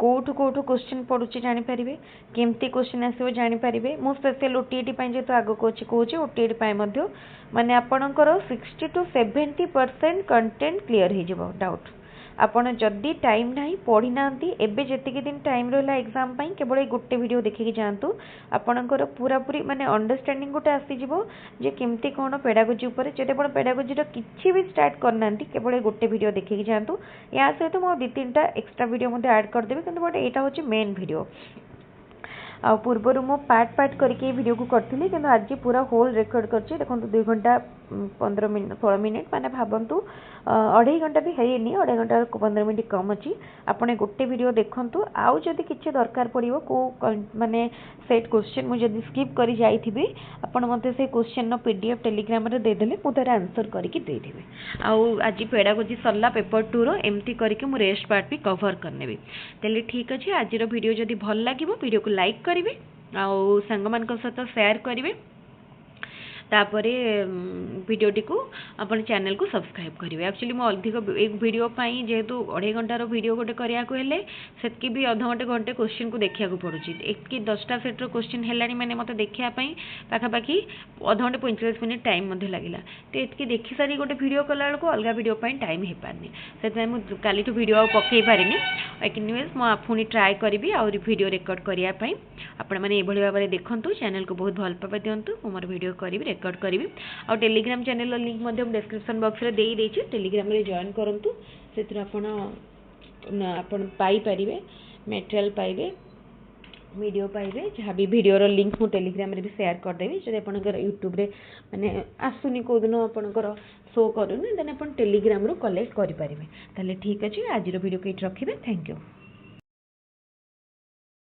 कोठु क्वेश्चन पड़ुची जानि परिबे केमती क्वेश्चन आसीबो जानि परिबे मो स्पेशल ओटीईटी पय जे तो आगो कोची कोची ओटीईटी पय मध्य माने आपणकर 60 to 70% कंटेंट क्लियर हे जिवो डाउट आपण जदी टाइम नाही पढी नांती एबे जेतिके दिन टाइम रहला एग्जाम पय केवल ए गोटे वीडियो देखि जानतु आपणकर पूरा पूरी माने अंडरस्टैंडिंग गोटे आसी जिवो जे केमती कोन पेडागोजी ऊपर जेते पण पेडागोजी रो किछि भी स्टार्ट करनांती केवल ए गोटे वीडियो देखि जानतु या सहित मो 2-3टा एक्स्ट्रा वीडियो मध्ये ऐड कर देबे किंतु बट एटा होची मेन वीडियो आ पूर्वरु मो पार्ट करके वीडियो को करथिली किंतु आज पूरा होल रेकॉर्ड करछि देखंतु 2 घंटा 15 मिनिट 16 मिनिट माने भाबंतु 2.5 घंटा भी हेनी 2.5 घंटा 15 मिनिट कम अछि आपने गोटे वीडियो देखंतु आउ जदी किछि दरकार पड़िबो को माने सेट क्वेश्चन मु जदी स्किप करि जाईथिबी आपण मते से क्वेश्चन नो पीडीएफ टेलीग्राम रे दे देले मु तार आंसर करके दे देबे आउ आज पेडागोजी सरला पेपर 2 रो एम्ति करके मु रेस्ट पार्ट भी कवर करनेबी तले ठीक अछि आज रो वीडियो जदी भल लागिबो वीडियो को लाइक करिवे आउ संग मान को साथ शेयर करिवे तापरे वीडियोटी को अपन चैनल को सब्सक्राइब करिवे एक्चुअली मो अधिक एक वीडियो पाई जेहेतु 2.5 घंटार वीडियो गोटे करिया को हेले सेतकी भी आधा घंटे क्वेश्चन को देखिया को पड़ुची एक 10टा सेट रो क्वेश्चन हेलानी माने मते देखिया पई पाखा पाखी आधा घंटे 45 मिनिट टाइम मध्ये लागिला तो एतकी देखि सारी गोटे वीडियो कला को अलगा वीडियो पई टाइम हे पारनी सेते मु काली तो वीडियो पक्के पारिनी एनीवेज मो आफुनी ट्राई करबी और वीडियो रिकॉर्ड करिया पई आपण माने एभली भाबरे देखंतु चैनल को बहुत भल पाबा दियंतु मोर वीडियो करिवि रिकॉर्ड करिवि और टेलीग्राम चैनल लिंक मध्ये डिस्क्रिप्शन बॉक्स रे देई देछि टेलीग्राम रे जॉइन करंतु सेतिर आपण पाई परिवे मटेरियल पाइबे वीडियो पाइबे जहाँ भी वीडियो रो लिंक मु टेलीग्राम रे भी शेयर कर देबी जदि आपनकर यूट्यूब रे माने आसुनी को दिन आपनकर शो करूनी देन आपण टेलीग्राम रो कलेक्ट करि परिबे ताले ठीक अछि आज रो वीडियो के रखिबे थैंक यू।